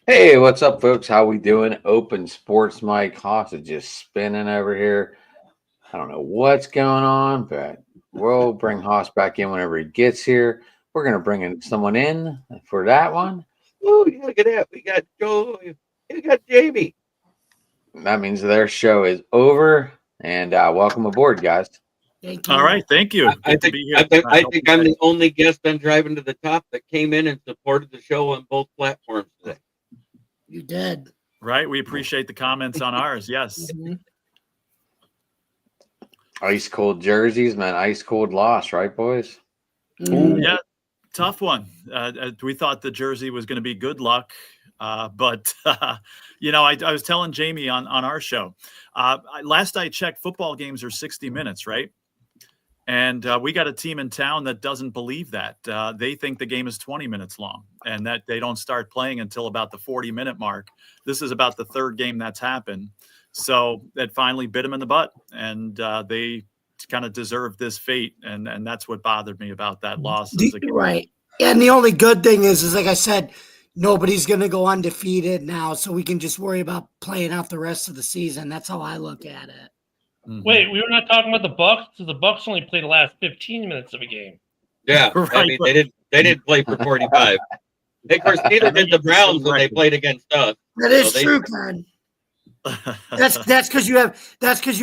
Hey, what's up, folks? How we doing? Open Sports Mike Haas is just spinning over here. I don't know what's going on, but we'll bring Haas back in whenever he gets here. We're gonna bring in someone in for that one. Oh, look at that. We got Joe. We got Jamie. That means their show is over. And welcome aboard, guys. Thank you. All right, thank you. I Good to think, be here. I think I'm the only guest on Driving to the Top that came in and supported the show on both platforms today. You did. Right, we appreciate the comments on ours. Yes. Mhm. Ice cold jerseys, man. Ice cold loss, right, boys? Mhm. Yeah, tough one. We thought the jersey was going to be good luck, but I was telling Jamie on our show. Last I checked, football games are 60 minutes, right? And we got a team in town that doesn't believe that. They think the game is 20 minutes long and that they don't start playing until about the 40-minute mark. This is about the third game that's happened. So that finally bit them in the butt, and they kind of deserved this fate. And that's what bothered me about that loss. Right. And the only good thing is like I said, nobody's going to go undefeated now, so we can just worry about playing out the rest of the season. That's how I look at it. Mhm. Wait, we were not talking about the Bucks. So the Bucks only played the last 15 minutes of a game. Yeah, Right, I mean they didn't play for 45. Of course, neither did the Browns when they played against us. That is So they- true, Ken. That's because you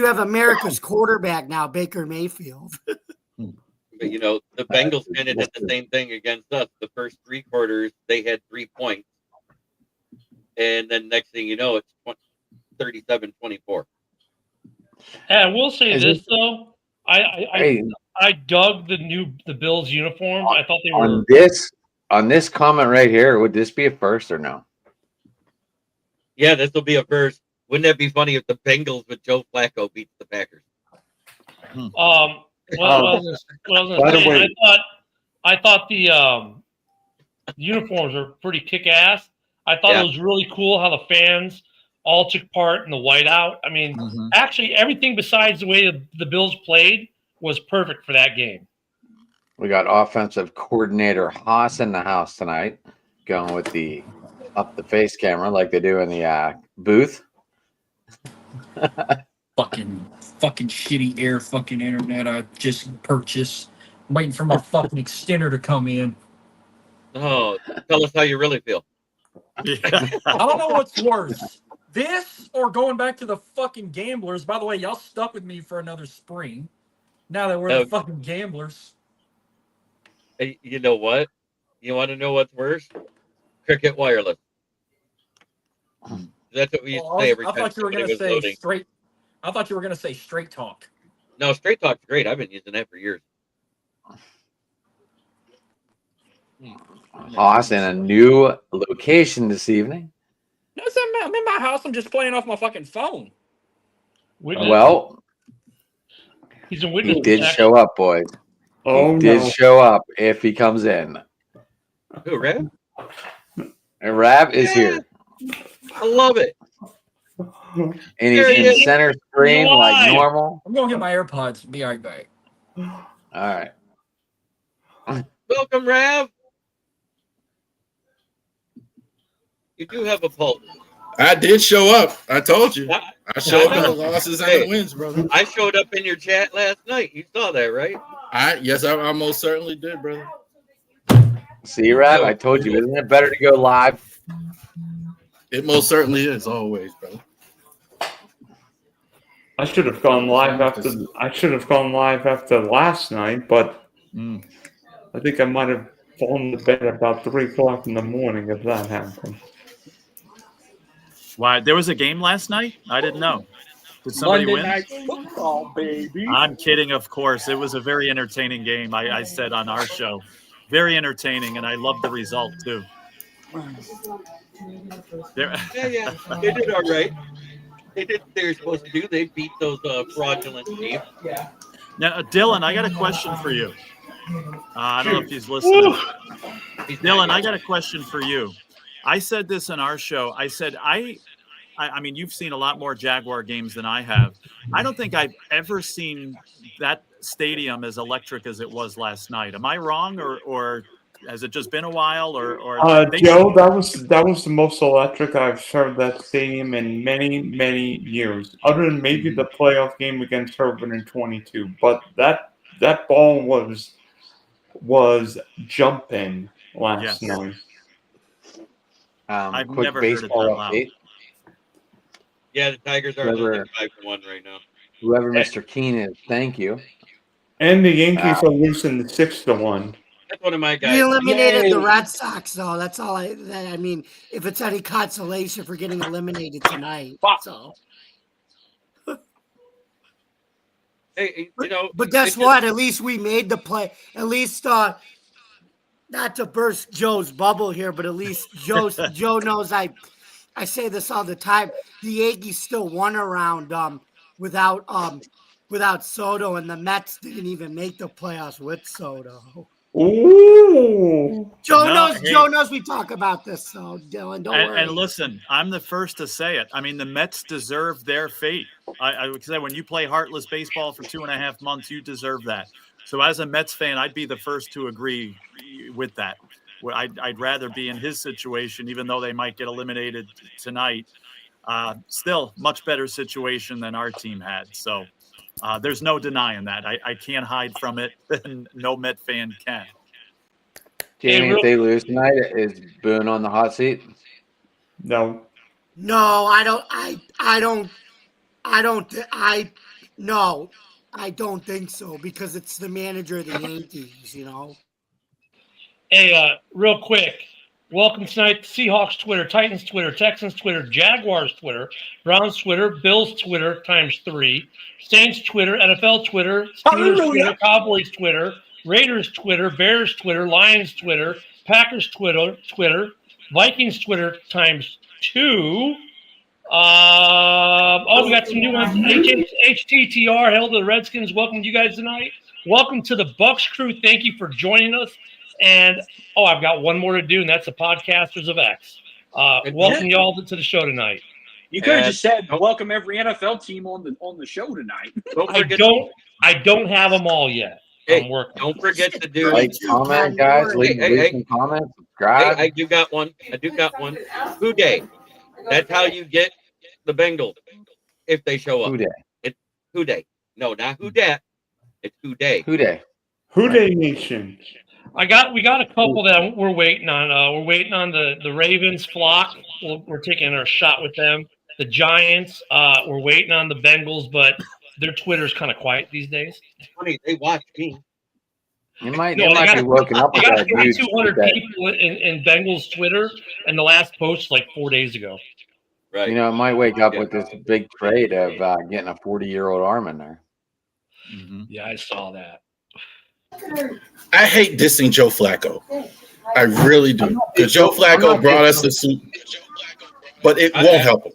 have America's quarterback now, Baker Mayfield. But the Bengals kind of did the same thing against us. The first three quarters, they had 3 points, and then next thing you know, it's 37-24. And I will say Is this it- though, Hey, I dug the Bills uniforms. I thought they were. on this comment right here, would this be a first or no? Yeah, this will be a first. Wouldn't that be funny if the Bengals with Joe Flacco beats the Packers? What I was By gonna the say, way- I thought the uniforms were pretty kick ass. I thought Yeah. it was really cool how the fans all took part in the whiteout. I mean, Mhm. actually, everything besides the way the Bills played was perfect for that game. We got offensive coordinator Haas in the house tonight, going with the up the face camera like they do in the booth. fucking shitty air fucking internet I just purchased. I'm waiting for my fucking extender to come in. Oh, tell us how you really feel. Yeah. I don't know what's worse. This or going back to the fucking Gamblers. By the way, y'all stuck with me for another spring. Now that we're the fucking Gamblers. Hey, you know what? You want to know what's worse? Cricket Wireless. That's what we used to say every I time thought you were somebody gonna was say loading. straight. I thought you were gonna say straight talk. No, Straight Talk's great. I've been using that for years. Haas in a new location this evening. No, I'm in my house. I'm just playing off my fucking phone. Witness, Well, he's a witness. he did protection. show up, boys. He did show up if he comes in. Who, Rev? And Rab is here. I love it. And he's There he in is. center screen like Live. normal. I'm gonna get my AirPods. Be right back. All right. Welcome, Rev. You do have a pulse. I did show up. I told you. I showed I up know. the losses and Hey. the wins, brother. I showed up in your chat last night. You saw that, right? I most certainly did, brother. See, Rab, I told you, isn't it better to go live? It most certainly is always, brother. I should have gone live after last night, but I think I might have fallen to bed about 3 o'clock in the morning if that happened. Why? There was a game last night? I didn't know. Did somebody Monday win? Night Football, baby. I'm kidding, of course. It was a very entertaining game, I said on our show. Very entertaining, and I love the result, too. Yeah. They did all right. They did what they were supposed to do. They beat those fraudulent teams. Now, Dylan, I got a question for you. I don't know if he's listening. Dylan, I got a question for you. I said this on our show. I said, I mean, you've seen a lot more Jaguar games than I have. I don't think I've ever seen that stadium as electric as it was last night. Am I wrong, or Has it just been a while, or Joe, that was the most electric I've heard that stadium in many years, other than maybe the playoff game against Herbert in 22. But that ball was jumping last night. I've Quick never heard it baseball that loud. update. Yeah, the Tigers are losing 5-1 right now. Whoever Mr. Keen is, thank you. And the Yankees are losing 6-1. That's one of my guys. We eliminated Yay. the Red Sox, though. That's all I mean, if it's any consolation for getting eliminated tonight. So. Hey, you know, But guess what? At least we made the play. At least, not to burst Joe's bubble here, but at least Joe knows I say this all the time. The Yankees still won a round without Soto, and the Mets didn't even make the playoffs with Soto. Ooh. Joe knows we talk about this, so Dylan, don't worry. And listen, I'm the first to say it. I mean, the Mets deserve their fate. I would say when you play heartless baseball for 2.5 months, you deserve that. So as a Mets fan, I'd be the first to agree with that. I'd rather be in his situation, even though they might get eliminated tonight. Still, much better situation than our team had. So there's no denying that. I can't hide from it, and no Met fan can. Jamie, if they lose tonight, is Boone on the hot seat? No. No, I don't think so, because it's the manager of the Yankees, you know. Hey, real quick. Welcome tonight to Seahawks Twitter, Titans Twitter, Texans Twitter, Jaguars Twitter, Browns Twitter, Bills Twitter ×3, Saints Twitter, NFL Twitter, Steelers Twitter, Cowboys Twitter, Raiders Twitter, Bears Twitter, Lions Twitter, Packers Twitter, Vikings Twitter ×2. We got some new ones. HTTR, Hell to the Redskins. Welcome to you guys tonight. Welcome to the Bucks crew. Thank you for joining us. And I've got one more to do, and that's the Podcasters of X. Welcome y'all to the show tonight. You could have just said welcome every NFL team on the show tonight. I don't have them all yet. Hey, I'm working. Don't forget to do comment, guys. Leave some comments. Subscribe. Hey, I do got one. Who Day. That's how you get the Bengals if they show up. Who Day? It's Who Day. No, not Who Dat. It's Who Day. Who Day? Who Day Nation. We got a couple that we're waiting on. We're waiting on the Ravens flock. We're taking our shot with them. The Giants. We're waiting on the Bengals, but their Twitter's kind of quiet these days. Funny, they watch me. You might be woken up with got that huge 200 people in Bengals Twitter, and the last post like 4 days ago. Right. You know, it might wake up with this big trade of getting a 40-year-old arm in there. Mm-hmm. Yeah, I saw that. I hate dissing Joe Flacco. I really do. Because Joe Flacco brought us the Super, but it won't help him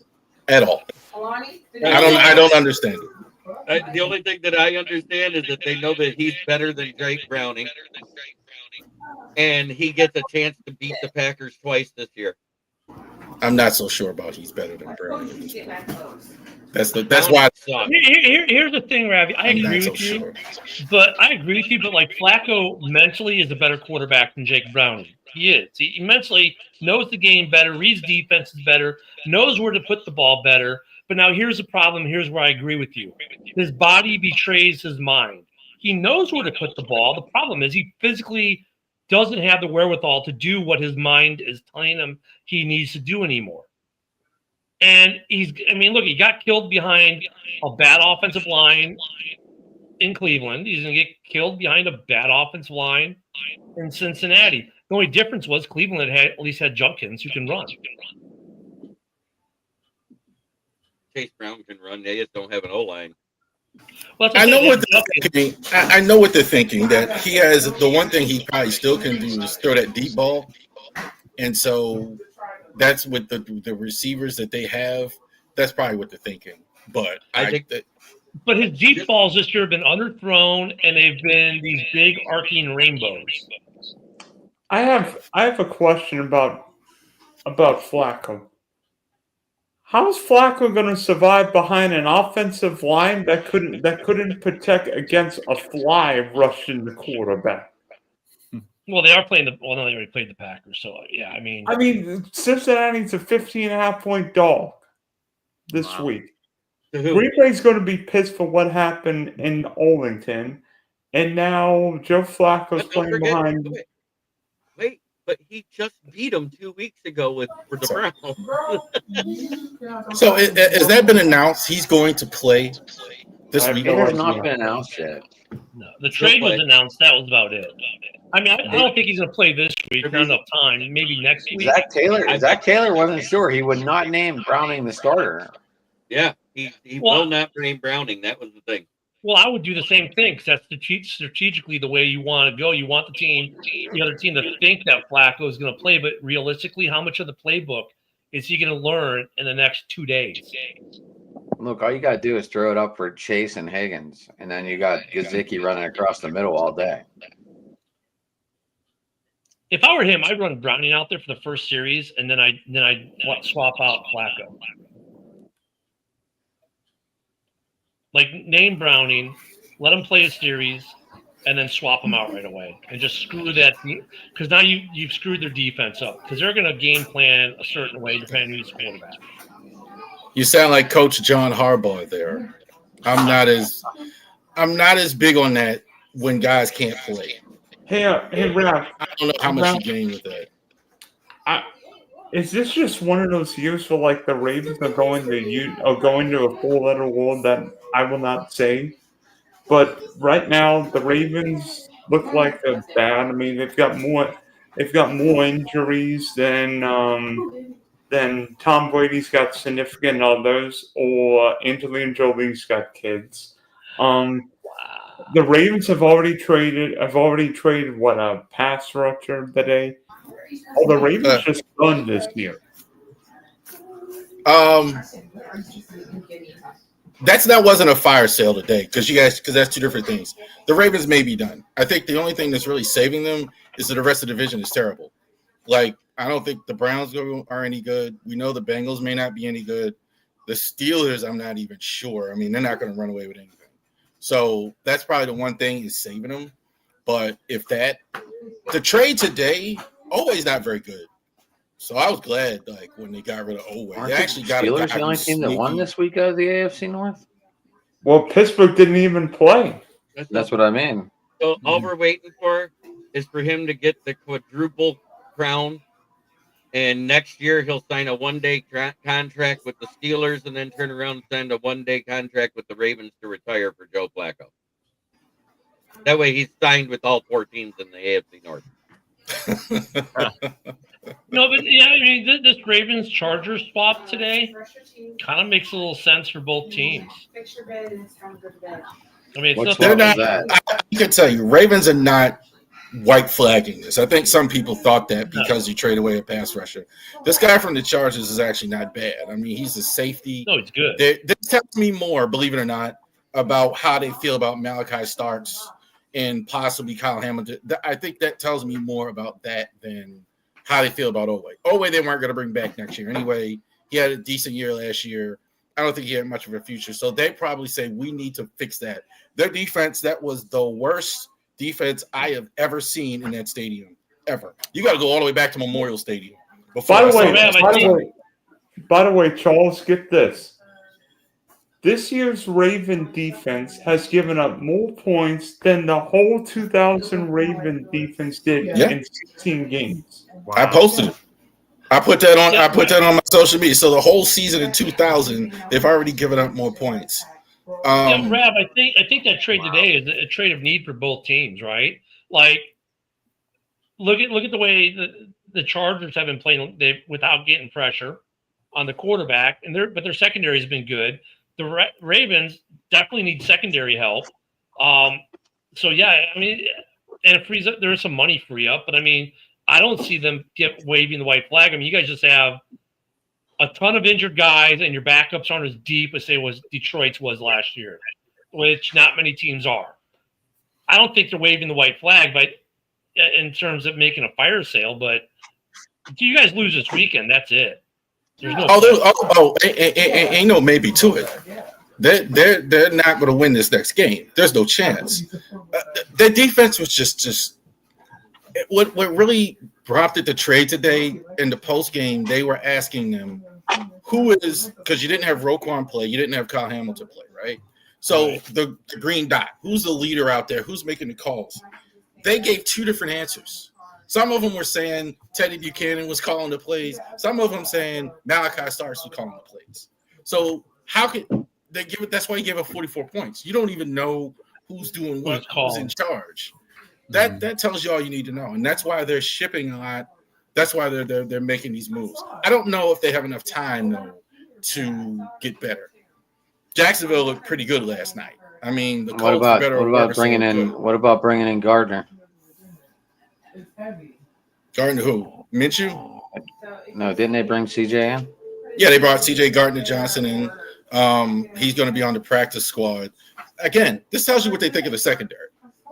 at all. I don't understand it. The only thing that I understand is that they know that he's better than Drake Browning, and he gets a chance to beat the Packers twice this year. I'm not so sure about he's better than Browning. That's why. Here's the thing, Ravi. I agree with you, but like Flacco mentally is a better quarterback than Jake Browning. He is. He mentally knows the game better, reads defenses better, knows where to put the ball better. But now here's the problem. Here's where I agree with you. His body betrays his mind. He knows where to put the ball. The problem is he physically doesn't have the wherewithal to do what his mind is telling him he needs to do anymore. And look, he got killed behind a bad offensive line in Cleveland. He's going to get killed behind a bad offensive line in Cincinnati. The only difference was Cleveland at least had Jumpkins who can run. Chase Brown can run. They just don't have an O-line. Well, I know what they're thinking. I know what they're thinking. That he has the one thing he probably still can do is throw that deep ball, and so that's with the receivers that they have. That's probably what they're thinking. But I think that. But his deep balls this year have been underthrown, and they've been these big arcing rainbows. I have a question about Flacco. How is Flacco going to survive behind an offensive line that couldn't protect against a fly rushing the quarterback? Well, they are playing the. Well, no, they already played the Packers. So yeah, I mean, Cincinnati's a 15.5-point dog this week. To who? Green Bay's going to be pissed for what happened in Arlington, and now Joe Flacco's But don't playing forget, behind. wait, but he just beat them 2 weeks ago for the Browns. So has that been announced? He's going to play this I have week. no It has idea. not been announced yet. no, the trade was play. announced. That was about it. I mean, I don't think he's going to play this week. Not enough time. Maybe next week. Zach Taylor wasn't sure. He would not name Browning the starter. Yeah, he Well- will not name Browning. That was the thing. Well, I would do the same thing because that's strategically the way you want to go. You want the other team to think that Flacco is going to play, but realistically, how much of the playbook is he going to learn in the next 2 days? Look, all you got to do is throw it up for Chase and Higgins, and then you got Gesicki running across the middle all day. If I were him, I'd run Browning out there for the first series, and then I'd swap out Flacco. Like, name Browning, let him play a series, and then swap him out right away, and just screw that. Because now you've screwed their defense up because they're going to game plan a certain way depending on who's quarterback. You sound like Coach John Harbaugh there. I'm not as big on that when guys can't play. Hey, Ralph. I don't know how much you gain with that. Is this just one of those years where like the Ravens are going to a four-letter word that I will not say? But right now the Ravens look like they're bad. I mean, they've got more injuries than Tom Brady's got significant others, or Angelina Jolie's got kids. The Ravens have already traded what, a pass rusher today? Oh, the Ravens just done this year. That wasn't a fire sale today because that's two different things. The Ravens may be done. I think the only thing that's really saving them is that the rest of the division is terrible. Like, I don't think the Browns are any good. We know the Bengals may not be any good. The Steelers, I'm not even sure. I mean, they're not going to run away with anything. So that's probably the one thing is saving them. But the trade today, Oweh's not very good. So I was glad, like, when they got rid of Oweh. They actually got Steelers the only team that won this week out of the AFC North? Well, Pittsburgh didn't even play. That's what I mean. So all we're waiting for is for him to get the quadruple crown, and next year he'll sign a one-day contract with the Steelers, and then turn around and sign a one-day contract with the Ravens to retire for Joe Flacco. That way, he's signed with all 4 teams in the AFC North. No, but yeah, I mean, this Ravens Chargers swap today kind of makes a little sense for both teams. I mean, they're not. I can tell you, Ravens are not white flagging this. I think some people thought that because you trade away a pass rusher. This guy from the Chargers is actually not bad. I mean, he's a safety. No, he's good. This tells me more, believe it or not, about how they feel about Malachi Starks and possibly Kyle Hamilton. I think that tells me more about that than how they feel about Oweh. Oweh, they weren't going to bring back next year anyway. He had a decent year last year. I don't think he had much of a future. So they probably say, we need to fix that. Their defense, that was the worst defense I have ever seen in that stadium, ever. You got to go all the way back to Memorial Stadium. By the way, Charles, get this. This year's Raven defense has given up more points than the whole 2000 Raven defense did in 16 games. Wow. I posted it. I put that on my social media. So the whole season in 2000, they've already given up more points. Rab, I think that trade today is a trade of need for both teams, right? Like, look at the way the Chargers have been playing without getting pressure on the quarterback, but their secondary has been good. The Ravens definitely need secondary help. So yeah, I mean, and it frees up. There is some money free up, but I mean, I don't see them waving the white flag. I mean, you guys just have a ton of injured guys, and your backups aren't as deep as Detroit's was last year, which not many teams are. I don't think they're waving the white flag, but in terms of making a fire sale. But if you guys lose this weekend, that's it. There's no ain't no maybe to it. They're not going to win this next game. There's no chance. Their defense was just what really prompted the trade today in the post game, they were asking them who is, because you didn't have Roquan play, you didn't have Kyle Hamilton play, right? So the green dot, who's the leader out there? Who's making the calls? They gave two different answers. Some of them were saying Teddy Buchanan was calling the plays. Some of them saying Malachi Starks was calling the plays. So how could they give it? That's why he gave up 44 points. You don't even know who's doing what, who's in charge. That tells you all you need to know, and that's why they're shipping a lot. That's why they're making these moves. I don't know if they have enough time though to get better. Jacksonville looked pretty good last night. I mean, the Colts were better. What about bringing in Gardner? Gardner who? Minshew? No, didn't they bring CJ in? Yeah, they brought CJ Gardner-Johnson in. He's going to be on the practice squad. Again, this tells you what they think of the secondary.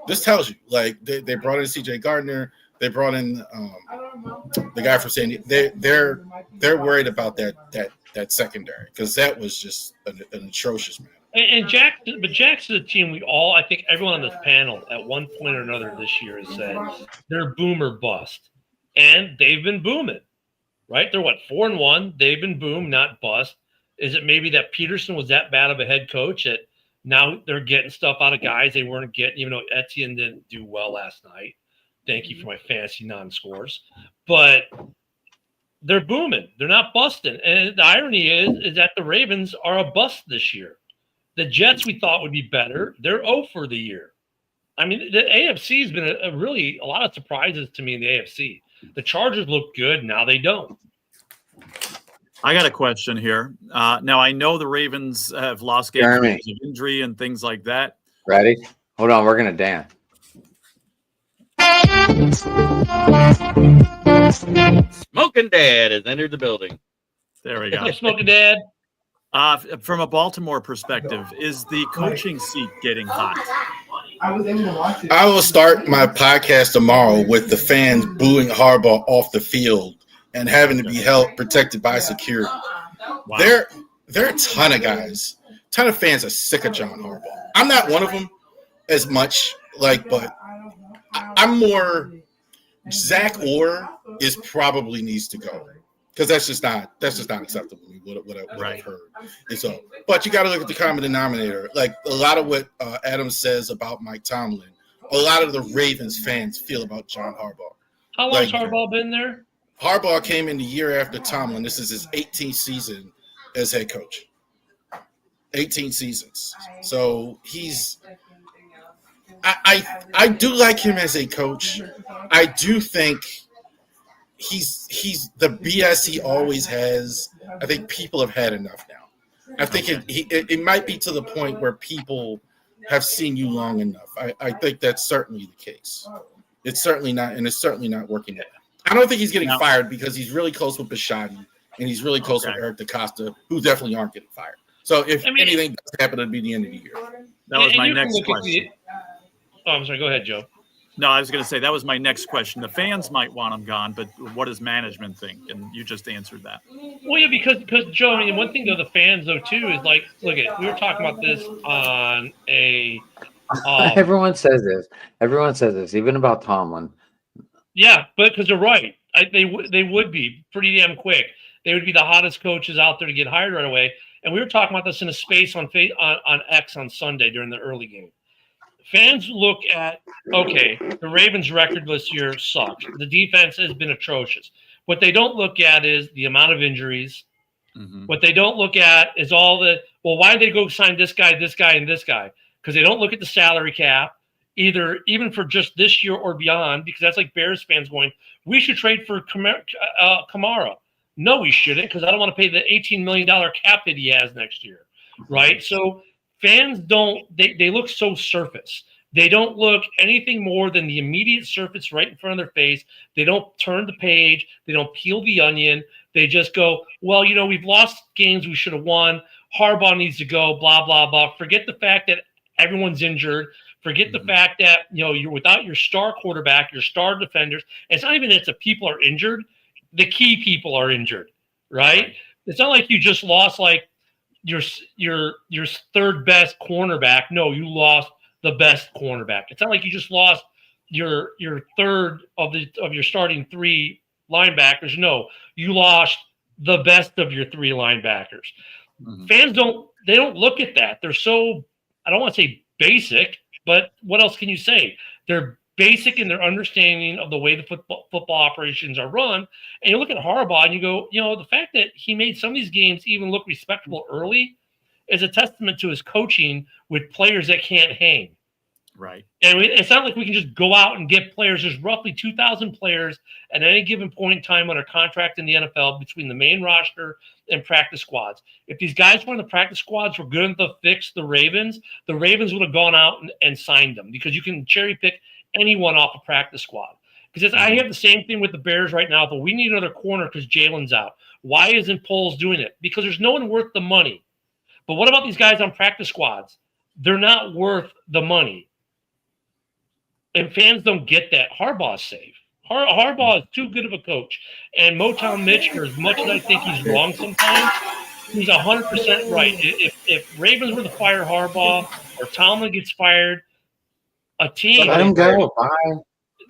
This tells you, like, they brought in CJ Gardner. They brought in the guy from San Diego. They're worried about that secondary because that was just an atrocious man. And Jack's a team I think everyone on this panel at one point or another this year has said they're boom or bust. And they've been booming, right? They're 4-1. They've been boom, not bust. Is it maybe that Peterson was that bad of a head coach that now they're getting stuff out of guys they weren't getting, even though Etienne didn't do well last night? Thank you for my fantasy non-scores. But they're booming. They're not busting. And the irony is that the Ravens are a bust this year. The Jets we thought would be better. They're 0 for the year. I mean, the AFC has been a lot of surprises to me in the AFC. The Chargers look good. Now they don't. I got a question here. Now, I know the Ravens have lost games because of injury and things like that. Ready? Hold on. We're going to dance. Smoking Dad has entered the building. There we go. Smoking Dad. From a Baltimore perspective, is the coaching seat getting hot? I will start my podcast tomorrow with the fans booing Harbaugh off the field and having to be protected by security. Wow. There are a ton of guys, ton of fans are sick of John Harbaugh. I'm not one of them as much, but I'm more. Zach Orr probably needs to go. Because that's just not acceptable. What I've heard. And so, but you got to look at the common denominator. Like a lot of what Adam says about Mike Tomlin, a lot of the Ravens fans feel about John Harbaugh. How long has Harbaugh been there? Harbaugh came in the year after Tomlin. This is his 18th season as head coach. 18 seasons. So he's. I do like him as a coach. I do think. He's the BS he always has. I think people have had enough now. I think it might be to the point where people have seen you long enough. I think that's certainly the case. It's certainly not, and it's certainly not working out. I don't think he's getting fired because he's really close with Bisciotti and he's really close with Eric DaCosta, who definitely aren't getting fired. So if anything does happen, it'll be the end of the year. That was my next question. I'm sorry. Go ahead, Joe. No, I was going to say that was my next question. The fans might want him gone, but what does management think? And you just answered that. Well, yeah, because Joe, I mean, one thing though, the fans though too is like, look at we were talking about this on a. Everyone says this, even about Tomlin. Yeah, but because they're right, they would be pretty damn quick. They would be the hottest coaches out there to get hired right away. And we were talking about this in a space on X on Sunday during the early game. Fans look at, the Ravens' record this year sucks. The defense has been atrocious. What they don't look at is the amount of injuries. Mm-hmm. What they don't look at is why did they go sign this guy, and this guy? Because they don't look at the salary cap, even for just this year or beyond, because that's like Bears fans going, we should trade for Kamara. No, we shouldn't, because I don't want to pay the $18 million cap that he has next year, right? So fans they look so surface. They don't look anything more than the immediate surface right in front of their face. They don't turn the page. They don't peel the onion. They just go, well, we've lost games we should have won. Harbaugh needs to go, blah, blah, blah. Forget the fact that everyone's injured. Forget the fact that, you're without your star quarterback, your star defenders. And it's not even that the people are injured. The key people are injured, right? It's not like you just lost your third best cornerback. No, you lost the best cornerback. It's not like you just lost your third of your starting 3 linebackers. No, you lost the best of your 3 linebackers. Mhm. Fans don't look at that. They're so, I don't want to say basic, but what else can you say? They're basic in their understanding of the way the football operations are run. And you look at Harbaugh and you go, the fact that he made some of these games even look respectable early is a testament to his coaching with players that can't hang. Right. And it's not like we can just go out and get players. There's roughly 2,000 players at any given point in time under contract in the NFL between the main roster and practice squads. If these guys were in the practice squads were good enough to fix the Ravens would have gone out and signed them, because you can cherry pick anyone off a practice squad. Because I have the same thing with the Bears right now, but we need another corner because Jalen's out. Why isn't Poles doing it? Because there's no one worth the money. But what about these guys on practice squads? They're not worth the money. And fans don't get that. Harbaugh's safe. Harbaugh is too good of a coach. And Motown Mitch, for as much as I think he's wrong sometimes, he's 100% right. If Ravens were to fire Harbaugh or Tomlin gets fired, a team. Let him go. Bye.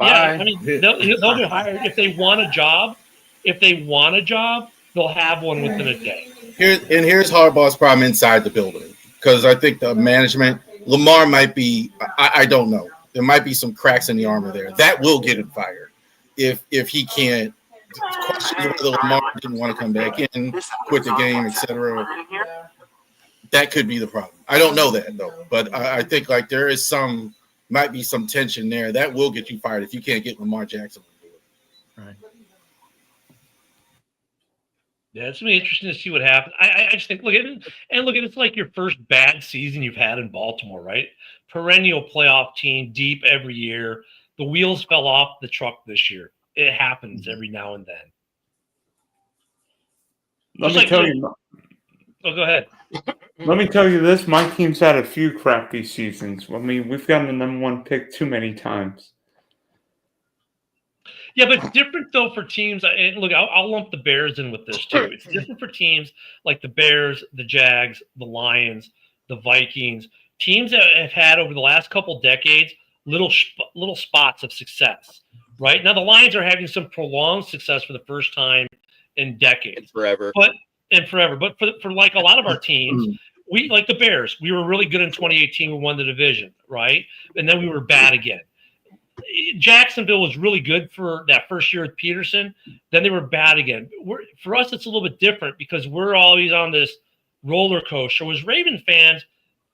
Yeah, I mean, they'll get hired if they want a job. If they want a job, they'll have one within a day. Here's Harbaugh's problem inside the building, because I think the management, Lamar might be, I don't know. There might be some cracks in the armor there. That will get him fired if he can't. Questions whether Lamar didn't want to come back in, quit the game, etc. That could be the problem. I don't know that though, but I think like there is might be some tension there that will get you fired if you can't get Lamar Jackson. Right. Yeah, it's gonna be interesting to see what happens. I just think look at it's like your first bad season you've had in Baltimore, right? Perennial playoff team, deep every year. The wheels fell off the truck this year. It happens every now and then. Let me tell you. Oh, go ahead. Let me tell you this: my team's had a few crappy seasons. I mean, we've gotten the number 1 pick too many times. Yeah, but it's different though for teams. And look, I'll lump the Bears in with this too. It's different for teams like the Bears, the Jags, the Lions, the Vikings. Teams that have had over the last couple decades little spots of success. Right now, the Lions are having some prolonged success for the first time in decades. Forever. But for like a lot of our teams, we like the Bears. We were really good in 2018. We won the division, right? And then we were bad again. Jacksonville was really good for that first year with Peterson. Then they were bad again. For us, it's a little bit different because we're always on this roller coaster. As Raven fans,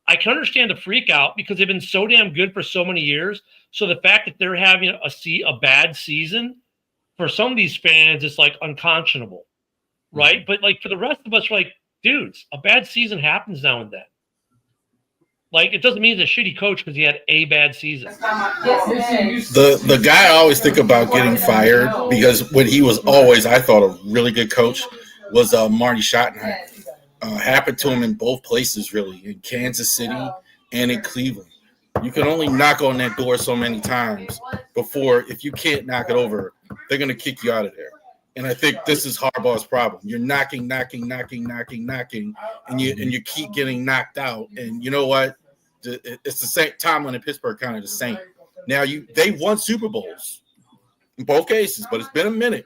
I can understand the freak out because they've been so damn good for so many years. So the fact that they're having a bad season, for some of these fans, it's like unconscionable, right? But like for the rest of us, we're like, dudes, a bad season happens now and then. Like, it doesn't mean he's a shitty coach because he had a bad season. The guy I always think about getting fired, because when he was always, I thought, a really good coach, was Marty Schottenheimer. Happened to him in both places, really, in Kansas City and in Cleveland. You can only knock on that door so many times before, if you can't knock it over, they're going to kick you out of there. And I think this is Harbaugh's problem. You're knocking, and you keep getting knocked out. And you know what? It's the same. Tomlin and Pittsburgh kind of the same. Now they won Super Bowls in both cases, but it's been a minute.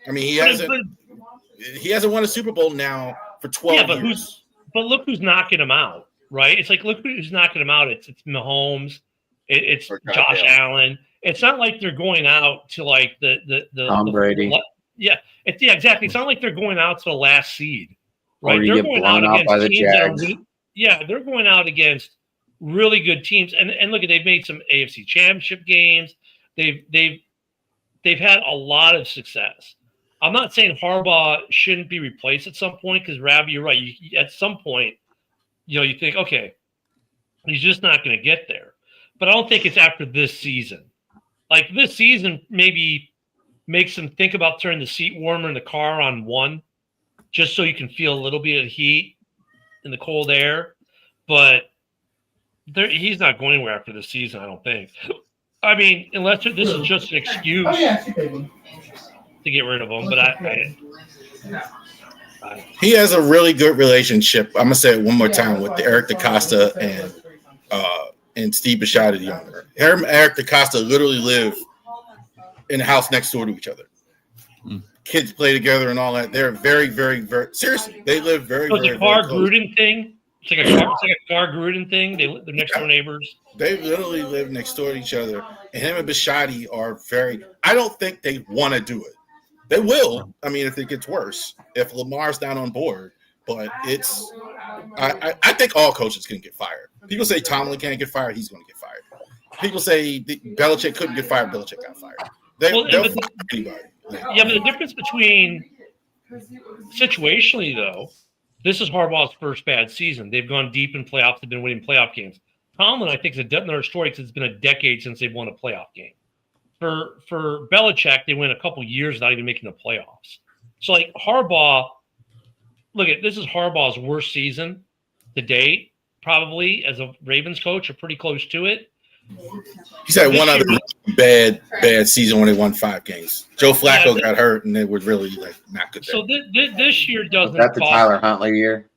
I mean, he hasn't won a Super Bowl now for 12 years. But look who's knocking him out, right? It's like, look who's knocking him out. It's Mahomes. It's Josh Allen. It's not like they're going out to like the Tom Brady. Exactly. It's not like they're going out to the last seed, right? Or you they're get going blown out by the Jags. They're going out against really good teams. And look, they've made some AFC Championship games. They've had a lot of success. I'm not saying Harbaugh shouldn't be replaced at some point because, Ravi, you're right. At some point, you think, okay, he's just not going to get there. But I don't think it's after this season. Like this season maybe makes them think about turning the seat warmer in the car on 1 just so you can feel a little bit of heat in the cold air. But he's not going anywhere after this season, I don't think. I mean, unless this is just an excuse to get rid of him. But he has a really good relationship. I'm gonna say it one more time with Eric DaCosta and Steve Bisciotti the younger. Him and Eric DaCosta literally live in the house next door to each other. Kids play together and all that. They're very, very, very seriously. They live very, very, It's a Carr very close. Gruden thing. It's like a Carr Gruden thing. They're next door neighbors. They literally live next door to each other. And him and Bisciotti are very. I don't think they want to do it. They will. I mean, if it gets worse, if Lamar's not on board, but it's. I think all coaches can get fired. People say Tomlin can't get fired. He's going to get fired. People say Belichick couldn't get fired. Belichick got fired. They'll fire anybody. Yeah, but the difference between situationally, though, this is Harbaugh's first bad season. They've gone deep in playoffs. They've been winning playoff games. Tomlin, I think, is another story because it's been a decade since they've won a playoff game. For Belichick, they went a couple years without even making the playoffs. So, like, Harbaugh, this is Harbaugh's worst season to date, probably, as a Ravens coach, or pretty close to it. He's had one other bad season when they won 5 games. Joe Flacco got hurt, and they were really not good. So this year doesn't. Was that the Tyler Huntley year?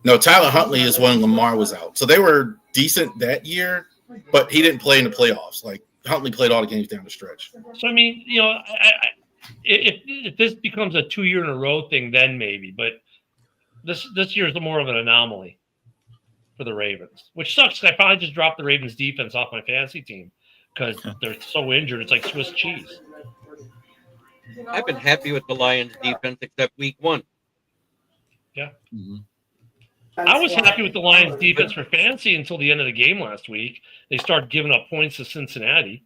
No, Tyler Huntley is when Lamar was out. So they were decent that year, but he didn't play in the playoffs. Like Huntley played all the games down the stretch. So I mean, if this becomes a 2 year in a row thing, then maybe. But this year is more of an anomaly for the Ravens, which sucks. I finally just dropped the Ravens defense off my fantasy team because they're so injured. It's like Swiss cheese. I've been happy with the Lions defense except week 1. Yeah. Mm-hmm. I was happy with the Lions defense for fantasy until the end of the game last week. They started giving up points to Cincinnati.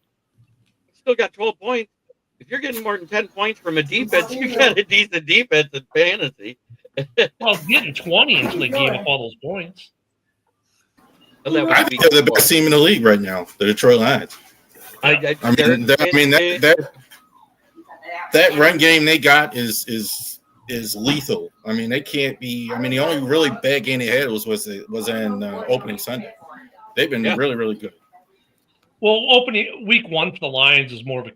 Still got 12 points. If you're getting more than 10 points from a defense, you got a decent defense in fantasy. Well, it's getting 20 until they gave up all those points. I think they're the best team in the league right now, the Detroit Lions. That run game they got is lethal. I mean, they can't be. I mean, the only really bad game they had was in opening Sunday. They've been really, really good. Well, opening week 1 for the Lions is more of a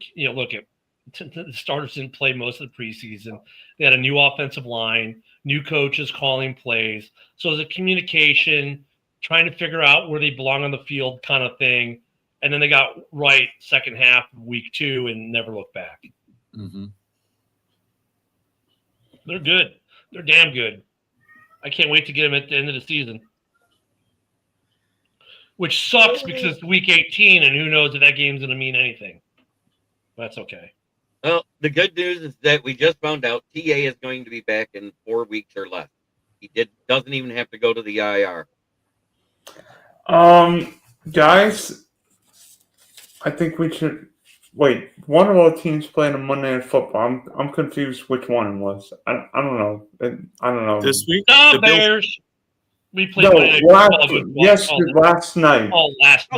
the starters didn't play most of the preseason. They had a new offensive line, new coaches calling plays, so it was a communication, trying to figure out where they belong on the field kind of thing. And then they got right second half of week 2 and never looked back. Mm-hmm. They're good. They're damn good. I can't wait to get them at the end of the season. Which sucks because it's week 18 and who knows if that game's going to mean anything. But that's okay. Well, the good news is that we just found out TA is going to be back in 4 weeks or less. He doesn't even have to go to the IR. Guys, I think we should wait. One of our teams playing on Monday Night Football. I'm confused which one it was. I don't know. I don't know. This week, the Bears. We played last night. Last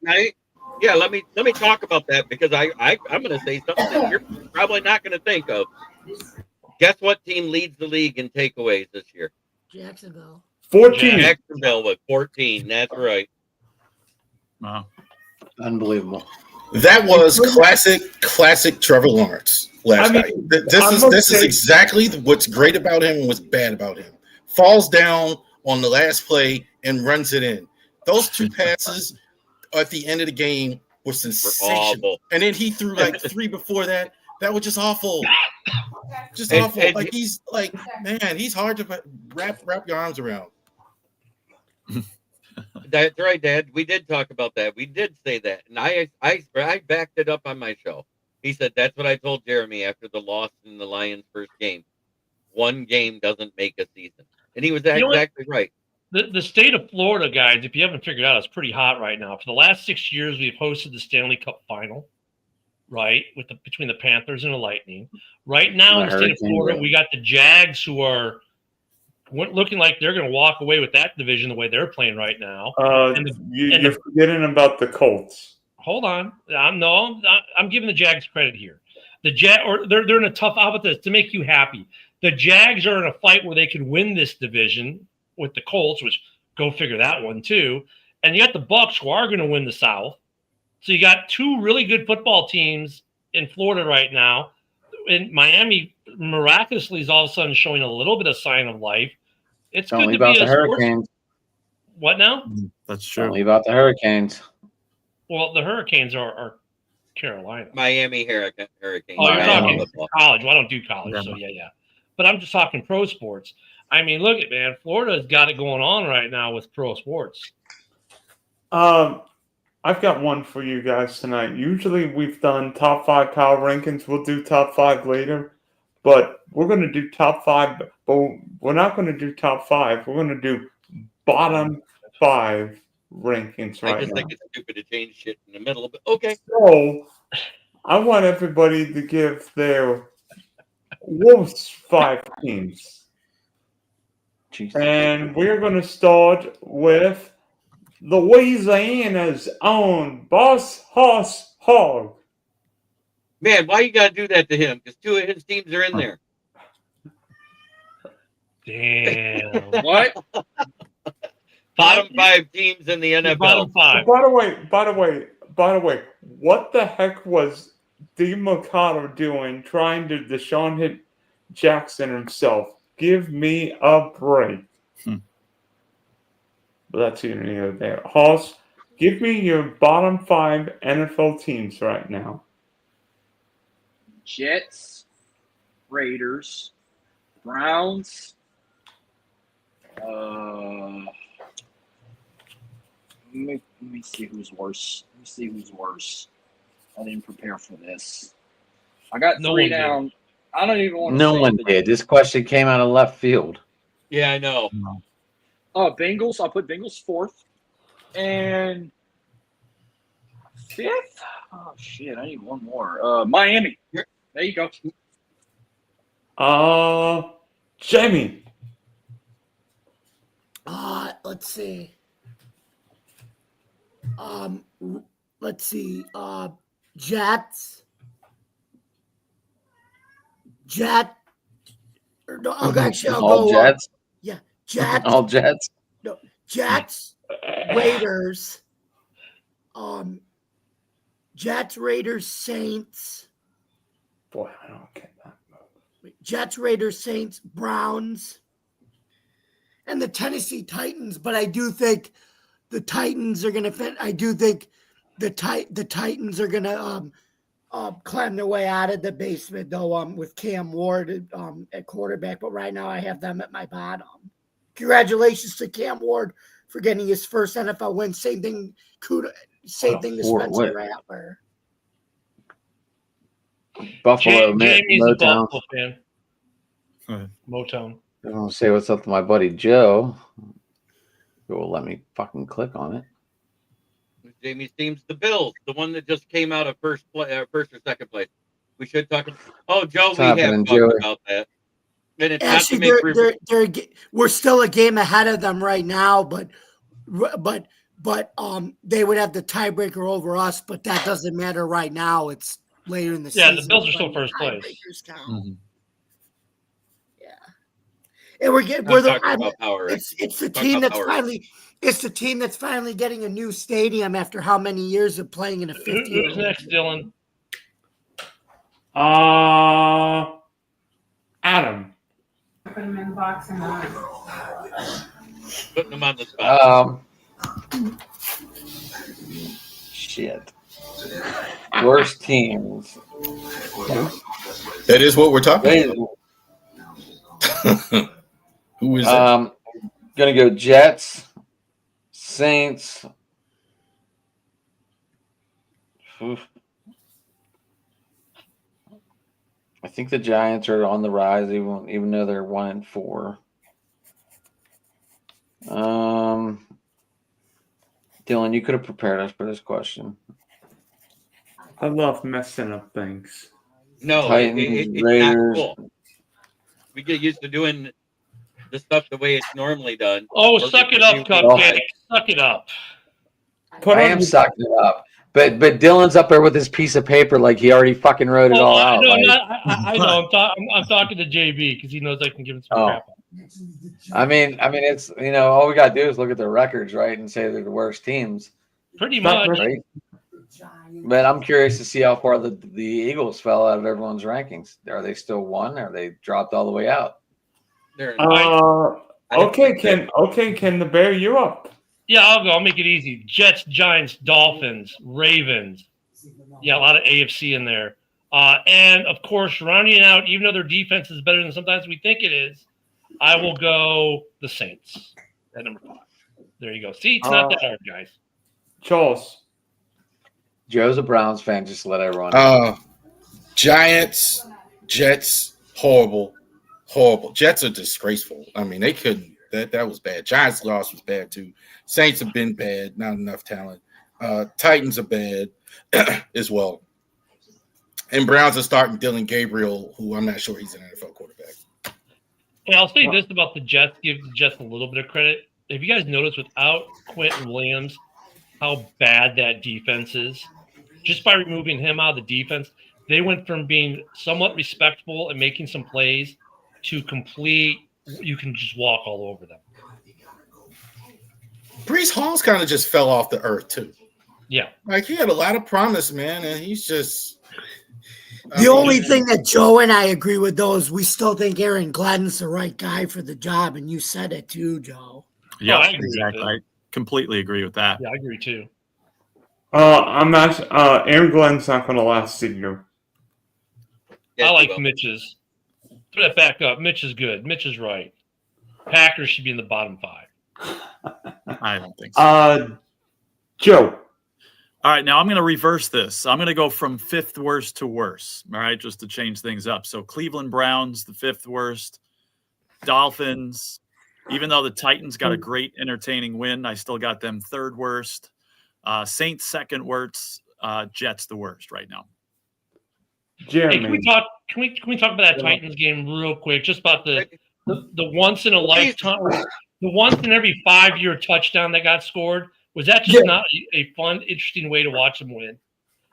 night. Yeah, let me talk about that because I'm going to say something that you're probably not going to think of. Guess what team leads the league in takeaways this year? Jacksonville. 14. Jacksonville with 14. That's right. Wow. Unbelievable. That was classic Trevor Lawrence last night. This is exactly what's great about him and what's bad about him. Falls down on the last play and runs it in. Those 2 passes at the end of the game were sensational. And then he threw like 3 before that. That was just awful. Just awful. Like he's like, man, he's hard to wrap your arms around. That's right, Dad. We did talk about that. We did say that. And I backed it up on my show. He said, that's what I told Jeremy after the loss in the Lions' first game. 1 game doesn't make a season. And he was exactly right. The state of Florida, guys, if you haven't figured out, it's pretty hot right now. For the last 6 years, we've hosted the Stanley Cup final, right, between the Panthers and the Lightning. Right now in the state of Florida, we got the Jags who are looking like they're going to walk away with that division the way they're playing right now. You're forgetting about the Colts. Hold on. I'm giving the Jags credit here. They're in a tough. How about this? To make you happy, the Jags are in a fight where they can win this division with the Colts, which go figure that one too. And you got the Bucks who are going to win the South. So you got 2 really good football teams in Florida right now. And Miami miraculously is all of a sudden showing a little bit of sign of life. It's good to be a Hurricanes. What now? That's Don't true. leave out the Hurricanes. Well, the Hurricanes are Carolina. Miami Hurricane. Oh, you're Miami talking football. college. Well, I don't do college, so yeah. But I'm just talking pro sports. I mean, look at man, Florida's got it going on right now with pro sports. I've got one for you guys tonight. Usually we've done top 5 power rankings. We'll do top 5 later, but we're going to do top 5. But we're not going to do top 5. We're going to do bottom 5 rankings right now. I just think it's stupid to change shit in the middle of it. Okay. So I want everybody to give their worst 5 teams. Jesus. And we're going to start with Louisiana's own Boss Hoss Hog. Man, why you gotta do that to him? Because 2 of his teams are in there. Damn. What? Bottom 5 teams in the NFL. Bottom 5. By the way, what the heck was DeMarcado doing trying to Deshaun hit Jackson himself? Give me a break. But that's here near there. Hoss, give me your bottom 5 NFL teams right now. Jets, Raiders, Browns. Let me see who's worse. I didn't prepare for this. I got No 3 one did. down. I don't even want to No say one the- did. This question came out of left field. Yeah, I know. Bengals. I'll put Bengals 4th. And 5th? Oh, shit. I need one more. Miami. There you go. Jamie. Let's see. Let's see. Jets. I'll All go. Jets. Jets. All Jets. No, Jets. Raiders. Jets. Raiders. Saints. Boy, I don't get that. Jets. Raiders. Saints. Browns. And the Tennessee Titans. But I do think the Titans are going to fit. I do think the Titans are going to climb their way out of the basement, though, with Cam Ward at quarterback. But right now I have them at my bottom. Congratulations to Cam Ward for getting his first NFL win. Same thing to Spencer Rattler. Buffalo, Jamie's a Motown. Buffalo fan. Motown. I'm gonna say what's up to my buddy Joe. Who will let me fucking click on it? Jamie's team's the Bills, the one that just came out of first or second place. We should talk. Oh, Joe, What's we have happening, talked Joey? about that. And it's Actually, not to make we're still a game ahead of them right now, but they would have the tiebreaker over us, but that doesn't matter right now. It's later in the season. Yeah, the Bills are still first place. Mm-hmm. Yeah, and we're it's the team that's finally getting a new stadium after how many years of playing in a 50 year. Who's next, Dylan? Adam. Put them in the box and putting them on the spot. Shit. Worst teams. That is what we're talking about. Who is that? Gonna go Jets, Saints. Oof. I think the Giants are on the rise, even though they're 1-4. Dylan, you could have prepared us for this question. I love messing up things. No, Titans, it's Raiders. not cool. We get used to doing the stuff the way it's normally done. Oh, suck it up, Cupcake. Suck it up. I am sucking it up. But Dylan's up there with his piece of paper like he already fucking wrote it all out. I know. I'm talking to JB because he knows I can give him some crap. I mean, it's all we gotta do is look at their records, right, and say they're the worst teams. Pretty much. Right? But I'm curious to see how far the Eagles fell out of everyone's rankings. Are they still 1? Or are they dropped all the way out? Okay, Ken the Bear, you're up. Yeah, I'll go. I'll make it easy. Jets, Giants, Dolphins, Ravens. Yeah, a lot of AFC in there. And, of course, rounding it out, even though their defense is better than sometimes we think it is, I will go the Saints at number 5. There you go. See, it's not that hard, guys. Charles. Joe's a Browns fan. Just to let everyone know. Giants, Jets, horrible. Jets are disgraceful. I mean, they couldn't. That was bad. Giants' loss was bad too. Saints have been bad. Not enough talent. Titans are bad as well. And Browns are starting Dylan Gabriel, who I'm not sure he's an NFL quarterback. And I'll say this about the Jets, give the Jets a little bit of credit. Have you guys noticed without Quentin Williams how bad that defense is? Just by removing him out of the defense, they went from being somewhat respectable and making some plays to complete, you can just walk all over them. Brees Hall's kind of just fell off the earth too. Yeah. Like he had a lot of promise, man, and he's just the only thing that Joe and I agree with, though, is we still think Aaron Glenn's the right guy for the job, and you said it too, Joe. Yeah, I agree exactly. I completely agree with that. Yeah, I agree too. I'm not. Aaron Glenn's not going to last a year. Yeah, I like Mitch's. Put that back up. Mitch is good. Mitch is right. Packers should be in the bottom 5. I don't think so. Joe. All right, now I'm going to reverse this. I'm going to go from 5th worst to worst, all right, just to change things up. So Cleveland Browns, the 5th worst. Dolphins, even though the Titans got a great entertaining win, I still got them 3rd worst. Saints 2nd worst. Jets the worst right now. Jeremy. Hey, can we talk about that Titans game real quick? Just about the once in a lifetime, the once in every 5-year touchdown that got scored. Was that just not a fun, interesting way to watch them win?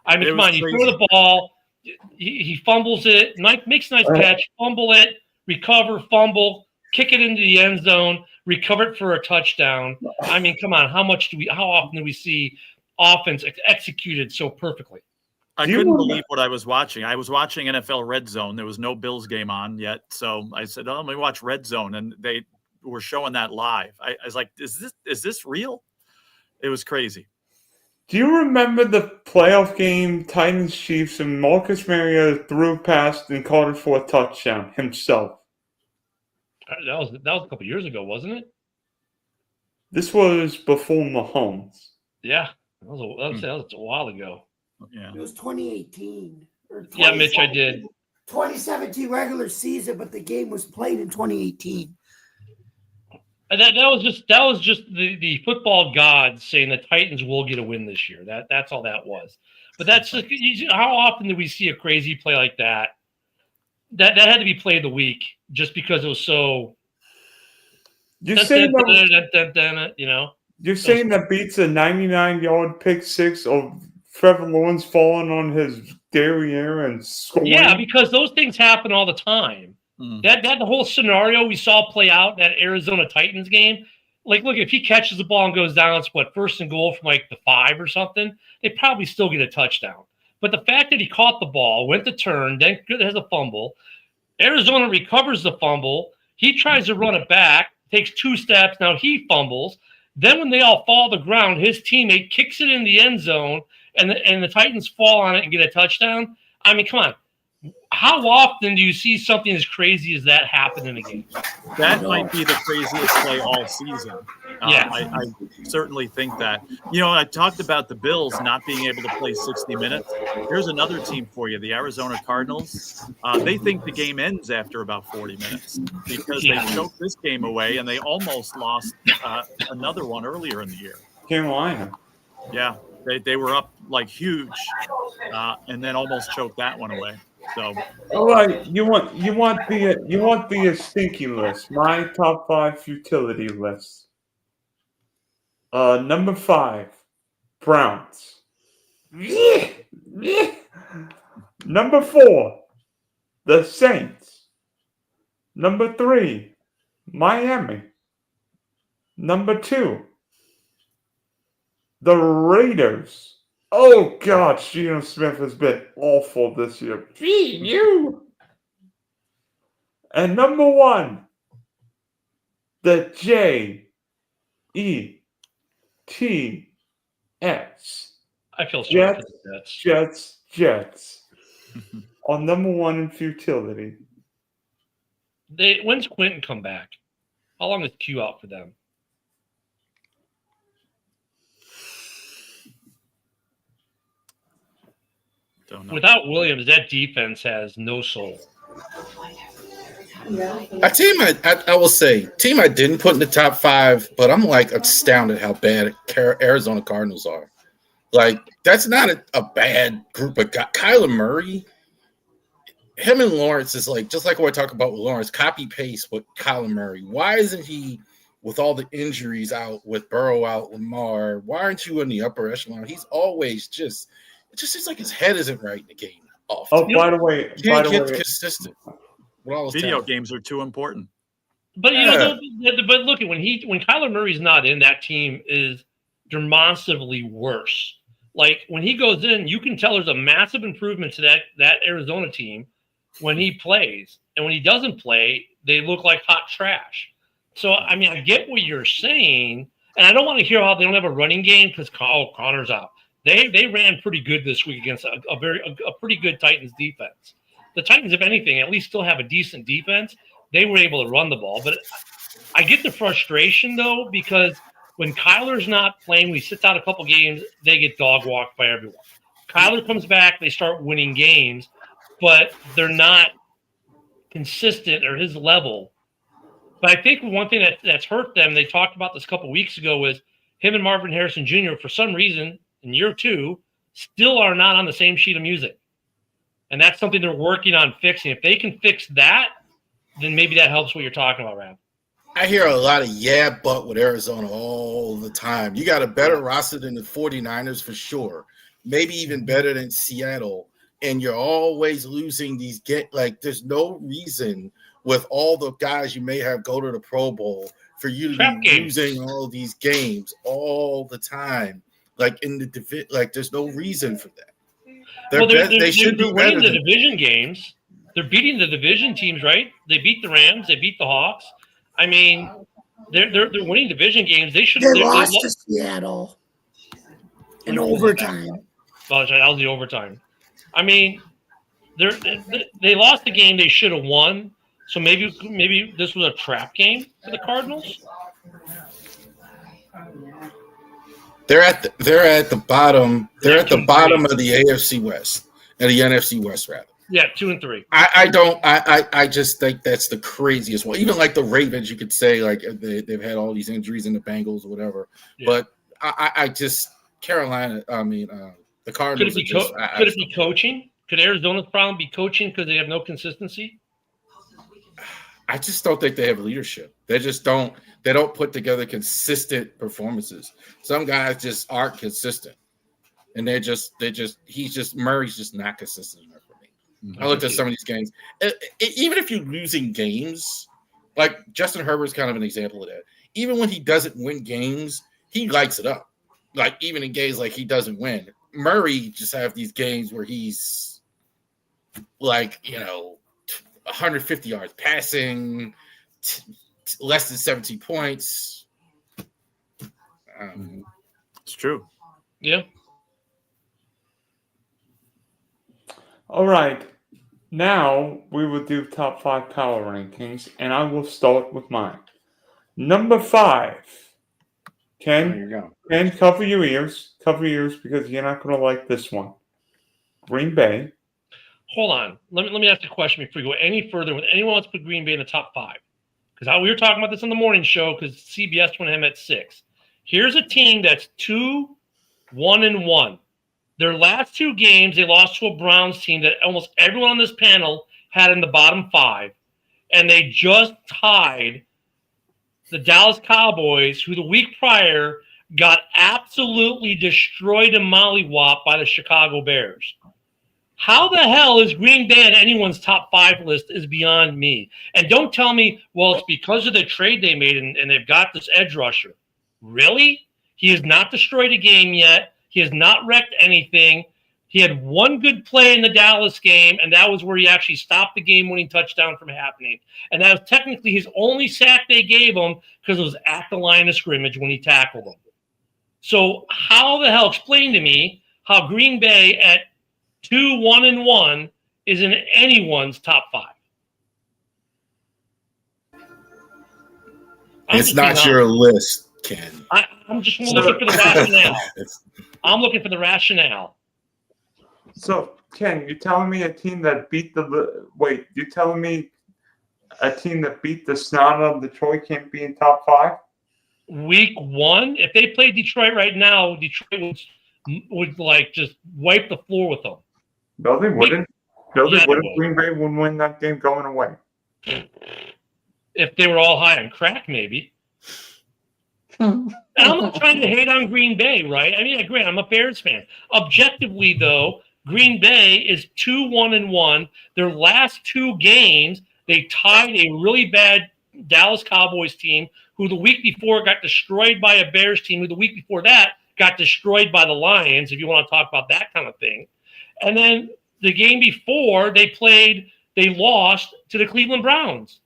I mean, come on, you throw the ball, he fumbles it, makes a nice catch, fumble it, recover, fumble, kick it into the end zone, recover it for a touchdown. I mean, come on, how often do we see offense executed so perfectly? I couldn't believe what I was watching. I was watching NFL Red Zone. There was no Bills game on yet. So I said, let me watch Red Zone. And they were showing that live. I was like, is this real? It was crazy. Do you remember the playoff game, Titans-Chiefs, and Marcus Mariota threw past and caught it for a touchdown himself? That was a couple years ago, wasn't it? This was before Mahomes. Yeah, that was a while ago. Yeah, it was 2018. Yeah, Mitch, I did. 2017 regular season, but the game was played in 2018. That was just the football gods saying the Titans will get a win this year. That's all that was. But that's just, how often do we see a crazy play like that? That had to be play of the week just because it was so. You're saying that, you know. You're saying that beats a 99-yard pick six of Trevor Lawrence falling on his derriere and scoring? Yeah, because those things happen all the time. That the whole scenario we saw play out that Arizona Titans game, like, look, if he catches the ball and goes down, it's what, 1st and goal from like the 5 or something, they probably still get a touchdown. But the fact that he caught the ball, went to turn, then has a fumble, Arizona recovers the fumble, he tries to run it back, takes 2 steps, now he fumbles. Then when they all fall to the ground, his teammate kicks it in the end zone, and the Titans fall on it and get a touchdown. I mean, come on. How often do you see something as crazy as that happen in a game? That might be the craziest play all season. Yeah, I certainly think that. You know, I talked about the Bills not being able to play 60 minutes. Here's another team for you, the Arizona Cardinals. They think the game ends after about 40 minutes because they choked this game away, and they almost lost another one earlier in the year. Carolina. Yeah, they were up like huge, and then almost choked that one away. So, all right, you want the stinky list, my top 5 futility list. Number 5, Browns. Number 4, the Saints. Number 3, Miami. Number 2, the Raiders. Oh, God, Geno Smith has been awful this year. You. And number 1, the J.E. I feel sorry for the Jets. On number one in futility. When's Quentin come back? How long is Q out for them? Don't know. Without Williams, that defense has no soul. A team I will say, team I didn't put in the top 5, but I'm like astounded how bad Arizona Cardinals are. Like, that's not a bad group of guys. Kyler Murray, him and Lawrence is like, just like what I talk about with Lawrence, copy paste with Kyler Murray. Why isn't he, with all the injuries out, with Burrow out, Lamar, why aren't you in the upper echelon? He's always just, it just seems like his head isn't right in the game often. Oh, by the way, Can't get consistent. Video games are too important. But but look at when Kyler Murray's not in, that team is demonstrably worse. Like when he goes in, you can tell there's a massive improvement to that Arizona team when he plays, and when he doesn't play, they look like hot trash. So I mean, I get what you're saying, and I don't want to hear how they don't have a running game because Connor's out. They ran pretty good this week against a pretty good Titans defense. The Titans, if anything, at least still have a decent defense. They were able to run the ball. But I get the frustration, though, because when Kyler's not playing, he sits out a couple games, they get dog walked by everyone. Kyler comes back, they start winning games, but they're not consistent or his level. But I think one thing that's hurt them, they talked about this a couple weeks ago, was him and Marvin Harrison Jr., for some reason, in year 2, still are not on the same sheet of music. And that's something they're working on fixing. If they can fix that, then maybe that helps what you're talking about, Rab. I hear a lot of but with Arizona all the time. You got a better roster than the 49ers for sure. Maybe even better than Seattle. And you're always losing these there's no reason with all the guys you may have go to the Pro Bowl for you to be losing all of these games all the time. Like in the there's no reason for that. They should be winning the division games. They're beating the division teams, right? They beat the Rams. They beat the Hawks. I mean, they're winning division games. They should. They lost to Seattle in overtime. Oh, that was the overtime. I mean, they lost the game they should have won. So maybe this was a trap game for the Cardinals. They're at the bottom. They're at the bottom of the AFC West and the NFC West, rather. Yeah, 2 and 3. I just think that's the craziest one. Even like the Ravens, you could say like they've had all these injuries in the Bengals or whatever. Yeah. But I just Carolina. I mean, the Cardinals. Could it be coaching? Could Arizona's problem be coaching because they have no consistency? I just don't think they have leadership. They just don't. They don't put together consistent performances. Some guys just aren't consistent, and Murray's just not consistent enough for me. Mm-hmm. I looked at some of these games. Even if you're losing games, like Justin Herbert's kind of an example of that. Even when he doesn't win games, he lights it up. Like even in games like he doesn't win, Murray just have these games where he's like 150 yards passing, less than 17 points. It's true. Yeah. All right. Now we will do top 5 power rankings, and I will start with mine. Number 5. Ken, cover your ears. Cover your ears because you're not going to like this one. Green Bay. Hold on. Let me ask a question before you go any further. Would anyone else put Green Bay in the top 5? Because we were talking about this on the morning show because CBS went him at 6. Here's a team that's 2-1-1. Their last 2 games, they lost to a Browns team that almost everyone on this panel had in the bottom 5. And they just tied the Dallas Cowboys, who the week prior got absolutely destroyed and mollywopped by the Chicago Bears. How the hell is Green Bay on anyone's top 5 list is beyond me. And don't tell me, well, it's because of the trade they made and they've got this edge rusher. Really? He has not destroyed a game yet. He has not wrecked anything. He had one good play in the Dallas game, and that was where he actually stopped the game-winning touchdown from happening. And that was technically his only sack they gave him because it was at the line of scrimmage when he tackled him. So how the hell explain to me how Green Bay at 2-1-1 is in anyone's top 5? It's not your list, Ken. I'm just looking for the rationale. I'm looking for the rationale. So, Ken, you're telling me a team that beat you're telling me a team that beat the snot out of Detroit can't be in top 5? Week 1, if they played Detroit right now, Detroit would like just wipe the floor with them. No, they wouldn't. No, they Yeah, wouldn't. they would. Green Bay would win that game going away. If they were all high on crack, maybe. And I'm not trying to hate on Green Bay, right? I mean, great, I'm a Bears fan. Objectively, though, Green Bay is 2-1-1. Their last 2 games, they tied a really bad Dallas Cowboys team, who the week before got destroyed by a Bears team, who the week before that got destroyed by the Lions, if you want to talk about that kind of thing. And then the game before they lost to the Cleveland Browns.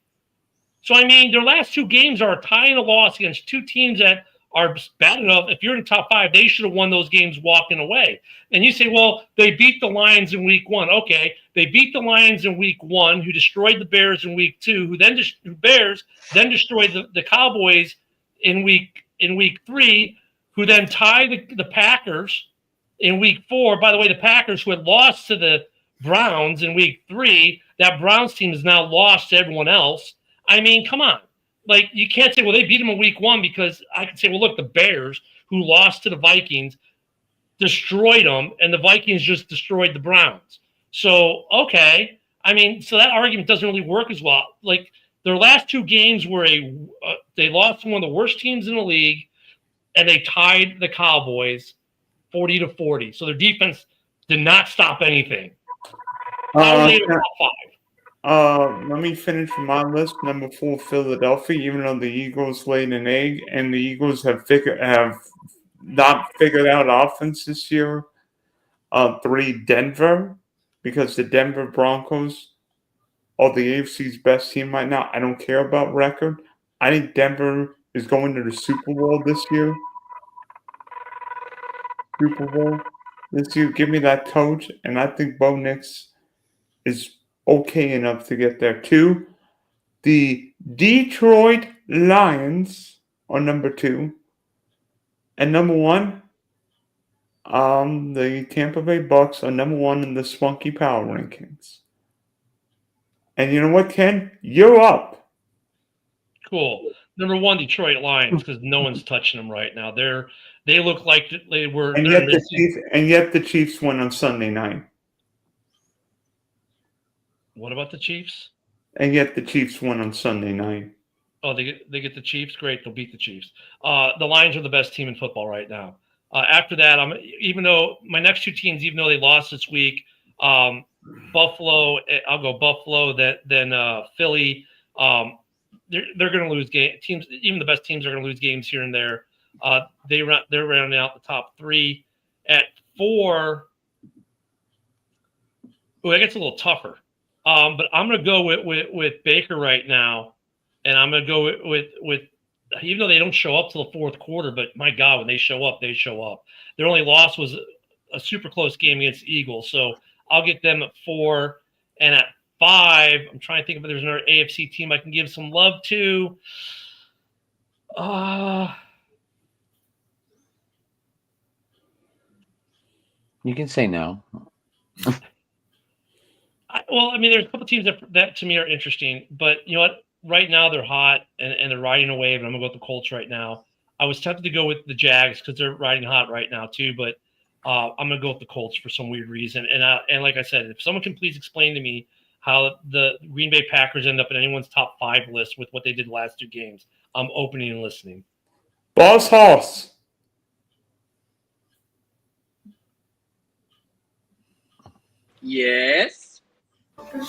So, I mean, their last 2 games are a tie and a loss against 2 teams that are bad enough. If you're in the top 5, they should have won those games walking away. And you say, well, they beat the Lions in week 1. Okay, they beat the Lions in week 1, who destroyed the Bears in week 2, who then Bears then destroyed the Cowboys in week 3, who then tied the Packers in week 4. By the way, the Packers, who had lost to the Browns in week 3, that Browns team has now lost to everyone else. I mean, come on. Like, you can't say, well, they beat them in week 1, because I can say, well, look, the Bears, who lost to the Vikings, destroyed them, and the Vikings just destroyed the Browns. So, okay. I mean, so that argument doesn't really work as well. Like, their last 2 games were they lost to one of the worst teams in the league, and they tied the Cowboys 40-40. So their defense did not stop anything. How are they in the top 5? Let me finish my list. Number 4, Philadelphia. Even though the Eagles laid an egg, and the Eagles have not figured out offense this year. 3, Denver, because the Denver Broncos are the AFC's best team right now. I don't care about record. I think Denver is going to the Super Bowl this year. Super Bowl this year. Give me that coach, and I think Bo Nix is okay enough to get there. 2, the Detroit Lions are number 2. And number 1, the Tampa Bay Bucks are number 1 in the Spunky Power Rankings. And you know what, Ken? You're up. Cool. Number 1, Detroit Lions, because no one's touching them right now. They look like they were. And yet the Chiefs win on Sunday night. What about the Chiefs? And yet the Chiefs won on Sunday night. Oh, they get the Chiefs? Great, they'll beat the Chiefs. The Lions are the best team in football right now. After that, even though my next 2 teams, even though they lost this week, Buffalo, I'll go Buffalo, then Philly. They're going to lose teams. Even the best teams are going to lose games here and there. They're rounding out the top 3. At 4, that gets a little tougher. But I'm going to go with Baker right now, and I'm going to go with even though they don't show up till the 4th quarter, but my God, when they show up, they show up. Their only loss was a super close game against the Eagles, so I'll get them at 4. And at 5, I'm trying to think if there's another AFC team I can give some love to. You can say no. I mean, there's a couple teams that to me are interesting, but you know what? Right now they're hot and they're riding a wave, and I'm gonna go with the Colts right now. I was tempted to go with the Jags because they're riding hot right now too, but I'm gonna go with the Colts for some weird reason. And like I said, if someone can please explain to me how the Green Bay Packers end up in anyone's top 5 list with what they did the last 2 games, I'm opening and listening. Boss Hoss. Yes.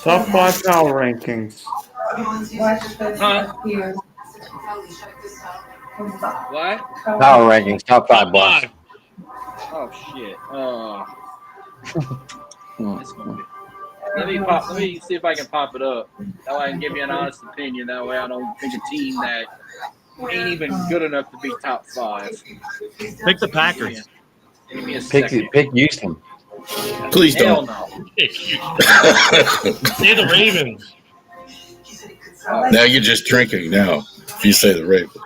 Top 5 power rankings. Huh? What? Power rankings, top 5, boss. Oh shit. Let me see if I can pop it up. That way I can give you an honest opinion. That way I don't pick a team that ain't even good enough to be top 5. Pick the Packers. Give me a Pick second. Houston. Please Hell don't. no. Say the Ravens. Now you're just drinking now. If you say the Ravens.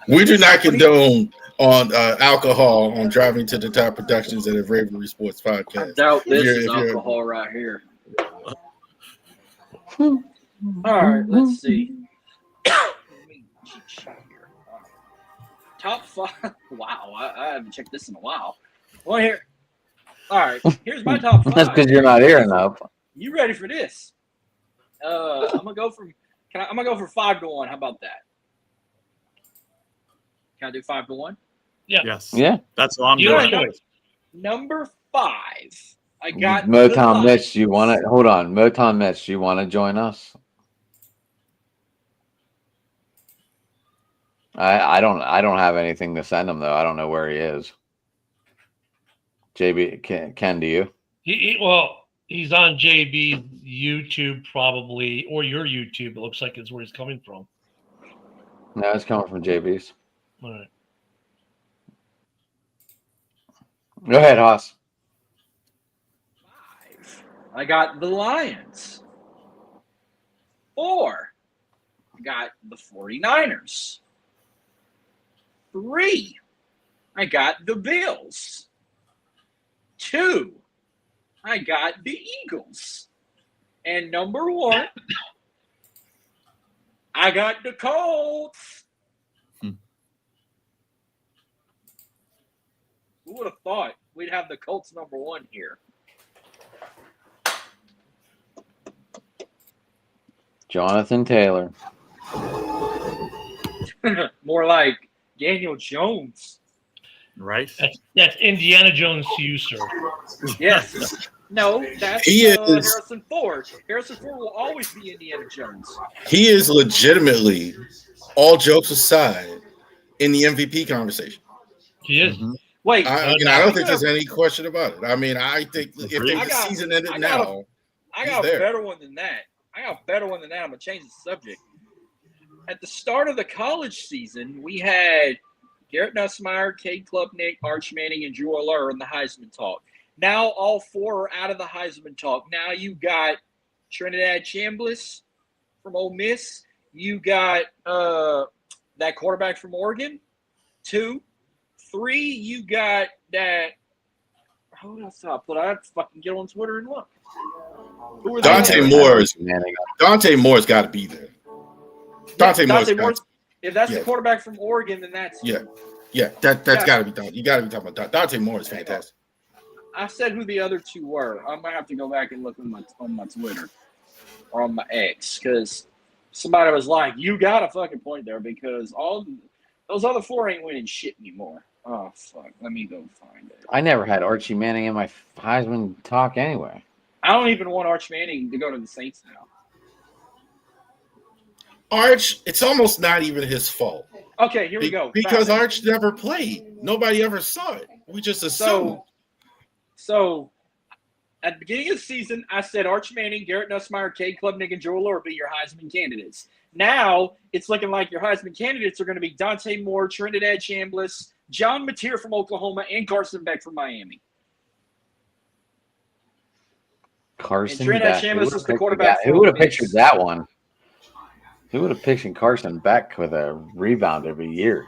We do not condone on alcohol on Driving to the Top Productions and the Ravery Sports Podcast. I doubt this If is you're- alcohol right here. All right, let's see. Top 5. Wow, I haven't checked this in a while. Well, here. All right, here's my top 5. That's because you're not here enough. You ready for this? I'm gonna go from. I'm gonna go for 5-1. How about that? Can I do 5-1? Yeah. Yes. Yeah. That's what I'm Your doing. choice. Number 5. I got Motown the Mitch, you want to hold on? Motown Mitch, you want to join us? I don't have anything to send him though. I don't know where he is. JB, Ken, do you? He's on JB's YouTube probably, or your YouTube. It looks like is where he's coming from. No, it's coming from JB's. All right. Go ahead, Haas. 5. I got the Lions. 4. I got the 49ers. 3. I got the Bills. 2. I got the Eagles. And number 1, I got the Colts. Who would have thought we'd have the Colts number 1 here? Jonathan Taylor. More like Daniel Jones. Right? That's Indiana Jones to you, sir. Yes. No, that's He is- Harrison Ford. Harrison Ford will always be Indiana Jones. He is legitimately, all jokes aside, in the MVP conversation. He is. Wait, I don't think there's any question about it. I mean, I think if the season ended now, I got he's a there. better one than that. I'm gonna change the subject. At the start of the college season, we had Garrett Nussmeier, Cade Klubnik, Arch Manning, and Drew Aller in the Heisman talk. Now all 4 are out of the Heisman talk. Now you got Trinidad Chambliss from Ole Miss. You got that quarterback from Oregon. 2. 3, you got that. Who else did I put? I have to fucking get on Twitter and look. Who are Dante Moore's got to be there. Dante Moore's. If that's the quarterback from Oregon, then that's that's got to be done. You got to be talking about Dante Moore is fantastic. I said who the other 2 were. I might have to go back and look on my Twitter or on my X because somebody was like, "You got a fucking point there," because all those other 4 ain't winning shit anymore. Oh fuck! Let me go find it. I never had Archie Manning in my Heisman talk anyway. I don't even want Arch Manning to go to the Saints now. Arch, it's almost not even his fault. Okay, here we go. Because Arch never played. Nobody ever saw it. We just assumed. So, at the beginning of the season, I said Arch Manning, Garrett Nussmeier, Cade Klubnik, and Joe Allure be your Heisman candidates. Now, it's looking like your Heisman candidates are going to be Dante Moore, Trinidad Chambliss, John Mateer from Oklahoma, and Carson Beck from Miami. Carson Trinidad Beck. Chambliss is the quarterback. Who would have pictured that one? Who would have pictured Carson Beck with a rebound every year?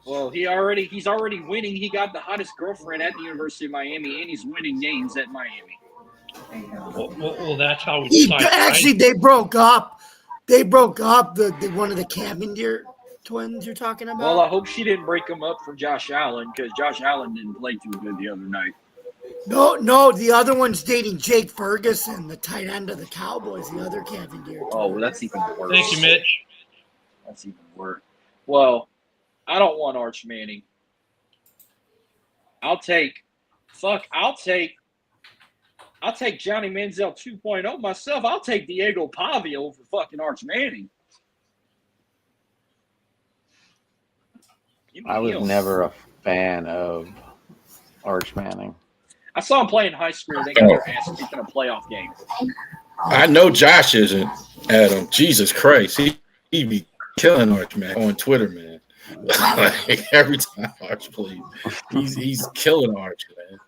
Well, he's already winning. He got the hottest girlfriend at the University of Miami, and he's winning games at Miami. Well, that's how we decide. Actually, they broke up. They broke up. The one of the Cavendish twins you're talking about. Well, I hope she didn't break him up for Josh Allen because Josh Allen didn't play too good the other night. No, the other one's dating Jake Ferguson, the tight end of the Cowboys. The other Cavendish. Oh, well, that's even worse. Thank you, Mitch. That's even worse. Well, I don't want Arch Manning. I'll take Johnny Manziel 2.0 myself. I'll take Diego Pavia over fucking Arch Manning. I was never a fan of Arch Manning. I saw him play in high school. They got their ass kicked in a playoff game. I know Josh isn't, Adam. Jesus Christ. He be killing Arch, man, on Twitter, man. Like, every time Arch plays, he's killing Arch, man.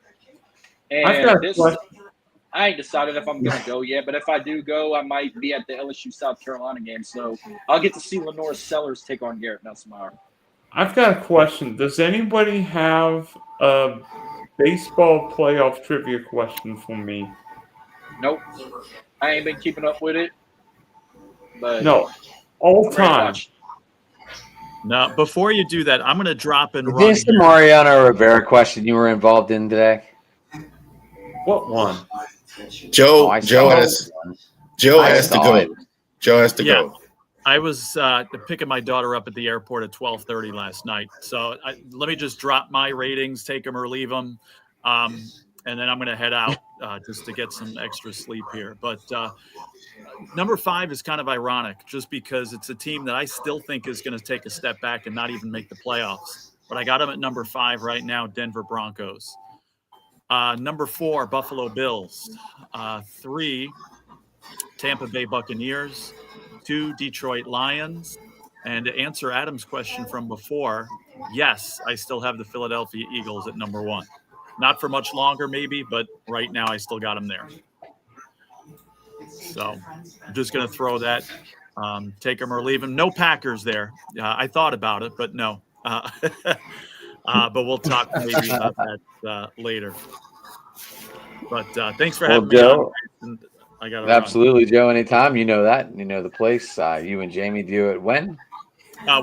And I ain't decided if I'm gonna go yet, but if I do go, I might be at the LSU South Carolina game, so I'll get to see Lenore Sellers take on Garrett Nussmeier. I've got a question. Does anybody have a baseball playoff trivia question for me? Nope, I ain't been keeping up with it. But no, all I'm ready to time. watch. Now, before you do that, I'm going to drop and Is run. this the Mariano Rivera question you were involved in today? What one? Joe has to go. Joe has to go. I was picking my daughter up at the airport at 12:30 last night. So let me just drop my ratings, take them or leave them. And then I'm going to head out just to get some extra sleep here. But number 5 is kind of ironic just because it's a team that I still think is going to take a step back and not even make the playoffs. But I got them at number 5 right now, Denver Broncos. Number 4, Buffalo Bills. 3, Tampa Bay Buccaneers. 2, Detroit Lions. And to answer Adam's question from before, yes, I still have the Philadelphia Eagles at number 1. Not for much longer, maybe, but right now I still got them there. So I'm just going to throw that, take them or leave them. No Packers there. I thought about it, but no. But we'll talk maybe about that later. But thanks for having me Joe, on. I got absolutely, Joe. Anytime, you know that. You know the place. You and Jamie do it when?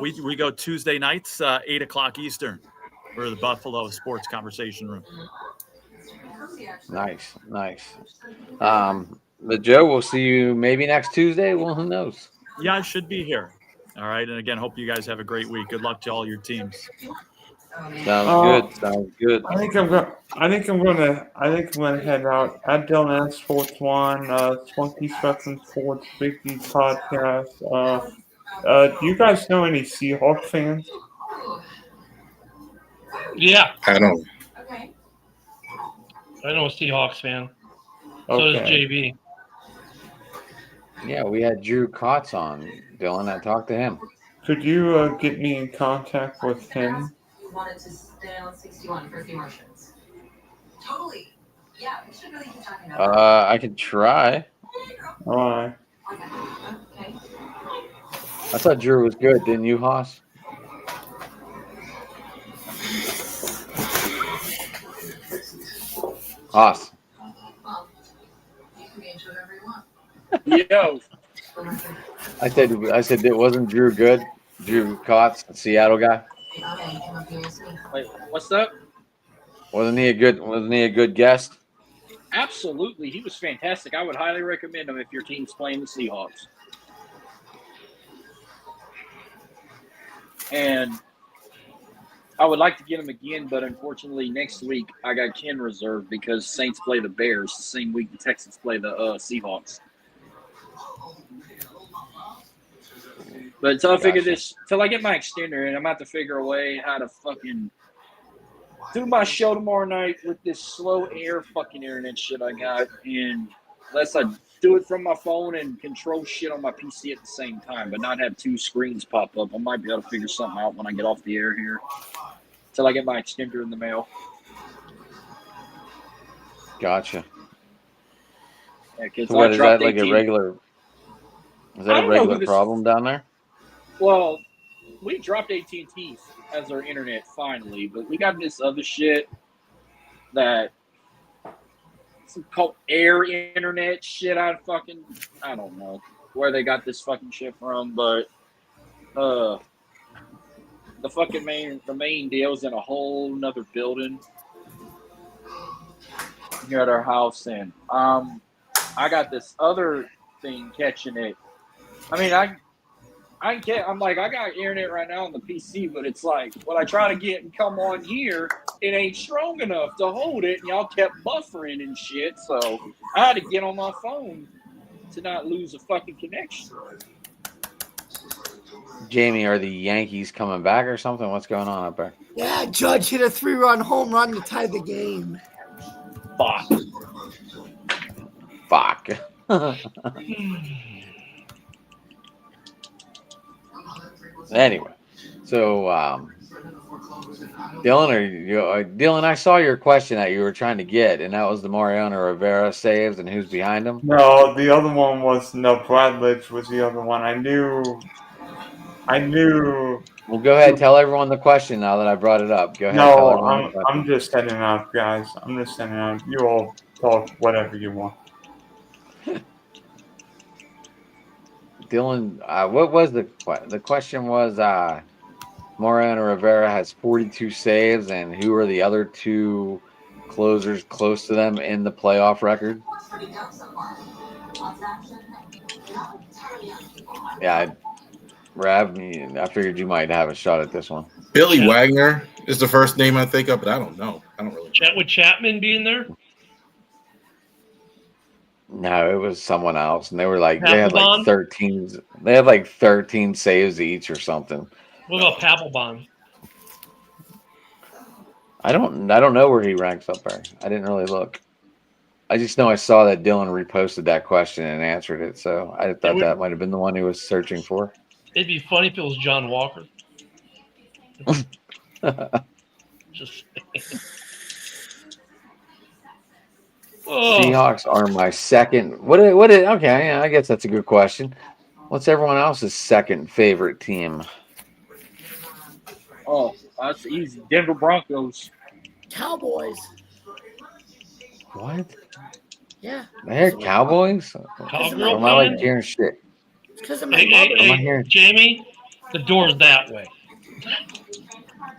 We go Tuesday nights, 8:00 Eastern, for the Buffalo Sports Conversation Room. Nice. But Joe, we'll see you maybe next Tuesday. Well, who knows? Yeah, I should be here. All right, and again, hope you guys have a great week. Good luck to all your teams. Sounds good. I think I'm gonna head out. At Dylan Sports One, 27 Sports Biggie podcast. Do you guys know any Seahawks fans? Yeah, I don't. I know a Seahawks fan. So does JB. Yeah, we had Drew Kotz on, Dylan. I talked to him. Could you get me in contact with him? Wanted to stay on 61 for a few more shirts. Totally. Yeah, we should really keep talking about that. I could try. All right. Okay. I thought Drew was good, didn't you, Haas? Haas. Well, you can be into whatever you want. Yo, I said it wasn't Drew good. Drew Kotz, the Seattle guy. wait, what's up? Wasn't he a good guest? Absolutely, he was fantastic. I would highly recommend him if your team's playing the Seahawks. And I would like to get him again, but unfortunately next week I got Ken reserved because Saints play the Bears the same week the Texans play the Seahawks. But until I figure this, till I get my extender in, I'm about to figure a way how to fucking do my show tomorrow night with this slow air fucking internet shit I got. And unless I do it from my phone and control shit on my PC at the same time, but not have 2 screens pop up, I might be able to figure something out when I get off the air here. Till I get my extender in the mail. Gotcha. Yeah, so what is that like a regular? Is that a regular problem down there? Well, we dropped AT&T as our internet finally, but we got this other shit that some called air internet shit. I don't know where they got this fucking shit from, but the main deal's in a whole nother building here at our house, and I got this other thing catching it. I mean, I'm like, I got internet right now on the PC, but it's like when I try to get and come on here, it ain't strong enough to hold it, and y'all kept buffering and shit. So I had to get on my phone to not lose a fucking connection. Jamie, are the Yankees coming back or something? What's going on up there? Yeah, Judge hit a 3-run home run to tie the game. Fuck. Anyway, so Dylan, I saw your question that you were trying to get, and that was the Mariano Rivera saves and who's behind him. No, the other one was Bradledge was the other one. I knew. Well, go ahead. Tell everyone the question now that I brought it up. Go ahead. Tell No, everyone the question. I'm just heading out, guys. I'm just heading out. You all talk whatever you want. Dylan, what was the question? Was Mariano Rivera has 42 saves, and who are the other two closers close to them in the playoff record? Yeah, Rav, I figured you might have a shot at this one. Billy Wagner is the first name I think of, but I don't know. I don't really. Would Chapman be in there? No, it was someone else, and they were like Papelbon? They had like 13 saves each or something. What about Papelbon? I don't know where he ranks up there. I didn't really look. I just know I saw that Dylan reposted that question and answered it, so I thought that might have been the one he was searching for. It'd be funny if it was John Walker. Just Seahawks are my second. Okay, yeah, I guess that's a good question. What's everyone else's second favorite team? Oh, that's easy. Denver Broncos. Cowboys. What? Yeah. They're Cowboys? Cowgirl Am I like hearing shit? It's because of my mother. Hey, Jamie, the door's that way.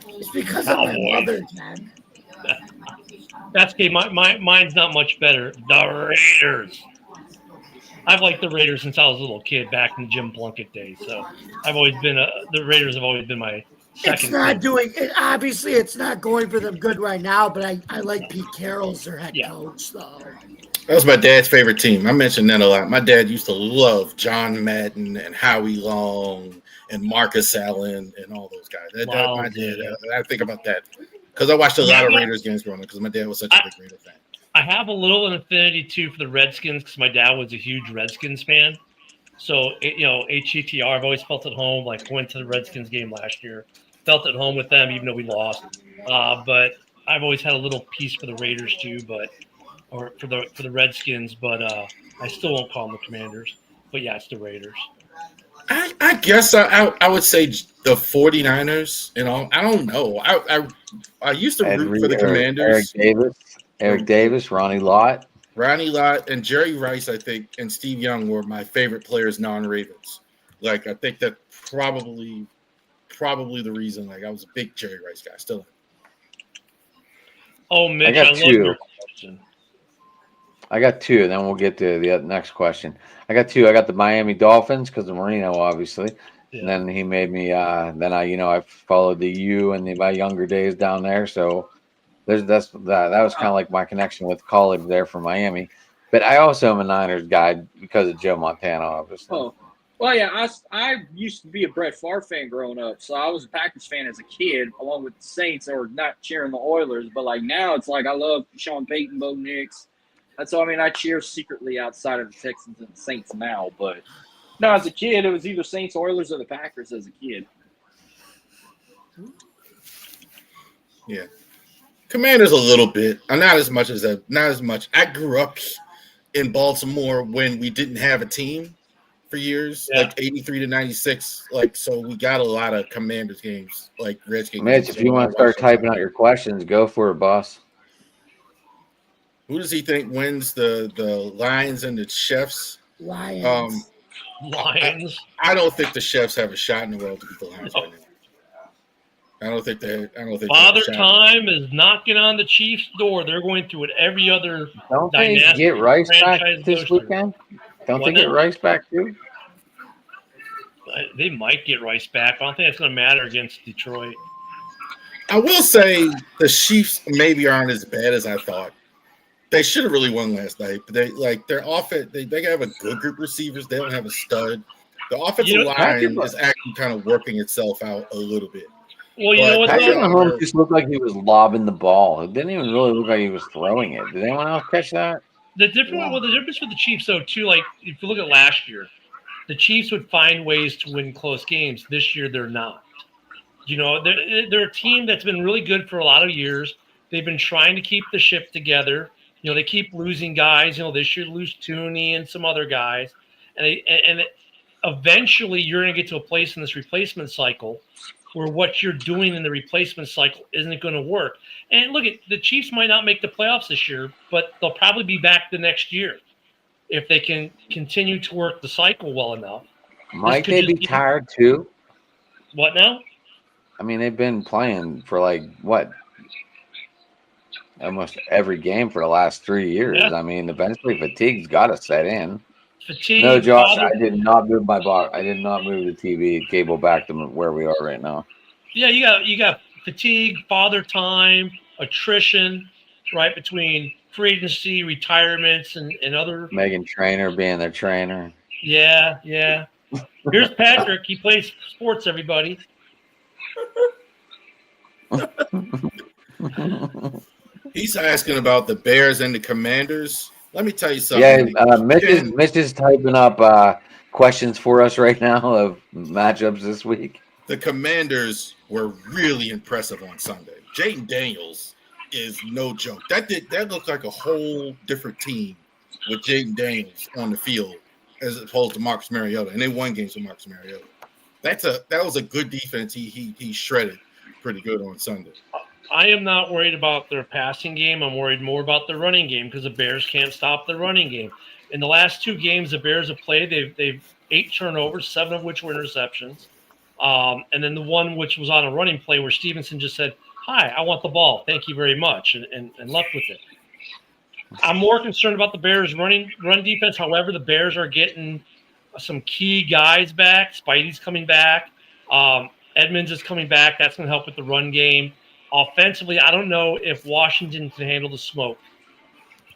It's because of my mother, man. That's okay. Mine's not much better. The Raiders. I've liked the Raiders since I was a little kid back in Jim Plunkett days. So I've always been the Raiders have always been my second. It's not doing it. Obviously, it's not going for them good right now. But I like Pete Carroll as their head coach, though. That was my dad's favorite team. I mentioned that a lot. My dad used to love John Madden and Howie Long and Marcus Allen and all those guys. My dad. I think about that because I watched a lot of Raiders games growing up because my dad was such a big Raider fan. I have a little an affinity too for the Redskins because my dad was a huge Redskins fan. So HETR, I've always felt at home. Like went to the Redskins game last year, felt at home with them even though we lost. But I've always had a little piece for the Raiders too, or for the Redskins. But I still won't call them the Commanders. But yeah, it's the Raiders. I guess I would say the 49ers. I don't know. I used to root for the Commanders. Eric Davis, Ronnie Lott, and Jerry Rice, I think, and Steve Young were my favorite players, non-Ravens. Like I think that probably the reason. Like I was a big Jerry Rice guy. Still. Oh, Mitch, I got two. your question. I got two, and then we'll get to the next question. I got two. I got the Miami Dolphins because of Marino, obviously. Yeah. And then he made me. I followed the U and my younger days down there. So that was kind of like my connection with college there for Miami. But I also am a Niners guy because of Joe Montana, obviously. Oh, well, yeah. I used to be a Brett Favre fan growing up, so I was a Packers fan as a kid, along with the Saints, or not cheering the Oilers. But like now, it's like I love Sean Payton, Bo Nix. That's all. I mean, I cheer secretly outside of the Texans and the Saints now, but no, as a kid, it was either Saints, Oilers, or the Packers. As a kid. Yeah, Commanders a little bit. Not as much. I grew up in Baltimore when we didn't have a team for years, like 83 to 96. Like, so we got a lot of Commanders games, like Redskins. Mitch, if you want to start typing out your questions, go for it, boss. Who does he think wins the Lions and the Chiefs? Lions. Lions. I don't think the Chiefs have a shot in the world to beat the Lions right now. I don't think Father Time is knocking on the Chiefs' door. They're going through it every other. Don't they get Rice back this weekend? Don't they get Rice back too? They might get Rice back. I don't think it's going to matter against Detroit. I will say the Chiefs maybe aren't as bad as I thought. They should have really won last night, but their offense. They have a good group of receivers. They don't have a stud. The offensive line is actually kind of working itself out a little bit. Well, you know what? Patrick Mahomes just looked like he was lobbing the ball. It didn't even really look like he was throwing it. Did anyone else catch that? The difference with the Chiefs, though, too, like if you look at last year, the Chiefs would find ways to win close games. This year, they're not. You know, they're a team that's been really good for a lot of years. They've been trying to keep the ship together. You know, they keep losing guys. You know, this year lose Tooney and some other guys, and eventually you're going to get to a place in this replacement cycle where what you're doing in the replacement cycle isn't going to work. And look, the Chiefs might not make the playoffs this year, but they'll probably be back the next year if they can continue to work the cycle well enough. Might they be tired too? What now? I mean, they've been playing for like what? Almost every game for the last 3 years. Yeah. I mean, eventually fatigue's got to set in. Fatigue. No, Josh, I did not move my box. I did not move the TV cable back to where we are right now. Yeah, you got fatigue, father time, attrition, right, between free agency, retirements, and other. Megan Trainor being their trainer. Yeah. Here's Patrick. He plays sports, everybody. He's asking about the Bears and the Commanders. Let me tell you something. Yeah, Mitch is typing up questions for us right now of matchups this week. The Commanders were really impressive on Sunday. Jaden Daniels is no joke. That looked like a whole different team with Jaden Daniels on the field as opposed to Marcus Mariota, and they won games with Marcus Mariota. That was a good defense. He shredded pretty good on Sunday. I am not worried about their passing game. I'm worried more about their running game because the Bears can't stop the running game. In the last 2 games the Bears have played, they've 8 turnovers, 7 of which were interceptions. And then the one which was on a running play where Stevenson just said, "Hi, I want the ball. Thank you very much," and left with it. I'm more concerned about the Bears' run defense. However, the Bears are getting some key guys back. Spidey's coming back. Edmonds is coming back. That's going to help with the run game. Offensively, I don't know if Washington can handle the smoke.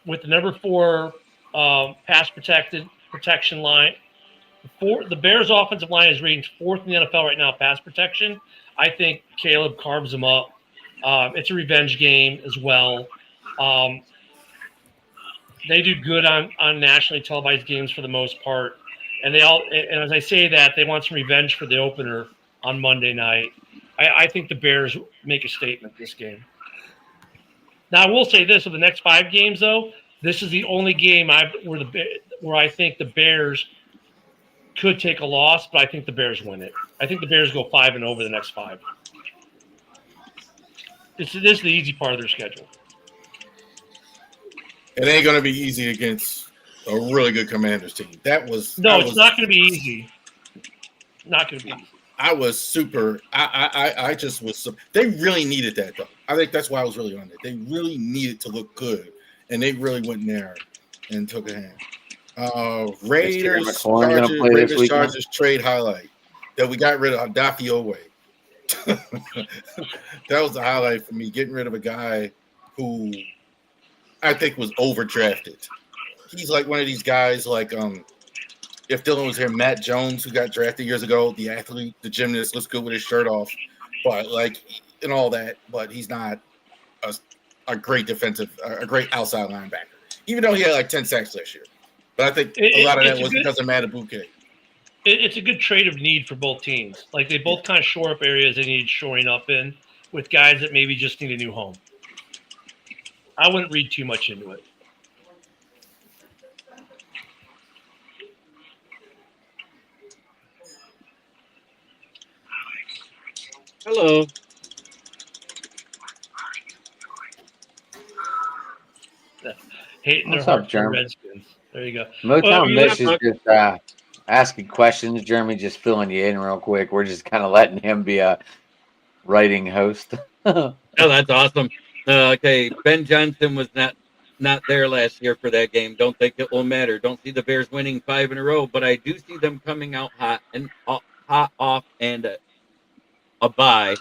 With the number 4 pass protection line, the Bears' offensive line is ranked 4th in the NFL right now, pass protection. I think Caleb carves them up. It's a revenge game as well. They do good on nationally televised games for the most part. And as I say that, they want some revenge for the opener on Monday night. I think the Bears make a statement this game. Now, I will say this: of the next 5 games, though, this is the only game where I think the Bears could take a loss, but I think the Bears win it. I think the Bears go 5-0 over the next 5. This is the easy part of their schedule. It ain't going to be easy against a really good Commanders team. It's not going to be easy. Not going to be easy. I was super. I just was. They really needed that though. I think that's why I was really on it. They really needed to look good, and they really went in there and took a hand. Raiders Chargers trade highlight that we got rid of Daffy Oway. That was the highlight for me. Getting rid of a guy who I think was overdrafted. He's like one of these guys like if Dylan was here, Matt Jones, who got drafted years ago, the athlete, the gymnast, looks good with his shirt off, but like and all that, but he's not a great a great outside linebacker. Even though he had like 10 sacks last year, but I think a lot of that was because of Matabuke. It's a good trade of need for both teams. Like they both kind of shore up areas they need shoring up in with guys that maybe just need a new home. I wouldn't read too much into it. Hello. Hating their heart for the Redskins. There you go. Motown Mitch is just asking questions. Jeremy just filling you in real quick. We're just kind of letting him be a writing host. Oh, that's awesome. Okay, Ben Johnson was not there last year for that game. Don't think it will matter. Don't see the Bears winning 5 in a row, but I do see them coming out hot off and a bye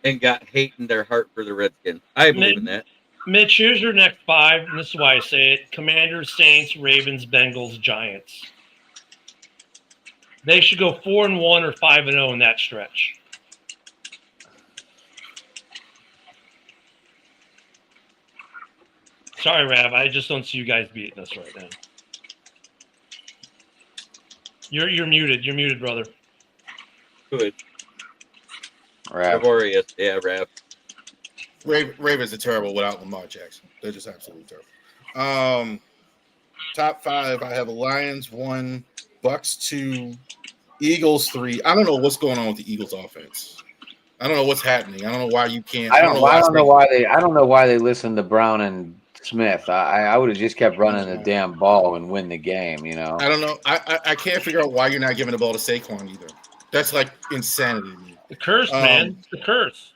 and got hate in their heart for the Redskins. I believe in that. Mitch, here's your next 5, and this is why I say it. Commanders, Saints, Ravens, Bengals, Giants. They should go 4-1 or 5-0 in that stretch. Sorry, Rav. I just don't see you guys beating us right now. You're muted. You're muted, brother. Good. Rav. Laborious. Yeah, Rav. Ravens are terrible without Lamar Jackson. They're just absolutely terrible. Top 5, I have Lions 1, Bucks 2, Eagles 3. I don't know what's going on with the Eagles offense. I don't know what's happening. I don't know why you can't. I don't know why they listened to Brown and Smith. I would have just kept running the damn ball and win the game. You know. I don't know. I can't figure out why you're not giving the ball to Saquon either. That's like insanity to me. The curse, man. It's the curse.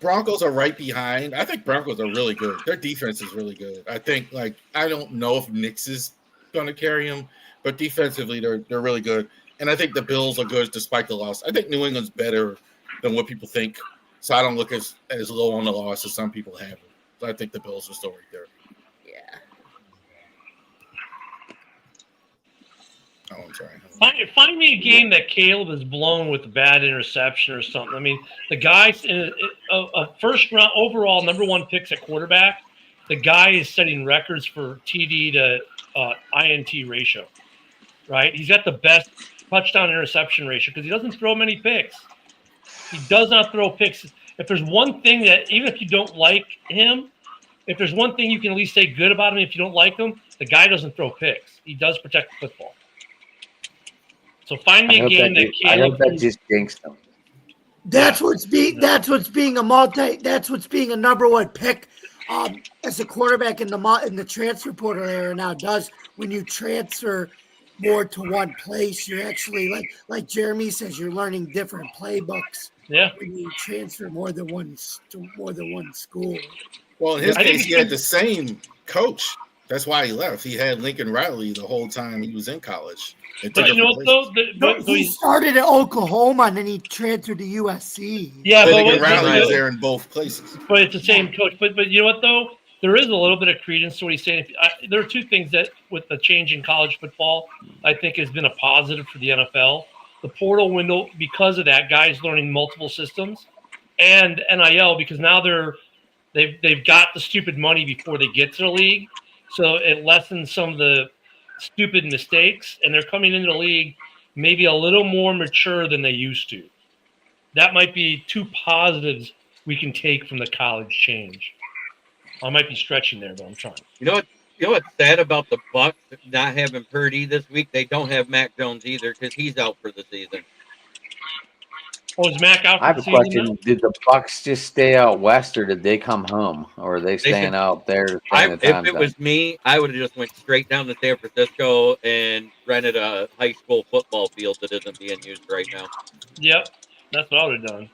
Broncos are right behind. I think Broncos are really good. Their defense is really good. I think, I don't know if Knicks is going to carry them, but defensively they're really good. And I think the Bills are good despite the loss. I think New England's better than what people think, so I don't look as low on the loss as some people have. So I think the Bills are still right there. Yeah. Oh, I'm sorry. Find me a game that Caleb is blown with a bad interception or something. I mean, the guy's in a first round overall #1 picks at quarterback. The guy is setting records for TD to INT ratio, right? He's got the best touchdown interception ratio because he doesn't throw many picks. He does not throw picks. If there's one thing that, even if you don't like him, if there's one thing you can at least say good about him if you don't like him, the guy doesn't throw picks. He does protect the football. So find me a game that Caleb. I hope that just jinxed them. That's what's being a #1 pick as a quarterback in the transfer portal era now does. When you transfer more to one place, you're actually like Jeremy says, you're learning different playbooks. Yeah. When you transfer more than one school. Well, in his case, he had the same coach. That's why he left. He had Lincoln Riley the whole time he was in college. But you know what, though? He started at Oklahoma and then he transferred to USC. Yeah, Lincoln Riley was there in both places. But it's the same coach. But you know what, though? There is a little bit of credence to what he's saying. There are two things that, with the change in college football, I think has been a positive for the NFL. The portal window, because of that, guys learning multiple systems, and NIL, because now they've got the stupid money before they get to the league, so it lessens some of the stupid mistakes, and they're coming into the league maybe a little more mature than they used to. That might be two positives we can take from the college change. I might be stretching there, but I'm trying. You know what's sad about the Bucks not having Purdy this week? They don't have Mac Jones either because he's out for the season. Oh, is Mac out for I have the a season? question. Did the Bucks just stay out west, or did they come home, or are they staying out there? If it was me, I would have just went straight down to San Francisco and rented a high school football field that isn't being used right now. Yep, that's what I would have done.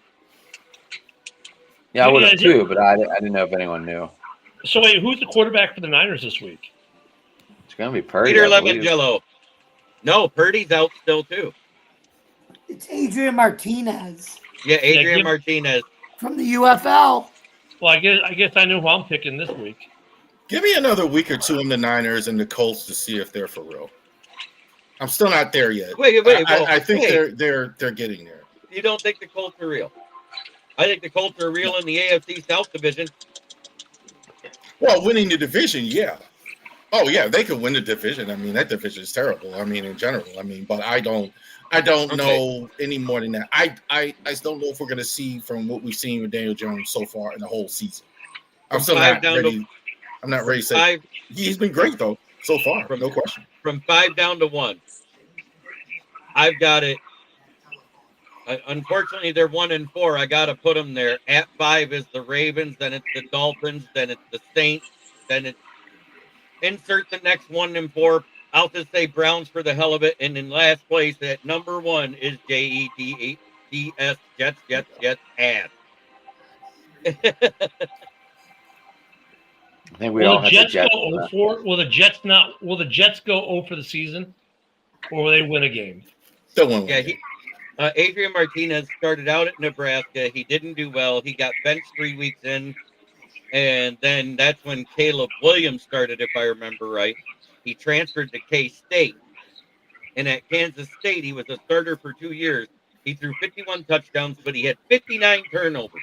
Yeah, I would have too, but I didn't know if anyone knew. So wait, who's the quarterback for the Niners this week? It's going to be Purdy. Peter Levangello. No, Purdy's out still too. It's Adrian Martinez. Yeah, Adrian Martinez from the UFL. Well, I guess I know who I'm picking this week. Give me another week or two on the Niners and the Colts to see if they're for real. I'm still not there yet. I think they're getting there. You don't think the Colts are real? I think the Colts are real in the AFC South division. Well, winning the division, yeah. Oh yeah, they could win the division. I mean, that division is terrible. I mean, in general. I mean, but I don't know any more than that. I don't know if we're gonna see from what we've seen with Daniel Jones so far in the whole season. I'm still not ready. I'm not ready to say he's been great though so far. No question. From 5 down to 1. I've got it. Unfortunately, they're 1-4. I got to put them there. At 5 is the Ravens, then it's the Dolphins, then it's the Saints, then it's insert the next 1-4. I'll just say Browns for the hell of it. And in last place at number 1 is Jets, ass. I think we all have the Jets. Will the Jets go 0 for the season, or will they win a game? Still win. Yeah, Adrian Martinez started out at Nebraska. He didn't do well. He got benched 3 weeks in, and then that's when Caleb Williams started, if I remember right. He transferred to K-State, and at Kansas State, he was a starter for 2 years. He threw 51 touchdowns, but he had 59 turnovers,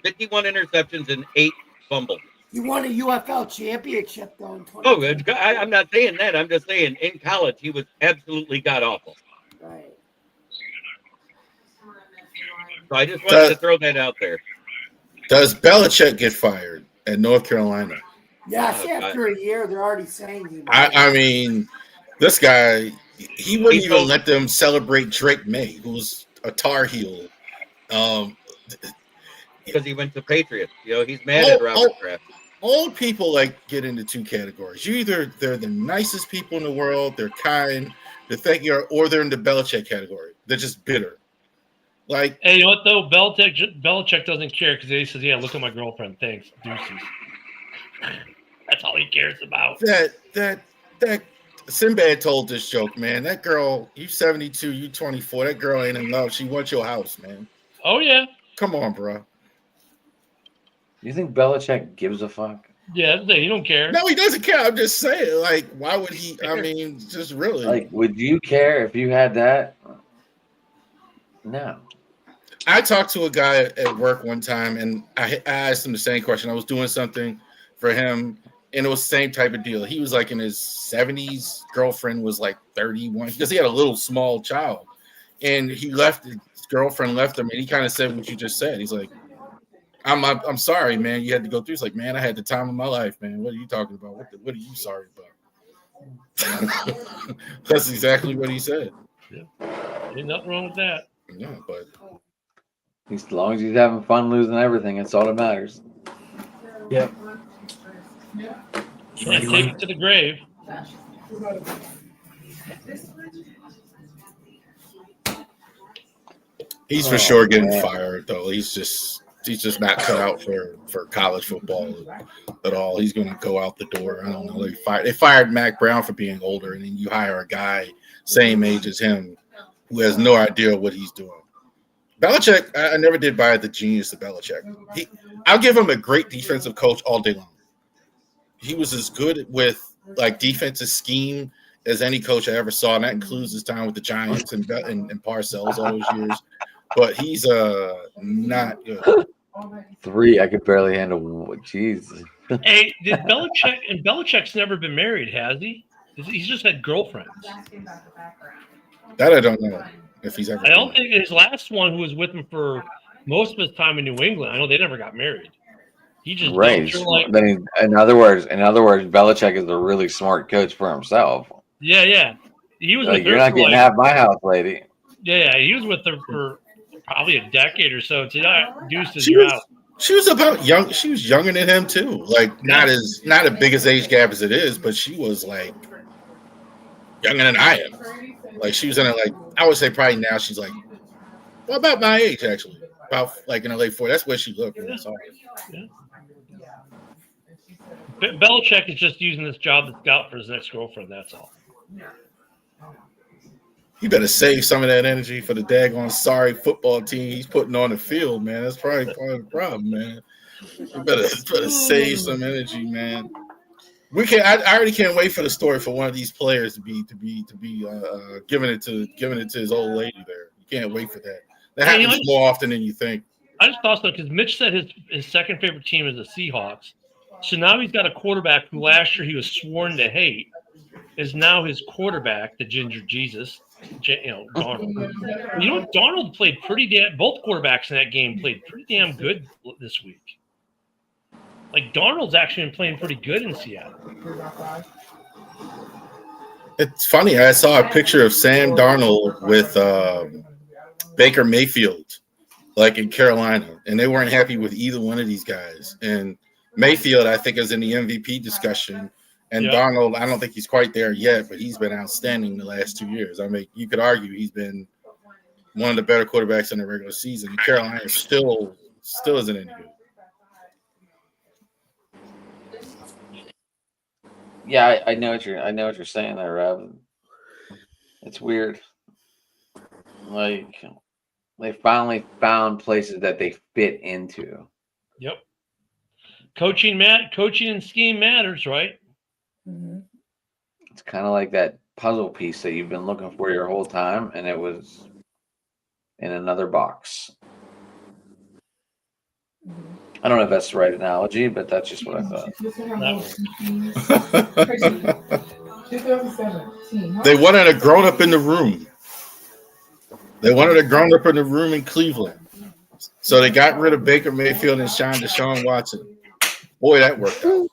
51 interceptions, and 8 fumbles. He won a UFL championship though in 20. Oh, I'm not saying that. I'm just saying in college he was absolutely god awful. Right. So I just wanted to throw that out there. Does Belichick get fired at North Carolina? Yes, after a year, they're already saying he might. I mean, this guy, he wouldn't even let them celebrate Drake May, who's a Tar Heel. Because he went to Patriots. You know, he's mad at Robert Kraft. Old people get into two categories. They're the nicest people in the world, they're kind, they're thanking, or they're in the Belichick category. They're just bitter. Like, hey, you know what though? Belichick doesn't care because he says, "Yeah, look at my girlfriend. Thanks, deuces." That's all he cares about. That Sinbad told this joke, man. That girl, you 72, you 24. That girl ain't in love. She wants your house, man. Oh yeah. Come on, bro. You think Belichick gives a fuck? Yeah, he don't care. No, he doesn't care. I'm just saying, like, why would he? I mean, just really. Like, would you care if you had that? No. I talked to a guy at work one time, and I asked him the same question. I was doing something for him, and it was the same type of deal. He was like in his 70s. Girlfriend was like 31 because he had a little small child, and his girlfriend left him, and he kind of said what you just said. He's like, I'm sorry, man. You had to go through. It's like, man, I had the time of my life, man. What are you talking about? What are you sorry about? That's exactly what he said. Yeah. Ain't nothing wrong with that. Yeah, but as long as he's having fun losing everything, that's all that matters. Yep. Can't take it to the grave. he's for sure getting fired, though. He's just not cut out for college football at all. He's going to go out the door. I don't know. They fired Mac Brown for being older, and then you hire a guy same age as him who has no idea what he's doing. Belichick, I never did buy the genius of Belichick. I'll give him a great defensive coach all day long. He was as good with like defensive scheme as any coach I ever saw, and that includes his time with the Giants and Parcells all those years. But he's not good. 3, I could barely handle. Jeez. Hey, did Belichick and Belichick's never been married, has he? He's just had girlfriends. That I don't know if he's ever. I don't think his last one who was with him for most of his time in New England. I know they never got married. He just right. In other words, Belichick is a really smart coach for himself. Yeah. He was. Like, you're not getting half my house, lady. Yeah, he was with her for probably a decade or so. Deuces, she you're was, out. She was about young. She was younger than him too. Like not as big as age gap as it is, but she was like younger than I am. Like she was in it. Like I would say probably now she's like about my age actually. About like in her late 40s. That's where she looked when I saw her. Yeah. Belichick is just using this job to scout for his next girlfriend. That's all. You better save some of that energy for the daggone sorry football team he's putting on the field, man. That's probably part of the problem, man. You better save some energy, man. I already can't wait for the story for one of these players to be giving it to his old lady there. You can't wait for that. That happens more often than you think. I just thought so because Mitch said his second favorite team is the Seahawks. So now he's got a quarterback who last year he was sworn to hate, is now his quarterback, the Ginger Jesus. Darnold. Darnold played both quarterbacks in that game played pretty damn good this week. Like Darnold's actually been playing pretty good in Seattle. It's funny. I saw a picture of Sam Darnold with Baker Mayfield, like in Carolina, and they weren't happy with either one of these guys. And Mayfield, I think, is in the MVP discussion. And Darnold, I don't think he's quite there yet, but he's been outstanding the last 2 years. I mean, you could argue he's been one of the better quarterbacks in the regular season. Carolina still isn't any good. Yeah, I know what you're saying there, Rob. It's weird. Like they finally found places that they fit into. Yep. Coaching and scheme matters, right? Mm-hmm. It's kind of like that puzzle piece that you've been looking for your whole time, and it was in another box. I don't know if that's the right analogy, but that's just what I thought. They wanted a grown up in the room. They wanted a grown up in the room in Cleveland. So they got rid of Baker Mayfield and signed Deshaun Watson. Boy, that worked out.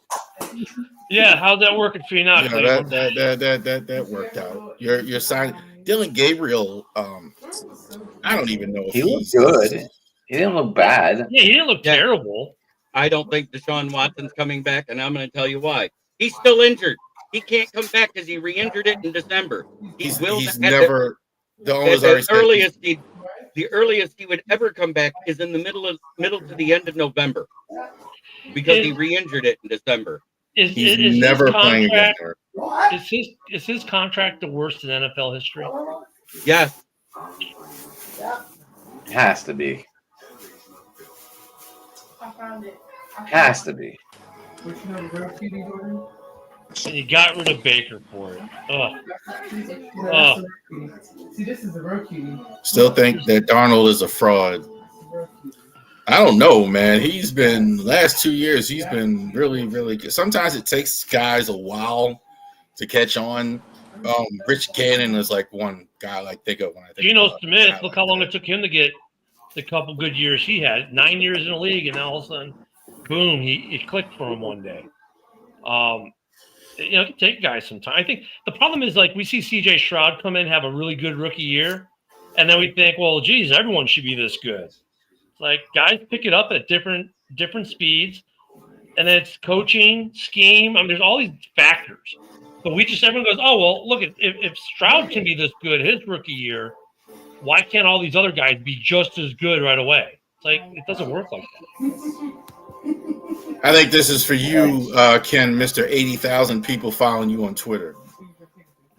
Yeah, how's that working for you now, Yeah, Cleveland? that worked out. You're signing Dylan Gabriel. I don't even know if He looked good. He didn't look bad. Yeah, he didn't look terrible. I don't think Deshaun Watson's coming back, and I'm going to tell you why. He's still injured. He can't come back because he re-injured it in December. He's never. The owner's already said the earliest he would ever come back is in the middle to the end of November, because he re-injured it in December. He's never playing again. Is his contract the worst in NFL history? Yes. It has to be. Has to be. And you got rid of Baker for it. See, this is a rookie. Still think that Darnold is a fraud. I don't know, man. He's been last 2 years. He's been really, really good. Sometimes it takes guys a while to catch on. Rich Gannon is like one guy I think of when I think. Geno Smith. Look how long it took him to get the couple good years he had. 9 years in the league, and now all of a sudden, boom, it clicked for him one day. It can take guys some time. I think the problem is, like, we see C.J. Stroud come in, have a really good rookie year, and then we think, well, geez, everyone should be this good. It's like guys pick it up at different speeds, and then it's coaching, scheme. I mean, there's all these factors. But everyone goes, oh, well, look, if Stroud can be this good his rookie year, why can't all these other guys be just as good right away? It's like, it doesn't work like that. I think this is for you, Ken, Mr. 80,000 people following you on Twitter.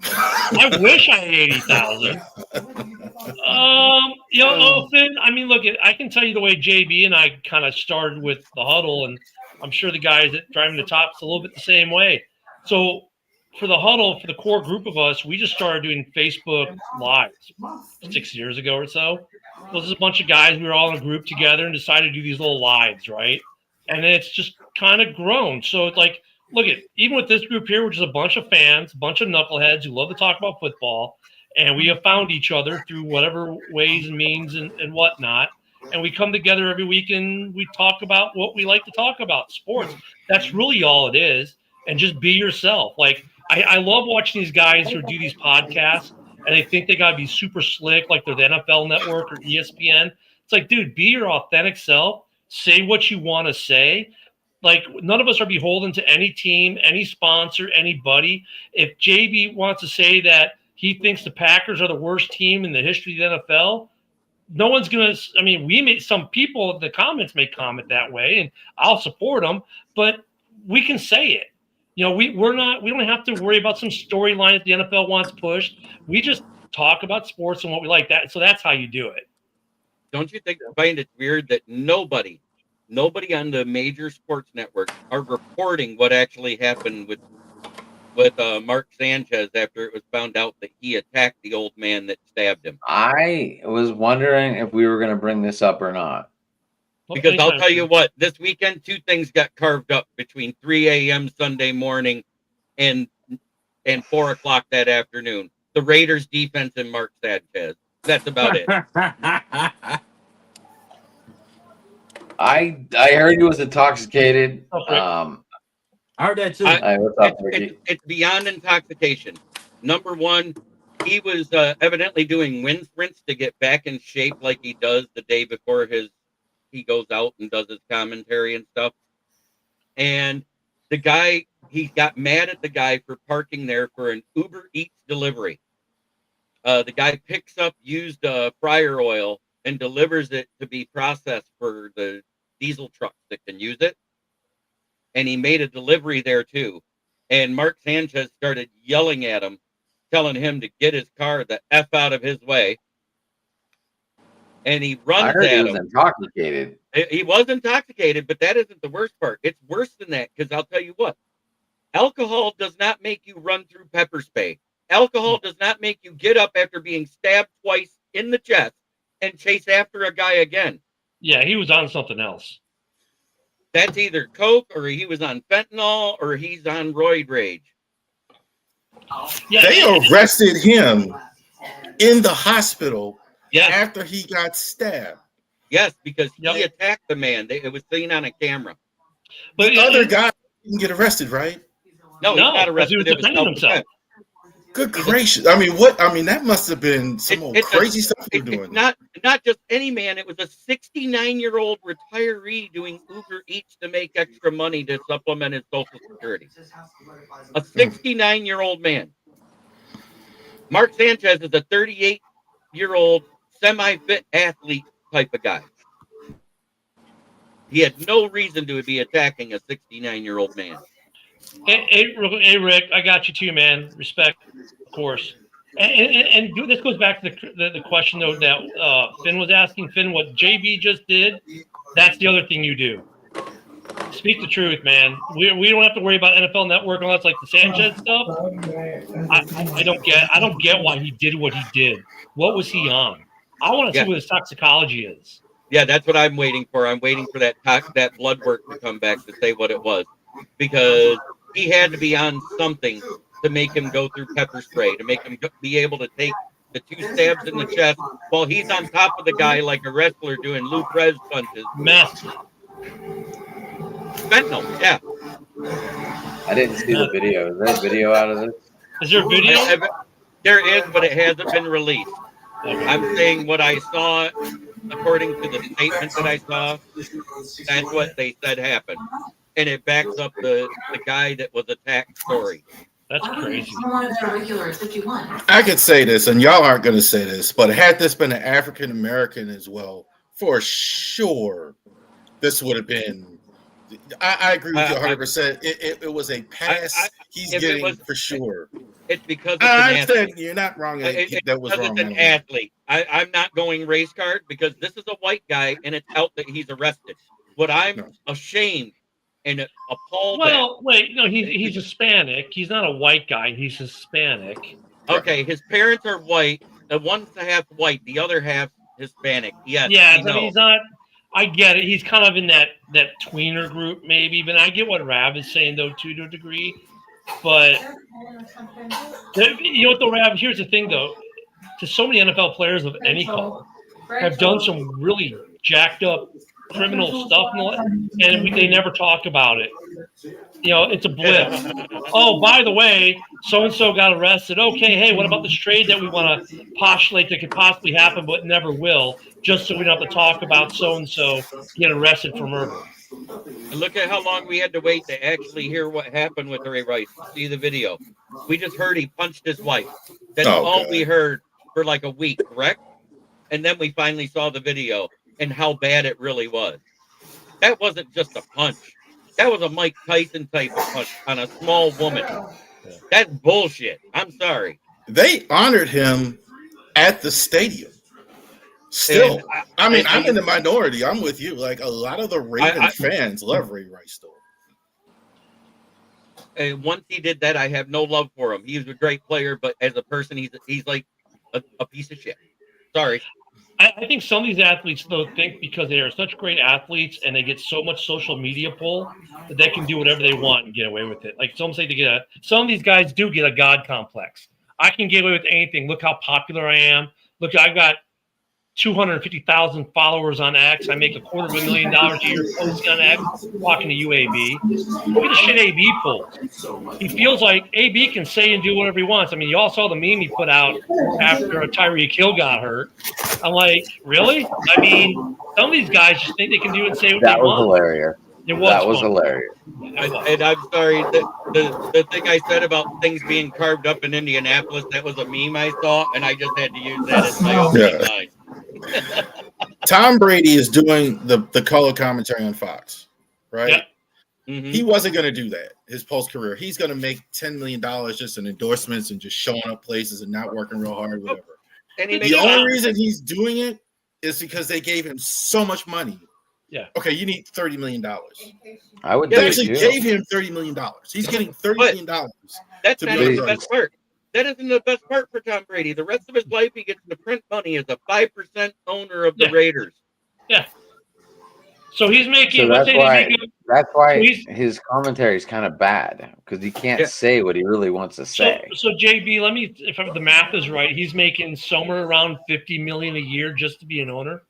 I wish I had 80,000. Finn, I mean, look, I can tell you the way JB and I kind of started with the huddle, and I'm sure the guys that driving the top's a little bit the same way. So for the huddle, for the core group of us, we just started doing Facebook Lives 6 years ago or so. This is a bunch of guys. We were all in a group together and decided to do these little lives, right? And then it's just kind of grown. So it's like, look at even with this group here, which is a bunch of fans, a bunch of knuckleheads who love to talk about football, and we have found each other through whatever ways and means and whatnot. And we come together every week and we talk about what we like to talk about, sports. That's really all it is. And just be yourself. Like, I love watching these guys who do these podcasts and they think they got to be super slick, like they're the NFL Network or ESPN. It's like, dude, be your authentic self. Say what you want to say. Like, none of us are beholden to any team, any sponsor, anybody. If JB wants to say that he thinks the Packers are the worst team in the history of the NFL, no one's going to – I mean, some people in the comments may comment that way, and I'll support them, but we can say it. We don't have to worry about some storyline that the NFL wants pushed. We just talk about sports and what we like. So that's how you do it. Don't you find it weird that nobody on the major sports networks are reporting what actually happened with Mark Sanchez after it was found out that he attacked the old man that stabbed him? I was wondering if we were going to bring this up or not. Because I'll tell you what, this weekend, two things got carved up between 3 a.m. Sunday morning and 4 o'clock that afternoon. The Raiders defense and Mark Sanchez. That's about it. I heard he was intoxicated. I heard that too. It's beyond intoxication. Number one, he was evidently doing wind sprints to get back in shape like he does the day before he goes out and does his commentary and stuff. And the guy, he got mad at the guy for parking there for an Uber Eats delivery. The guy picks up used fryer oil and delivers it to be processed for the diesel trucks that can use it. And he made a delivery there too. And Mark Sanchez started yelling at him, telling him to get his car the F out of his way. And he runs at him. He was intoxicated. He was intoxicated, but that isn't the worst part. It's worse than that, because I'll tell you what. Alcohol does not make you run through pepper spray. Alcohol does not make you get up after being stabbed twice in the chest and chase after a guy again. Yeah, he was on something else. That's either coke, or he was on fentanyl, or he's on roid rage. Yeah, They arrested him in the hospital yes. after he got stabbed. Yes, because Yep. he attacked the man. It was seen on a camera. But The other guy didn't get arrested, right? No, he got because he arrested. was It was defending himself. self-defense. Good gracious! I mean, what? I mean, that must have been some old It's crazy stuff you're It's doing. not just any man. It was a 69-year-old retiree doing Uber Eats to make extra money to supplement his Social Security. A 69-year-old man. Mark Sanchez is a 38-year-old semi-fit athlete type of guy. He had no reason to be attacking a 69-year-old man. Hey, Rick, I got you too, man. Respect, of course. And this goes back to the question though that Finn was asking. Finn, what JB just did, that's the other thing you do. Speak the truth, man. We don't have to worry about NFL Network unless like the Sanchez stuff. I don't get why he did what he did. What was he on? I want to see what his toxicology is. Yeah, that's what I'm waiting for. I'm waiting for that blood work to come back to say what it was, because he had to be on something to make him go through pepper spray, to make him be able to take the 2 stabs in the chest while he's on top of the guy like a wrestler doing Lou Prez punches. Mess. Fentanyl, yeah. I didn't see the video. Is there a video out of this? Is there a video? There is, but it hasn't been released. I'm saying what I saw, according to the statement that I saw, that's what they said happened. And it backs up the guy that was attacked story. That's crazy. I could say this, and y'all aren't going to say this, but had this been an African American as well, for sure, this would have been. I agree with you 100%. It was a pass. He's getting for sure. It's because I understand. You're not wrong. That was wrong. It's an athlete. I'm not going race card because this is a white guy, and it's out that he's arrested. What I'm ashamed and appalled. Well, wait, no, he's Hispanic. He's not a white guy. He's Hispanic. Okay, his parents are white. The one's half white, the other half Hispanic. Yes. Yeah, but he's not. I get it. He's kind of in that tweener group, maybe. But I get what Rav is saying, though, too, to a degree. But you know what, though, Rav? Here's the thing, though. To so many NFL players of any color have done some really jacked up criminal stuff, and they never talk about it. You know, it's a blip. Oh, by the way, so-and-so got arrested. Okay, hey, what about this trade that we want to postulate that could possibly happen but never will, just so we don't have to talk about so-and-so get arrested for murder? And look at how long we had to wait to actually hear what happened with Ray Rice. See the video. We just heard he punched his wife. That's all we heard for like a week, correct? And then we finally saw the video and how bad it really was. That wasn't just a punch. That was a Mike Tyson type of punch on a small woman. That's bullshit. I'm sorry. They honored him at the stadium. Still, I'm in the minority. I'm with you. Like a lot of the Ravens fans love Ray Rice still. And once he did that, I have no love for him. He was a great player, but as a person, he's like a piece of shit. Sorry. I think some of these athletes, though, think because they are such great athletes and they get so much social media pull that they can do whatever they want and get away with it. Like some say some of these guys do get a God complex. I can get away with anything. Look how popular I am. Look, I've got 250,000 followers on X. I make $250,000 a year posting on X, talking to UAB. Look at the shit AB pulls. He feels like AB can say and do whatever he wants. I mean, you all saw the meme he put out after Tyreek Hill got hurt. I'm like, really? I mean, some of these guys just think they can do and say what they want. That was hilarious. That was hilarious. And I'm sorry, the thing I said about things being carved up in Indianapolis, that was a meme I saw, and I just had to use that as my opening line. Tom Brady is doing the color commentary on Fox, right? Yep. Mm-hmm. He wasn't going to do that his post career. He's going to make $10 million just in endorsements and just showing up places and not working real hard, whatever. And the only reason he's doing it is because they gave him so much money. Yeah. Okay, you need $30 million. I would. They actually gave him $30 million. He's getting $30 million. That's not the best part. That isn't the best part for Tom Brady. The rest of his life, he gets to print money as a 5% owner of the Raiders. Yeah. So he's making. So let's that's say why they make a, that's so why he's his commentary is kind of bad because he can't Yeah. say what he really wants to so say. so JB. Let me, if the math is right, he's making somewhere around $50 million a year just to be an owner.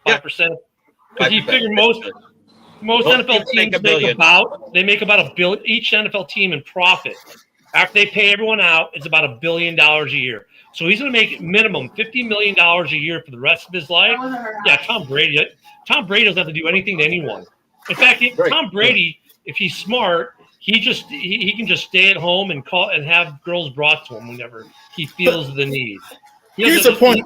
Yeah. 5%. Because you 5%. figure most Most NFL teams make teams $1 billion. make about $1 billion each NFL team in profit. After they pay everyone out, it's about $1 billion a year. So he's going to make minimum $50 million a year for the rest of his life. Yeah, Tom Brady doesn't have to do anything to anyone. In fact, Tom Brady, if he's smart, he can just stay at home and call and have girls brought to him whenever he feels the need. Here's the point.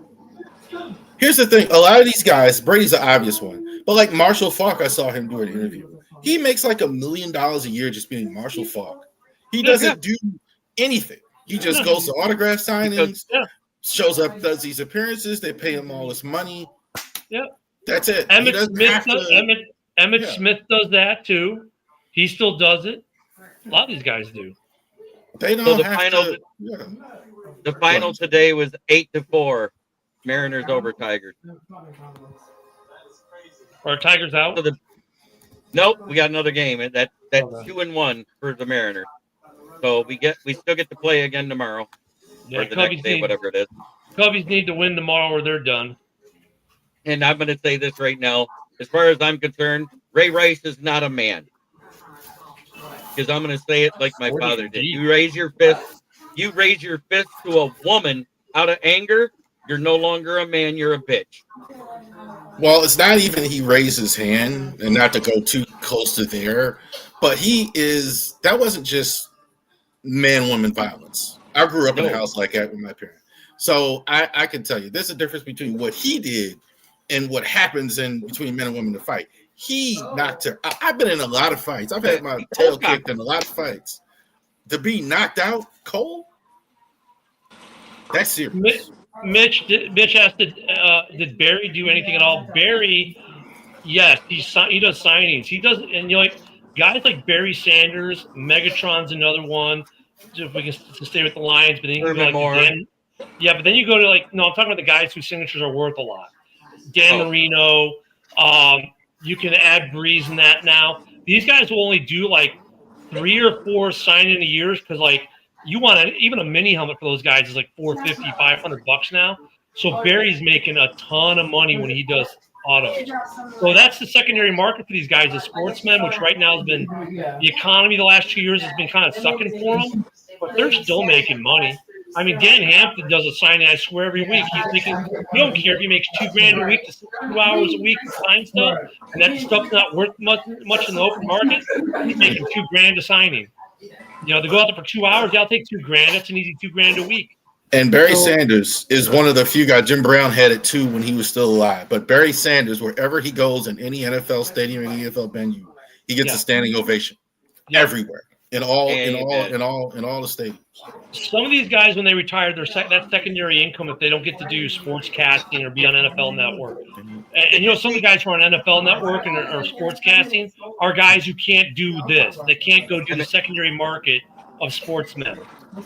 Here's the thing. A lot of these guys, Brady's the obvious one, but like Marshall Faulk, I saw him do an interview. He makes like $1 million a year just being Marshall Faulk. He doesn't do anything. He just goes to autograph signings, shows up, does these appearances. They pay him all this money. Yeah, that's it. Emmett Smith does that too. He still does it. A lot of these guys do. They don't So the have final, to. the final today was 8-4. Mariners over Tigers. Are Tigers out? So nope, we got another game. That's 2-1 for the Mariners. So we still get to play again tomorrow, or the next day, whatever it is. Cubbies need to win tomorrow, or they're done. And I'm going to say this right now, as far as I'm concerned, Ray Rice is not a man. Because I'm going to say it like my father did. You raise your fist to a woman out of anger, you're no longer a man, you're a bitch. Well, it's not even he raised his hand, and not to go too close to there, but that wasn't just man-woman violence. I grew up in a house like that with my parents. So I can tell you, there's a difference between what he did and what happens in between men and women to fight. He knocked her. I've been in a lot of fights. I've had my tail kicked in a lot of fights. To be knocked out cold, that's serious. Mitch asked, did Barry do anything at all? Barry, yes, he does signings. He does, and guys like Barry Sanders, Megatron's another one. If we can stay with the Lions, but then you go but then you go to I'm talking about the guys whose signatures are worth a lot. Dan Marino. You can add Breeze in that now. These guys will only do 3 or 4 sign-in a year because you want even a mini helmet for those guys is $450, $500 now. So Barry's making a ton of money when he does autos. So that's the secondary market for these guys, the sportsmen, which right now has been the economy the last 2 years has been kind of sucking for them, but they're still making money. I mean, Dan Hampton does a signing, I swear, every week. He's making, you don't care if he makes $2,000 a week to 2 hours a week to sign stuff, and that stuff's not worth much in the open market. He's making $2,000 to signing. They go out there for 2 hours, they'll take $2,000. That's an easy $2,000 a week. And Barry Sanders is one of the few guys. Jim Brown had it too when he was still alive. But Barry Sanders, wherever he goes in any NFL stadium, any NFL venue, he gets a standing ovation everywhere. In all the stadiums. Some of these guys, when they retire, that secondary income if they don't get to do sports casting or be on NFL Network. And some of the guys who are on NFL Network and are sports casting are guys who can't do this. They can't go do the secondary market of sportsmen.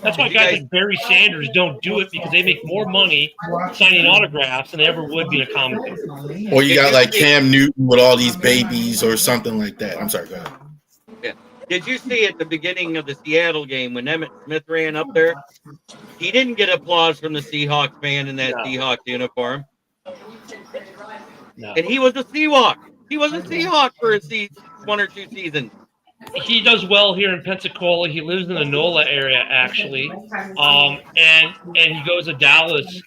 That's why guys like Barry Sanders don't do it because they make more money signing autographs than they ever would be a commentator. Or you got Cam Newton with all these babies or something like that. I'm sorry, go ahead. Yeah. Did you see at the beginning of the Seattle game when Emmett Smith ran up there? He didn't get applause from the Seahawks fan in that Seahawks uniform. No. And he was a Seahawk. He was a Seahawk for 1 or 2 seasons. He does well here in Pensacola. He lives in the NOLA area, actually. And he goes to Dallas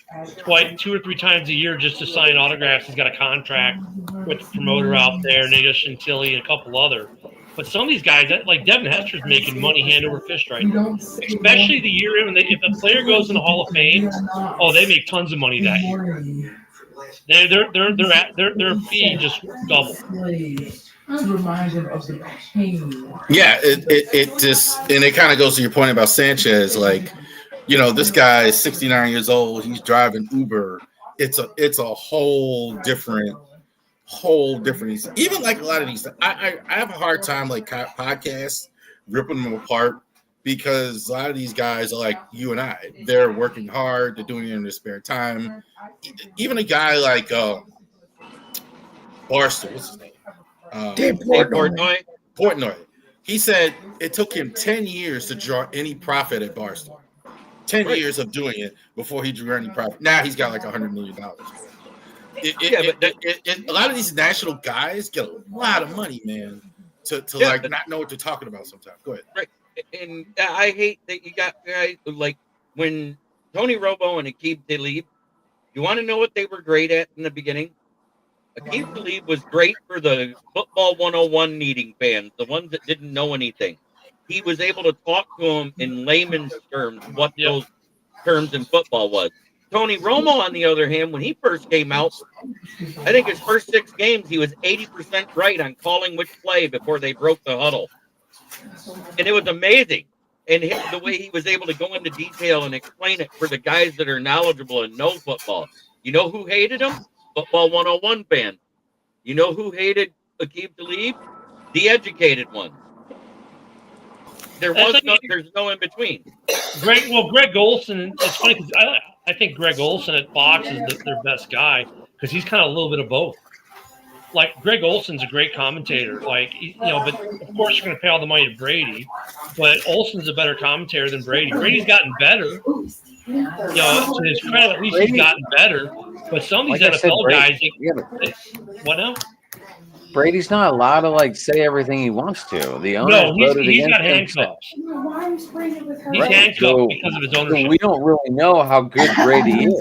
2 or 3 times a year just to sign autographs. He's got a contract with the promoter out there, Nate Chantilly, and a couple other. But some of these guys, like Devin Hester's making money hand over fist right now. Especially the year if a player goes in the Hall of Fame, they make tons of money that year. Their fee just double. To remind him of the pain. Yeah, it just, and it kind of goes to your point about Sanchez. This guy is 69 years old. He's driving Uber. It's a whole different. Even a lot of these. I have a hard time podcasts ripping them apart because a lot of these guys are like you and I. They're working hard. They're doing it in their spare time. Even a guy like Barstool. What's his name? Dave Portnoy. Portnoy. He said it took him 10 years to draw any profit at Barstool. 10 years of doing it before he drew any profit. Now he's got like $100 million. A lot of these national guys get a lot of money, man, to not know what they're talking about sometimes. Go ahead. Right. And I hate that you got guys like when Tony Romo and Aqib Talib, you want to know what they were great at in the beginning? Aqib Talib was great for the football 101 needing fans, the ones that didn't know anything. He was able to talk to them in layman's terms, what those terms in football was. Tony Romo, on the other hand, when he first came out, I think his first 6 games, he was 80% right on calling which play before they broke the huddle. And it was amazing. And the way he was able to go into detail and explain it for the guys that are knowledgeable and know football. You know who hated him? Football 101 fan. You know who hated Aqib Talib? The educated one. There's no in between. Greg Olson, it's funny because I think Greg Olson at Fox is their best guy because he's kind of a little bit of both. Like Greg Olson's a great commentator, but of course you're going to pay all the money to Brady, but Olson's a better commentator than Brady. Brady's gotten better. To his credit, at least he's gotten better. But some of these NFL guys, what now? Brady's not allowed to say everything he wants to. The owner he's got handcuffs. He's handcuffed because of his ownership. So we don't really know how good Brady is.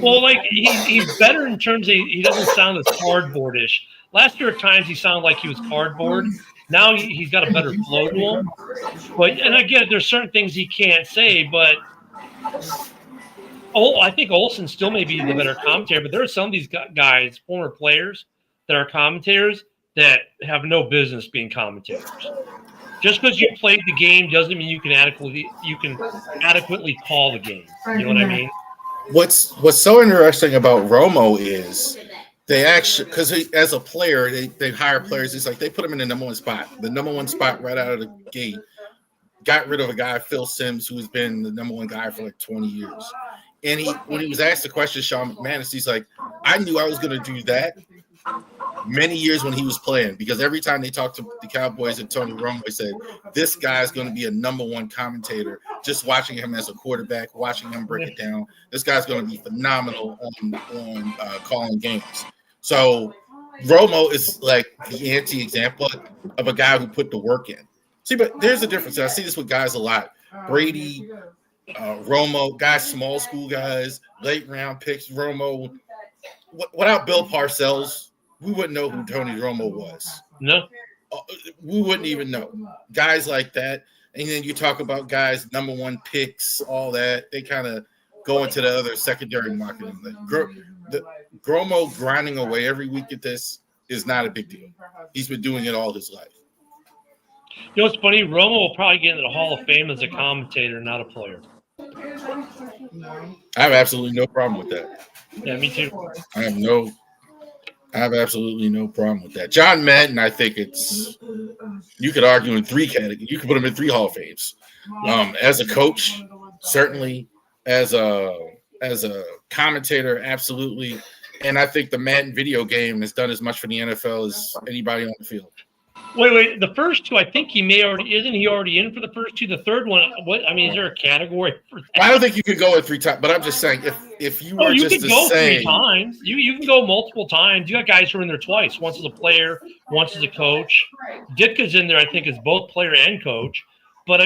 Well, he's better in terms of he doesn't sound as cardboardish. Last year at times he sounded like he was cardboard. Now he's got a better flow to him. And again, there's certain things he can't say, but I think Olsen still may be the better commentator. But there are some of these guys, former players, that are commentators that have no business being commentators. Just because you played the game doesn't mean you can adequately call the game. You know what I mean? What's so interesting about Romo is they actually, because as a player, they hire players. It's like they put him in the number one spot right out of the gate. Got rid of a guy, Phil Simms, who's been the number one guy for 20 years. And when he was asked the question, Sean McManus, he's like, I knew I was going to do that many years when he was playing, because every time they talked to the Cowboys and Tony Romo, they said, this guy's going to be a number one commentator. Just watching him as a quarterback, watching him break it down, this guy's going to be phenomenal on calling games. So Romo is like the anti-example of a guy who put the work in. See, but there's a difference. I see this with guys a lot. Brady, Romo, guys, small school guys, late round picks, Romo. Without Bill Parcells, we wouldn't know who Tony Romo was. No. We wouldn't even know. Guys like that. And then you talk about guys, number one picks, all that. They kind of go into the other secondary marketing. Romo grinding away every week at this is not a big deal. He's been doing it all his life. You know what's funny? Romo will probably get into the Hall of Fame as a commentator, not a player. I have absolutely no problem with that. Yeah, me too. I have absolutely no problem with that. John Madden, I think you could argue in 3 categories. You could put him in 3 Hall of Fames. As a coach, certainly. As a commentator, absolutely. And I think the Madden video game has done as much for the NFL as anybody on the field. Wait. The first 2, I think he isn't he already in for the first 2? The third one, is there a category for that? I don't think you could go at 3 times, but I'm just saying if you were just to go say 3 times. You can go multiple times. You got guys who are in there twice, once as a player, once as a coach. Ditka's in there, I think, as both player and coach. But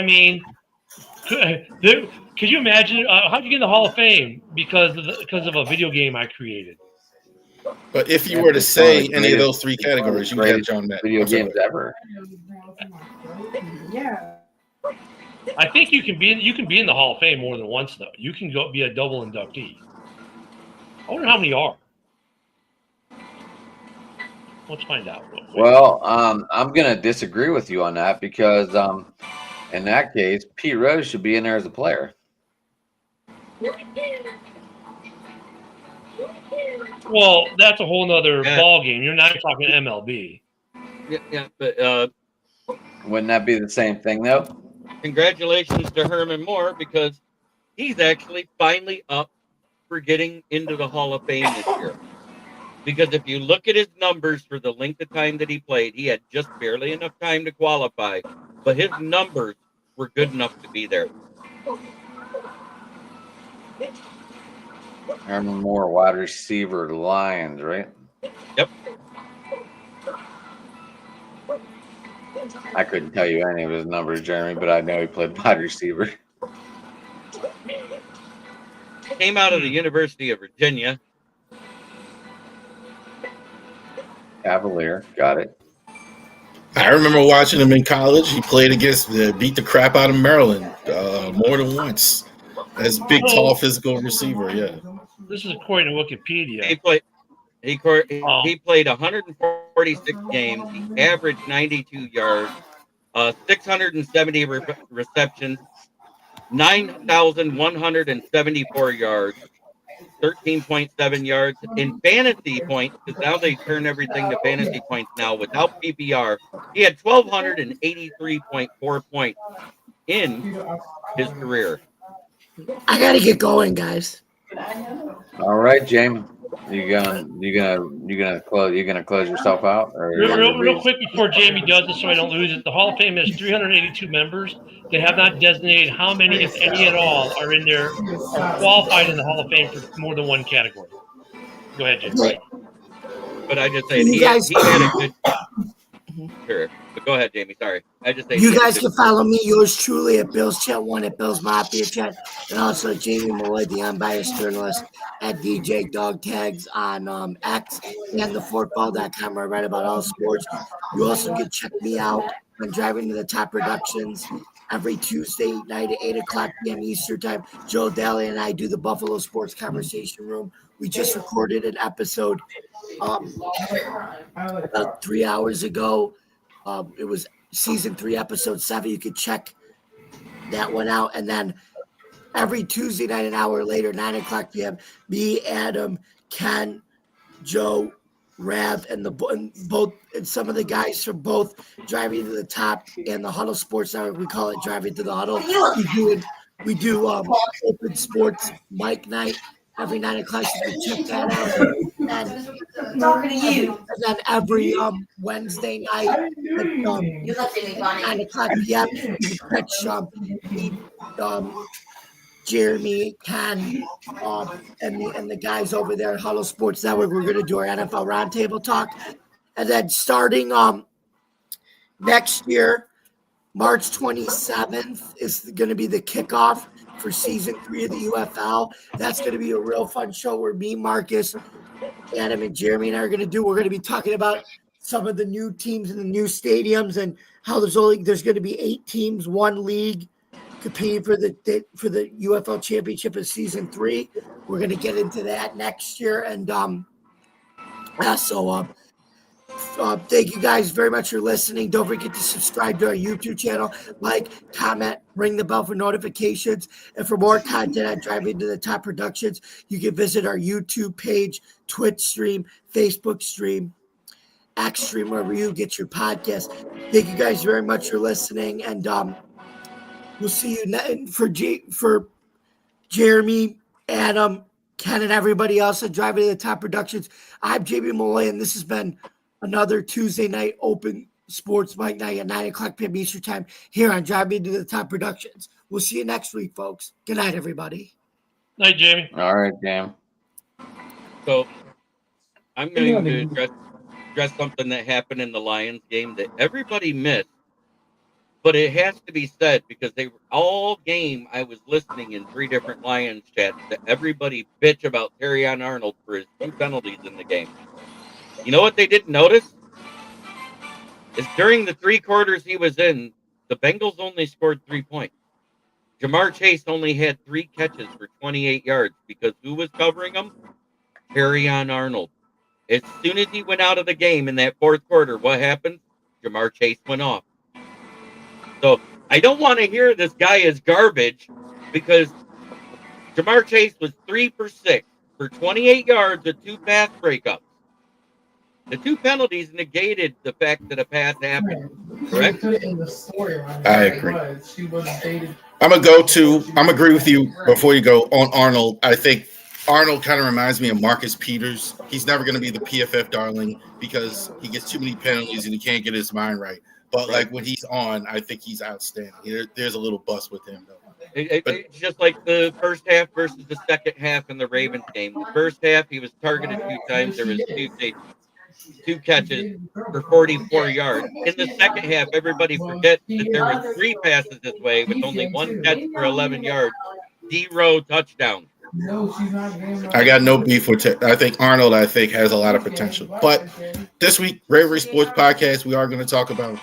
could you imagine how'd you get in the Hall of Fame because of a video game I created? But if you were to say any of those 3 categories, you would have John Madden. Video games ever. Yeah. I think you can be in the Hall of Fame more than once, though. You can go be a double inductee. I wonder how many are. Let's find out. Well, I'm going to disagree with you on that because in that case, Pete Rose should be in there as a player. Well, that's a whole nother ball game. You're not talking MLB. Yeah, but wouldn't that be the same thing though? Congratulations to Herman Moore because he's actually finally up for getting into the Hall of Fame this year. Because if you look at his numbers for the length of time that he played, he had just barely enough time to qualify, but his numbers were good enough to be there. Herman Moore, wide receiver, Lions, right? Yep. I couldn't tell you any of his numbers, Jeremy, but I know he played wide receiver. Came out of the University of Virginia. Cavalier, got it. I remember watching him in college. He played against, beat the crap out of Maryland more than once. As big, tall, physical receiver, yeah. This is according to Wikipedia. He played 146 games. He averaged 92 yards, 670 receptions, 9,174 yards, 13.7 yards in fantasy points, because now they turn everything to fantasy points now without PPR. He had 1,283.4 points in his career. I gotta get going, guys. All right, Jamie. You gonna close yourself out? Or Real quick before Jamie does this, so I don't lose it. The Hall of Fame has 382 members. They have not designated how many, if any at all, are in there, are qualified in the Hall of Fame for more than one category. Go ahead, Jamie. Right. But I just say he had a good. Sure, but go ahead, Jamie. Sorry, I just say you guys can follow me, yours truly, at Bill's Chat 1 at Bill's Mafia Chat, and also Jamie Malloy, the unbiased journalist, at DJ Dog Tags on X and thefortball.com, where I write about all sports. You also can check me out on Driving to the Top Productions every Tuesday night at 8 o'clock p.m. Eastern Time. Joe Daly and I do the Buffalo Sports Conversation Room. We just recorded an episode about 3 hours ago. It was season 3, episode 7. You could check that one out. And then every Tuesday night, an hour later, 9 o'clock p.m., me, Adam, Ken, Joe, Rav, and some of the guys from both Driving to the Top and the Huddle Sports Network. We call it Driving to the Huddle. We do open sports mic night every 9 o'clock. So you can check that out. And then every Wednesday night at 9 o'clock p.m., you can catch Jeremy, Ken, and the guys over there at Huddle Sports Network. We're going to do our NFL Roundtable Talk. And then starting next year, March 27th is going to be the kickoff for season 3 of the UFL. That's going to be a real fun show where me, Marcus, Adam, and Jeremy and I are going to do. We're going to be talking about some of the new teams in the new stadiums and how there's going to be 8 teams, 1 league, competing for the UFL championship of season 3. We're going to get into that next year. And thank you guys very much for listening. Don't forget to subscribe to our YouTube channel, like, comment, ring the bell for notifications. And for more content on Driving to the Top Productions, you can visit our YouTube page, Twitch stream, Facebook stream, X stream, wherever you get your podcast. Thank you guys very much for listening. And we'll see you for Jeremy, Adam, Ken, and everybody else at Driving to the Top Productions. I'm Jamie Malloy, and this has been another Tuesday night open sports mic night at 9 o'clock p.m. Eastern Time here on Driving to the Top Productions. We'll see you next week, folks. Good night, everybody. Night, Jamie. All right, Jam. So I'm going to address something that happened in the Lions game that everybody missed. But it has to be said because they were all game. I was listening in 3 different Lions chats that everybody bitch about Terrion Arnold for his 2 penalties in the game. You know what they didn't notice? Is during the 3 quarters he was in, the Bengals only scored 3 points. Jamar Chase only had 3 catches for 28 yards because who was covering him? Terrion Arnold. As soon as he went out of the game in that 4th quarter, what happened? Jamar Chase went off. So I don't want to hear this guy is garbage because Jamar Chase was 3 for 6 for 28 yards with 2 pass breakups. The 2 penalties negated the fact that a pass happened. Correct? I agree. I'm gonna agree with you before you go on Arnold. I think Arnold kind of reminds me of Marcus Peters. He's never going to be the PFF darling because he gets too many penalties and he can't get his mind right. But like when he's on, I think he's outstanding. There's a little bust with him though. It's just like the first half versus the second half in the Ravens game. The first half, he was targeted 2 times. There was two catches for 44 yards. In the second half, everybody forgets that there was 3 passes his way with only 1 catch for 11 yards. 0 touchdowns. I got no beef with it. I think Arnold, has a lot of potential. But this week, Bravery Sports Podcast, we are going to talk about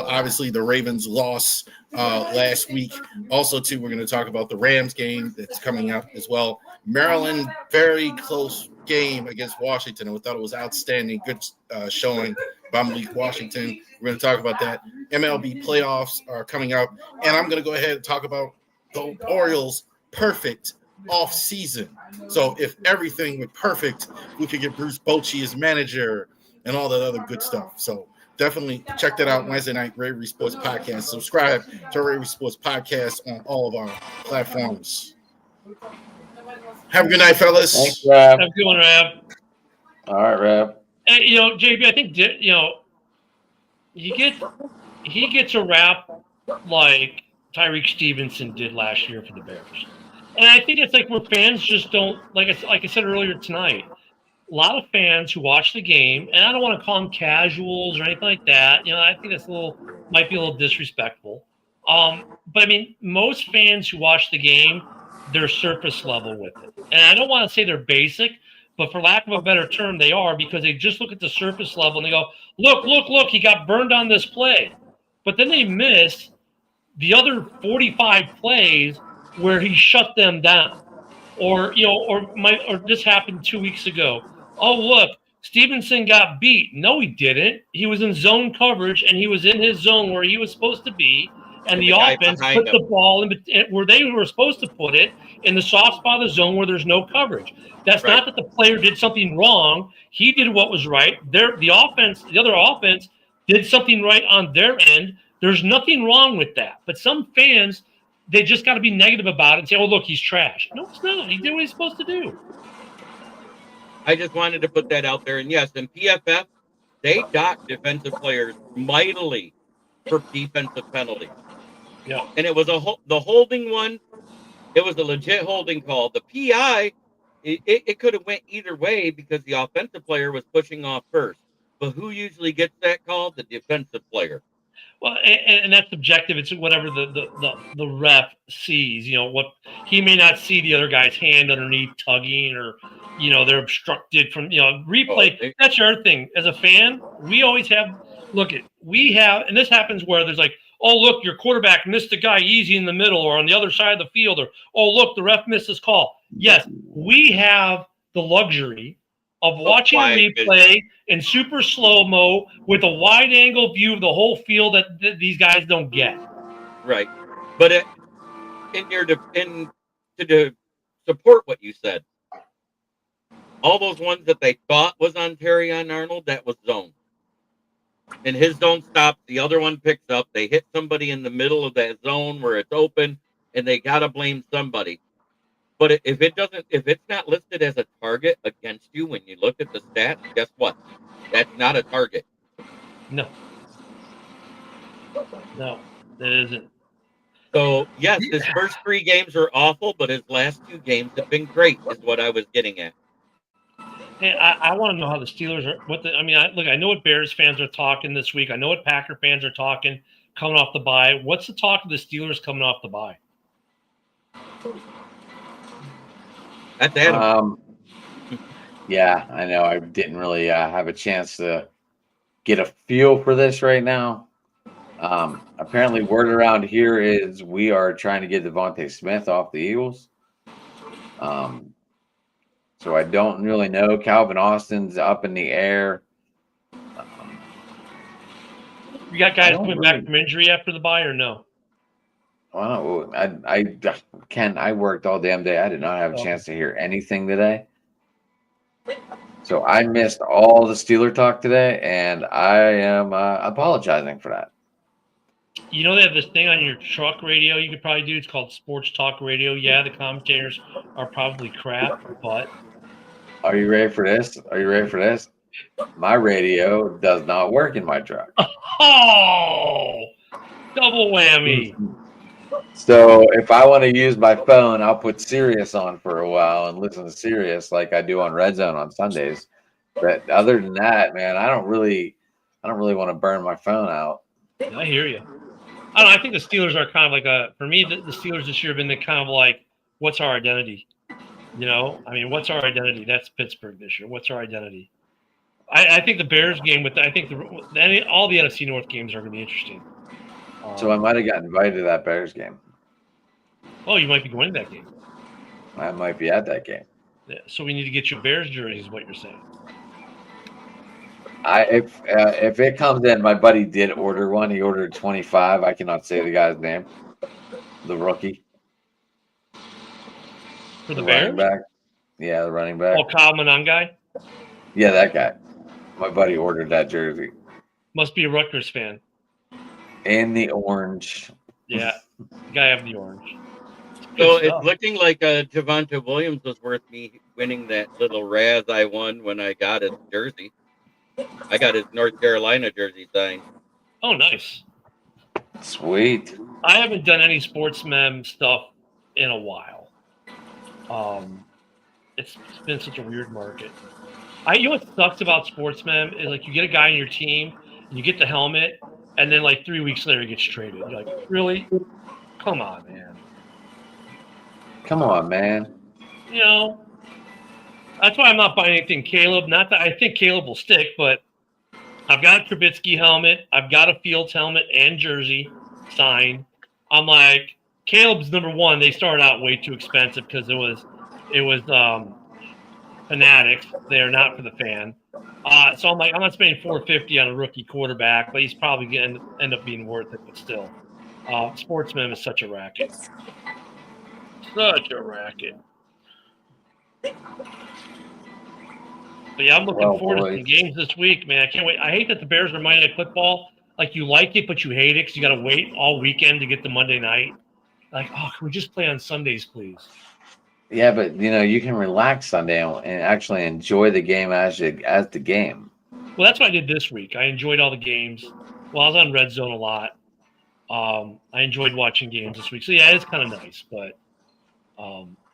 obviously the Ravens loss last week. Also, too, we're going to talk about the Rams game that's coming up as well. Maryland, very close game against Washington. I thought it was outstanding. Good showing by Malik Washington. We're going to talk about that. MLB playoffs are coming up. And I'm going to go ahead and talk about the Orioles' perfect off season. So if everything went perfect, we could get Bruce Bochy as manager and all that other good stuff. So definitely check that out Wednesday night, Bravery Sports Podcast. Subscribe to Bravery Sports Podcast on all of our platforms. Have a good night, fellas. Thanks, Rab. Have a good one, Rab. All right, Rab. Hey, JB, I think he gets a rap like Tyreek Stevenson did last year for the Bears. And I think it's like where fans just don't, like I said earlier tonight, a lot of fans who watch the game, and I don't want to call them casuals or anything like that. I think that's might be a little disrespectful. But I mean, most fans who watch the game, they're surface level with it. And I don't want to say they're basic, but for lack of a better term, they are, because they just look at the surface level and they go, look, he got burned on this play. But then they miss the other 45 plays where he shut them down. Or this happened 2 weeks ago. Oh, look, Stevenson got beat. No, he didn't. He was in zone coverage, and he was in his zone where he was supposed to be. And the offense put the ball in where they were supposed to put it, in the soft spot of the zone where there's no coverage. That's not that the player did something wrong. He did what was right. The other offense did something right on their end. There's nothing wrong with that. But some fans, they just got to be negative about it and say, oh, look, he's trash. No, it's not. He did what he's supposed to do. I just wanted to put that out there. And yes, in PFF, they dock defensive players mightily for defensive penalties. Yeah. And it was the holding one. It was a legit holding call. The PI, it could have went either way because the offensive player was pushing off first. But who usually gets that call? The defensive player. Well, and that's subjective. It's whatever the ref sees. What he may not see the other guy's hand underneath tugging, or they're obstructed from replay. That's your thing. As a fan, we always have and this happens where there's like, oh, look, your quarterback missed a guy easy in the middle or on the other side of the field, or oh, look, the ref missed his call. Yes, we have the luxury of watching a replay in super slow-mo with a wide-angle view of the whole field that these guys don't get. Right. But to support what you said, all those ones that they thought was on Terrion Arnold, that was zone. And his zone stops, the other one picks up, they hit somebody in the middle of that zone where it's open, and they got to blame somebody. But if it's not listed as a target against you when you look at the stats, guess what? That's not a target. No, that isn't. So, yes, his first 3 games are awful, but his last 2 games have been great, is what I was getting at. Hey, I want to know how the Steelers are. I know what Bears fans are talking this week. I know what Packer fans are talking coming off the bye. What's the talk of the Steelers coming off the bye? That's Adam. Yeah, I know. I didn't really have a chance to get a feel for this right now. Apparently, word around here is we are trying to get Devontae Smith off the Eagles. So I don't really know. Calvin Austin's up in the air. You got guys coming back from injury after the bye or no? Well, I worked all damn day. I did not have a chance to hear anything today. So I missed all the Steeler talk today, and I am apologizing for that. You know, they have this thing on your truck radio you could probably do. It's called Sports Talk Radio. Yeah, the commentators are probably crap, but Are you ready for this? Are you ready for this? My radio does not work in my truck. oh, double whammy. So if I want to use my phone, I'll put Sirius on for a while and listen to Sirius like I do on Red Zone on Sundays. But other than that, man, I don't really want to burn my phone out. I hear you. I don't know. I think the Steelers are kind of like for me, the Steelers this year have been the kind of like, what's our identity? You know, I mean, what's our identity? That's Pittsburgh this year. What's our identity? I think the Bears game all the NFC North games are going to be interesting. So I might have gotten invited to that Bears game. Oh, you might be going to that game. I might be at that game. Yeah, so we need to get you a Bears jersey, is what you're saying. If it comes in, my buddy did order one. He ordered 25. I cannot say the guy's name. The rookie. For the Bears? Running back. Yeah, the running back. Oh, Kyle Monangai? Yeah, that guy. My buddy ordered that jersey. Must be a Rutgers fan. And the orange. Yeah, the guy have the orange. So it's looking like Javonte Williams was worth me winning that little Raz I won when I got his jersey. I got his North Carolina jersey signed. Oh, nice. Sweet. I haven't done any sports mem stuff in a while. It's been such a weird market. You know what sucks about sports mem is like you get a guy on your team, and you get the helmet, and then like 3 weeks later he gets traded. You're like, really? Come on, man. Come on, man. You know, that's why I'm not buying anything Caleb. Not that I think Caleb will stick, but I've got a Trubisky helmet. I've got a Fields helmet and jersey signed. I'm like, Caleb's number one. They started out way too expensive because it was Fanatics. They're not for the fan. So I'm like, I'm not spending $450 on a rookie quarterback, but he's probably going to end up being worth it. But still, Sportsman is such a racket. Such a racket. But yeah, I'm looking forward to some games this week, man. I can't wait. I hate that the Bears are Monday Night Football. Like, you like it, but you hate it because you got to wait all weekend to get the Monday night. Like, oh, can we just play on Sundays, please? Yeah, but you can relax Sunday and actually enjoy the game as the game. Well, that's what I did this week. I enjoyed all the games. Well, I was on Red Zone a lot. I enjoyed watching games this week. So yeah, it's kind of nice, but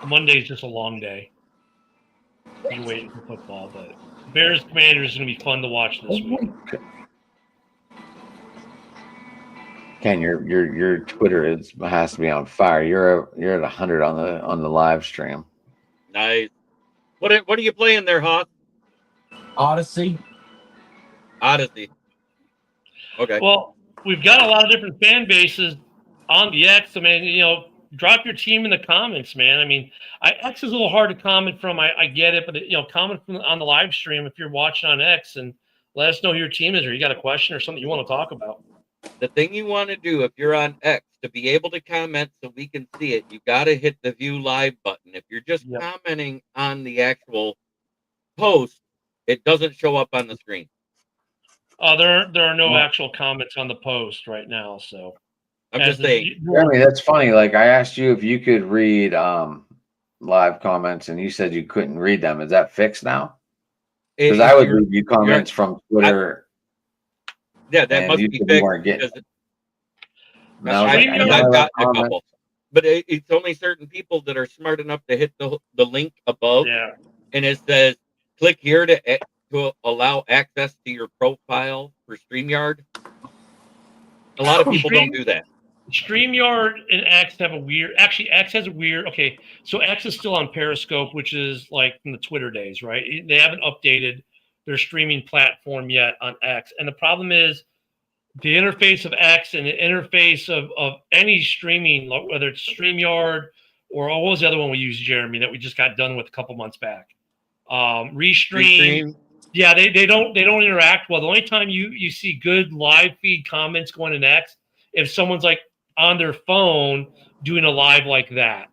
Monday's just a long day. You're waiting for football, but Bears Commanders is going to be fun to watch this week. Ken, your Twitter has to be on fire. You're at 100 on the live stream. Nice. What are you playing there, Hawk? Odyssey. Okay. Well, we've got a lot of different fan bases on the X. I mean, drop your team in the comments, man. I mean, X is a little hard to comment from. I get it, but comment on the live stream if you're watching on X and let us know who your team is, or you got a question or something you want to talk about. The thing you want to do if you're on X to be able to comment so we can see it, you got to hit the view live button. If you're just commenting on the actual post, it doesn't show up on the screen. There are no actual comments on the post right now, so I'm just saying. Jeremy, that's funny. Like, I asked you if you could read live comments, and you said you couldn't read them. Is that fixed now? Because I would read you comments from Twitter. Yeah, that must be fixed. I've gotten a couple, but it's only certain people that are smart enough to hit the link above, and it says click here to allow access to your profile for StreamYard. A lot of people don't do that. StreamYard and X have a weird. Actually, X has a weird. Okay, so X is still on Periscope, which is like from the Twitter days, right? They haven't updated their streaming platform yet on X, and the problem is the interface of X and the interface of any streaming, whether it's StreamYard or what was the other one we used, Jeremy, that we just got done with a couple months back. Restream. Yeah, they don't interact well. The only time you see good live feed comments going in X if someone's like on their phone doing a live like that.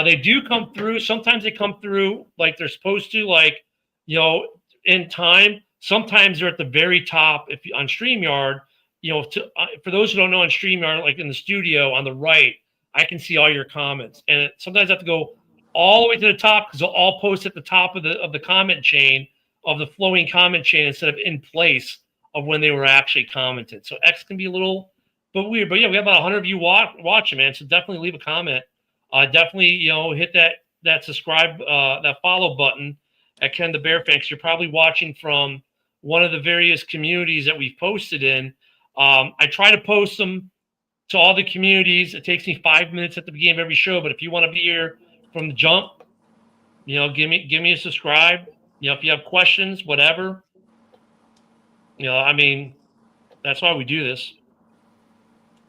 They do come through. Sometimes they come through like they're supposed to, like, in time. Sometimes they're at the very top on StreamYard, for those who don't know on StreamYard, like in the studio on the right, I can see all your comments, and sometimes I have to go all the way to the top because they'll all post at the top of the comment chain of the flowing comment chain instead of in place of when they were actually commented. So X can be a little bit weird, but yeah, we have about 100 of you watching, man. So definitely leave a comment. Definitely, hit that subscribe, that follow button at Ken the Bear Fan, because you're probably watching from one of the various communities that we've posted in. I try to post them to all the communities. It takes me 5 minutes at the beginning of every show, but if you want to be here from the jump, give me a subscribe. If you have questions, whatever, that's why we do this.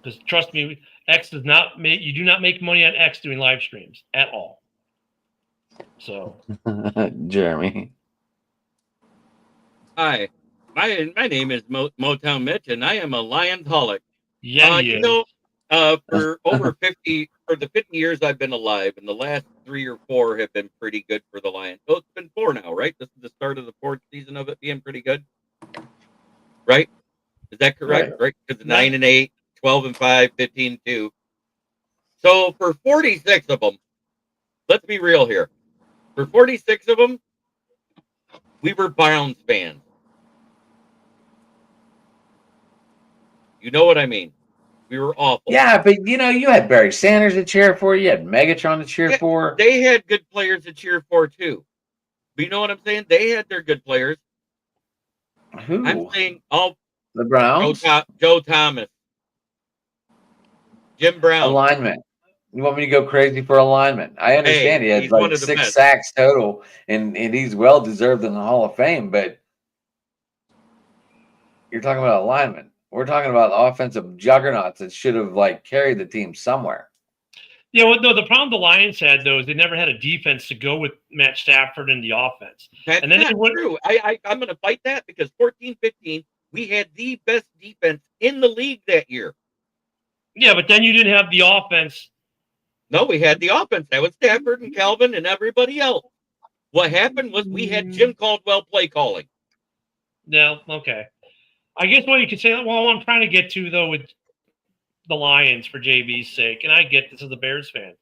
Because trust me, X does not make, you do not make money on X doing live streams at all. So, Jeremy. Hi, my name is Motown Mitch, and I am a Lions-holic. Yeah, for over 50 for the 50 years I've been alive, and the last 3 or 4 have been pretty good for the Lions. Oh, it's been 4 now, right? This is the start of the 4th season of it being pretty good, right? Is that correct? Right? Because 9-8, 12-5, 15-2. So for 46 of them, let's be real here. For 46 of them, we were Browns fans. You know what I mean? We were awful. Yeah, but you had Barry Sanders to cheer for. You had Megatron to cheer for. They had good players to cheer for too. But you know what I'm saying? They had their good players. Who? I'm saying the Browns. Joe Thomas, Jim Brown. Alignment. You want me to go crazy for alignment? I understand he had like 6 sacks total, and he's well deserved in the Hall of Fame. But you're talking about alignment. We're talking about offensive juggernauts that should have carried the team somewhere. Yeah, well, no, the problem the Lions had, though, is they never had a defense to go with Matt Stafford in the offense. That's not true. I'm going to fight that because 14-15, we had the best defense in the league that year. Yeah, but then you didn't have the offense. No, we had the offense. That was Stafford and Calvin and everybody else. What happened was we had Jim Caldwell play calling. No, okay. I guess what you could say, well, what I'm trying to get to, though, with the Lions for JB's sake, and I get this as a Bears fan.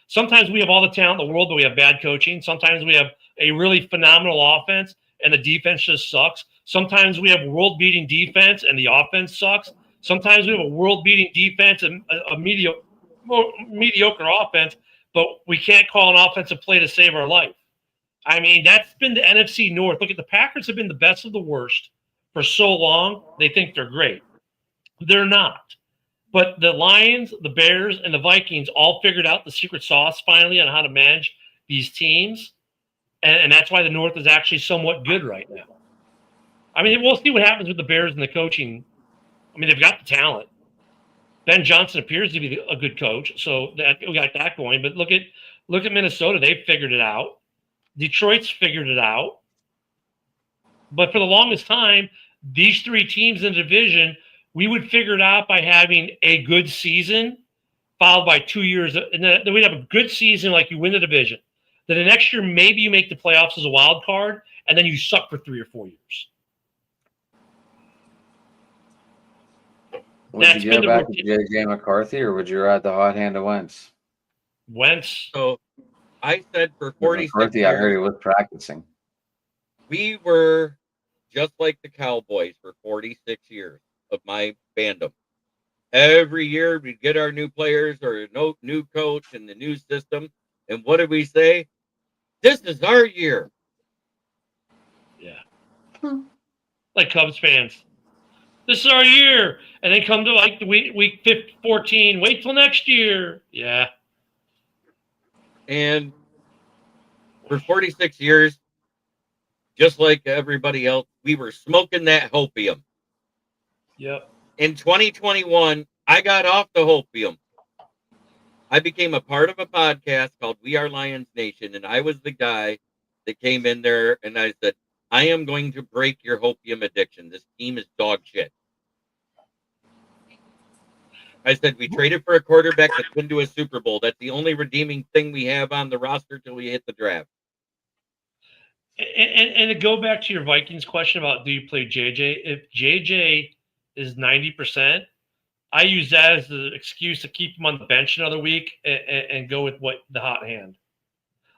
Sometimes we have all the talent in the world, but we have bad coaching. Sometimes we have a really phenomenal offense, and the defense just sucks. Sometimes we have world-beating defense, and the offense sucks. Sometimes we have a world-beating defense and a mediocre offense, but we can't call an offensive play to save our life. I mean, that's been the NFC North. Look at the Packers have been the best of the worst for so long. They think they're great. They're not. But the Lions, the Bears, and the Vikings all figured out the secret sauce finally on how to manage these teams. And that's why the North is actually somewhat good right now. I mean, we'll see what happens with the Bears and the coaching. I mean, they've got the talent. Ben Johnson appears to be a good coach, so we got that going. But look at Minnesota. They've figured it out. Detroit's figured it out. But for the longest time, these 3 teams in the division, we would figure it out by having a good season followed by 2 years. And then we'd have a good season like you win the division. Then the next year, maybe you make the playoffs as a wild card, and then you suck for 3 or 4 years. Would you go back to J.J. McCarthy, or would you ride the hot hand of Wentz? Wentz. So I said for 46 McCarthy, years, I heard he was practicing. We were just like the Cowboys for 46 years of my fandom. Every year we'd get our new players or no new coach and the new system. And what did we say? This is our year. Yeah. Like Cubs fans. This is our year. And then come to like the week 14. Wait till next year. Yeah. And for 46 years, just like everybody else, we were smoking that hopium. Yep. In 2021, I got off the hopium. I became a part of a podcast called We Are Lions Nation, and I was the guy that came in there and I said, I am going to break your hopium addiction. This team is dog shit. I said, we traded for a quarterback that's been to a Super Bowl. That's the only redeeming thing we have on the roster till we hit the draft. And to go back to your Vikings question about do you play JJ? If JJ is 90%, I use that as the excuse to keep him on the bench another week and go with what the hot hand.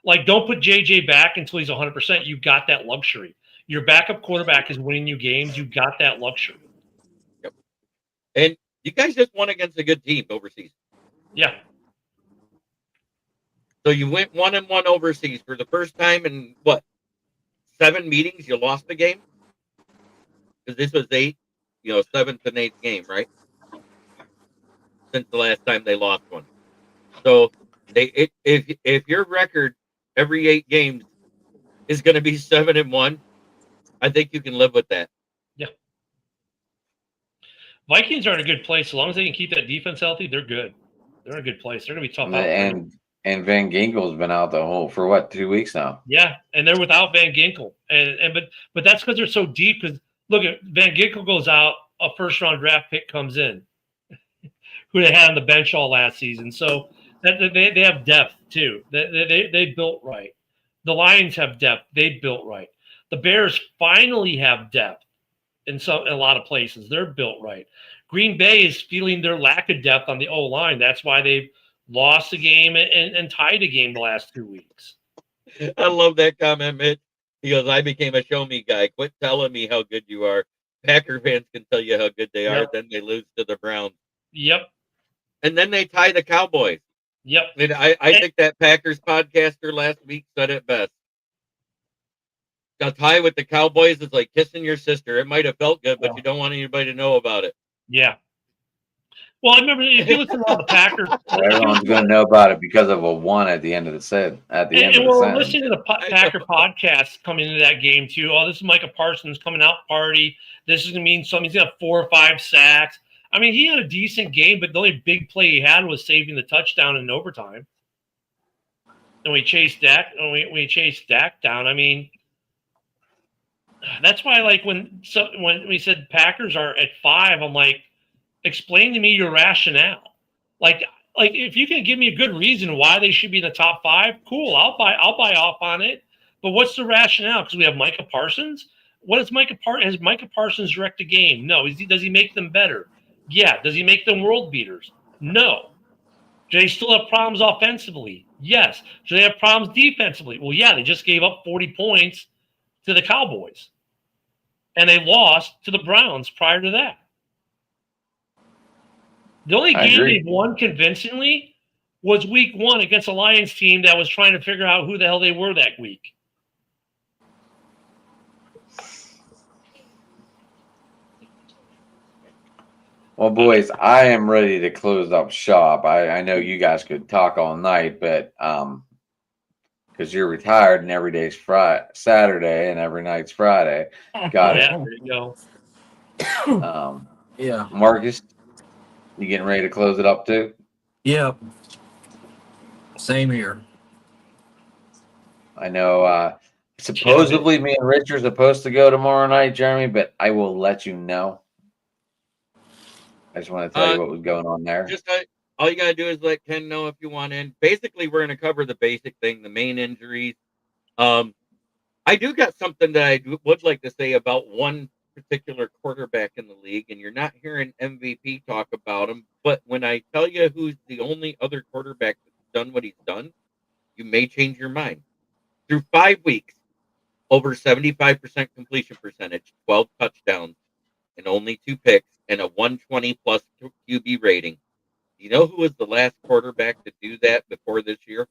Like, don't put JJ back until he's 100%. You got that luxury. Your backup quarterback is winning you games. You got that luxury. Yep. And you guys just won against a good team overseas. Yeah. So you went 1-1 overseas for the first time in what? 7 meetings. You lost the game because this was 8, 7th and 8th game, right? Since the last time they lost one. So if your record every 8 games is going to be 7-1, I think you can live with that. Yeah. Vikings are in a good place. As long as they can keep that defense healthy, they're good. They're in a good place. They're going to be tough out. And Van Ginkel's been out the whole for what, 2 weeks now? Yeah, and they're without Van Ginkel, but that's because they're so deep. Because look, at Van Ginkel goes out, a first-round draft pick comes in, who they had on the bench all last season. So that they have depth too. They built right. The Lions have depth. They built right. The Bears finally have depth in a lot of places. They're built right. Green Bay is feeling their lack of depth on the O-line. That's why they've lost a game and tied a game the last 2 weeks. I love that comment, Mitch. He goes, I became a show me guy. Quit telling me how good you are. Packer fans can tell you how good they are. Then they lose to the Browns. Yep. And then they tie the Cowboys. Yep. And I think that Packers podcaster last week said it best. A tie with the Cowboys is like kissing your sister. It might have felt good, but you don't want anybody to know about it. Yeah. Well, I remember if you listen to all the Packers, everyone's going to know about it because of a 1 at the end of the set. We're listening to the Packer podcast coming into that game too. Oh, this is Micah Parsons coming out party. This is going to mean something. He's got 4 or 5 sacks. I mean, he had a decent game, but the only big play he had was saving the touchdown in overtime. And we chased Dak. We chased Dak down. I mean, that's why, like, when we said Packers are at 5, I'm like, explain to me your rationale. Like if you can give me a good reason why they should be in the top 5, cool. I'll buy off on it. But what's the rationale? Because we have Micah Parsons. What is has Micah Parsons direct a game? No. Does he make them better? Yeah. Does he make them world beaters? No. Do they still have problems offensively? Yes. Do they have problems defensively? Well, yeah. They just gave up 40 points to the Cowboys, and they lost to the Browns prior to that. The only game they've won convincingly was week 1 against a Lions team that was trying to figure out who the hell they were that week. Well, boys, I am ready to close up shop. I know you guys could talk all night, but because you're retired and every day's Saturday and every night's Friday. Got it. There you go. Yeah. Marcus, you getting ready to close it up too? Yep. Same here. I know supposedly me and Rich are supposed to go tomorrow night, Jeremy, but I will let you know. I just want to tell you what was going on there. Just all you got to do is let Ken know if you want in. Basically, we're going to cover the basic thing, the main injuries. I do got something that I would like to say about one particular quarterback in the league, and you're not hearing MVP talk about him, but when I tell you who's the only other quarterback that's done what he's done, you may change your mind. Through 5 weeks, over 75% completion percentage, 12 touchdowns, and only 2 picks, and a 120 plus QB rating. Do you know who was the last quarterback to do that before this year?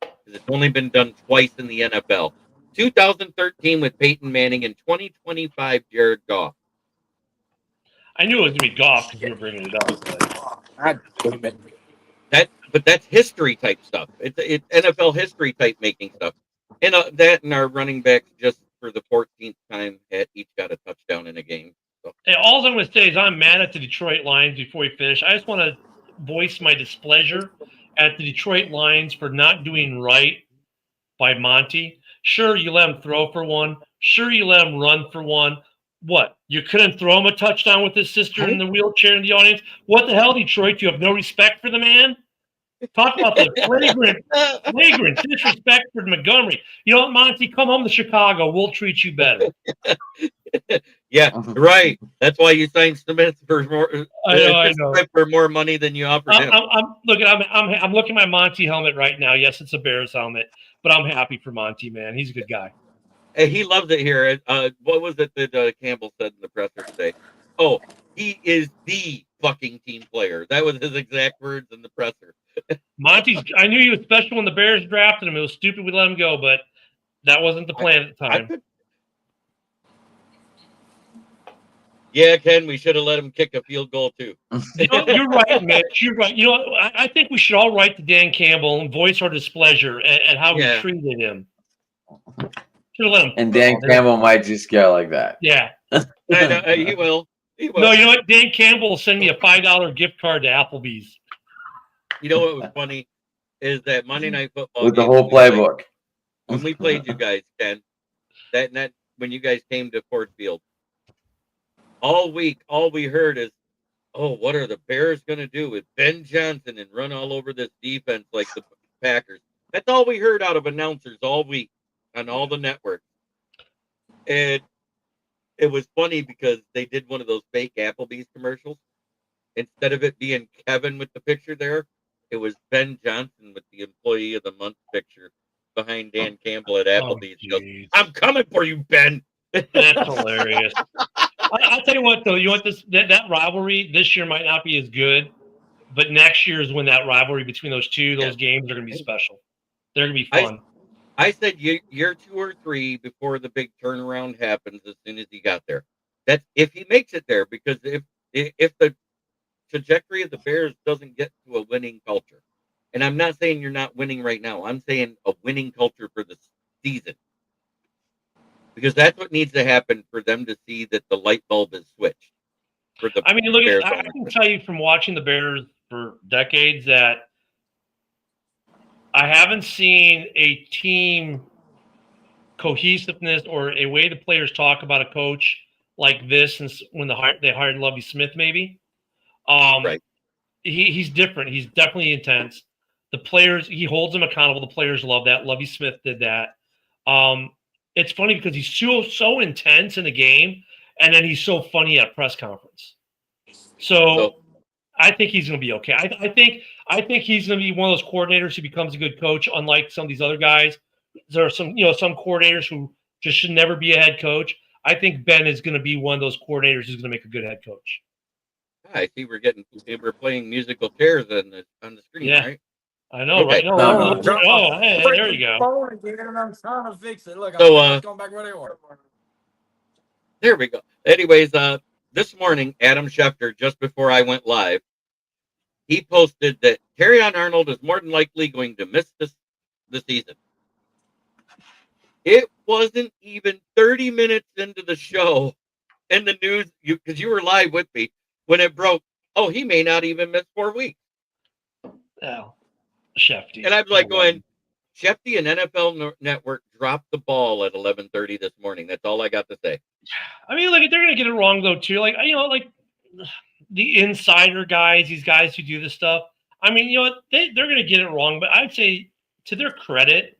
Because it's only been done twice in the NFL. 2013 with Peyton Manning and 2025 Jared Goff. I knew it was going to be Goff because you were bringing it up. But that's history type stuff. It's NFL history type making stuff. And that and our running backs just for the 14th time each got a touchdown in a game. So. Hey, all I'm going to say is I'm mad at the Detroit Lions before we finish. I just want to voice my displeasure at the Detroit Lions for not doing right by Monty. Sure, you let him throw for 1. Sure, you let him run for 1. What? You couldn't throw him a touchdown with his sister in the wheelchair in the audience? What the hell, Detroit? Do you have no respect for the man? Talk about the flagrant disrespect for Montgomery. You know what, Monty? Come home to Chicago. We'll treat you better. Yeah, right. That's why you signed Smith for more. I know. For more money than you offered him. I'm looking at my Monty helmet right now. Yes, it's a Bears helmet, but I'm happy for Monty, man. He's a good guy. And he loves it here. What was it that Campbell said in the presser today? Oh, he is the fucking team player. That was his exact words in the presser. Monty's. I knew he was special when the Bears drafted him. It was stupid we let him go, but that wasn't the plan at the time. Yeah, Ken, we should have let him kick a field goal too. You're right, Mitch. You're right. I think we should all write to Dan Campbell and voice our displeasure at how we treated him. Should have let him. And Dan Campbell might just go like that. Yeah. I know, he will. He will. No, you know what? Dan Campbell will send me a $5 gift card to Applebee's. You know what was funny is that Monday Night Football with the whole playbook. When we played you guys, Ken, that night when you guys came to Ford Field, all week, all we heard is, "Oh, what are the Bears going to do with Ben Johnson and run all over this defense like the Packers?" That's all we heard out of announcers all week on all the networks. And it was funny because they did one of those fake Applebee's commercials. Instead of it being Kevin with the picture there, it was Ben Johnson with the Employee of the Month picture behind Dan Campbell at Applebee's. He goes, "I'm coming for you, Ben." That's hilarious. I'll tell you what, though. You want that rivalry this year might not be as good, but next year is when that rivalry between those games are going to be special. They're going to be fun. I said year 2 or 3 before the big turnaround happens. As soon as he got there, that's if he makes it there. Because if the trajectory of the Bears doesn't get to a winning culture, and I'm not saying you're not winning right now. I'm saying a winning culture for the season. Because that's what needs to happen for them to see that the light bulb is switched. Look, I can tell you from watching the Bears for decades that I haven't seen a team cohesiveness or a way the players talk about a coach like this since when they hired Lovie Smith, maybe. Right. He's different. He's definitely intense. The players, he holds them accountable. The players love that. Lovie Smith did that. It's funny because he's so intense in the game, and then he's so funny at a press conference. So I think he's going to be okay. I think he's going to be one of those coordinators who becomes a good coach, unlike some of these other guys. There are some coordinators who just should never be a head coach. I think Ben is going to be one of those coordinators who's going to make a good head coach. I see we're playing musical chairs on the screen, right? I know, okay. right? No. Hey, there you go. I'm trying to fix it. Look, I'm going back where they were. There we go. Anyways, this morning, Adam Schefter, just before I went live, he posted that Terrion Arnold is more than likely going to miss the season. It wasn't even 30 minutes into the show in the news, because you were live with me, when it broke, oh, he may not even miss 4 weeks. Oh, Shefty. And I'm like going, Shefty and NFL Network dropped the ball at 11:30 this morning. That's all I got to say. I mean, look, they're going to get it wrong, though, too. Like, like the insider guys, these guys who do this stuff, I mean, they're going to get it wrong. But I'd say, to their credit,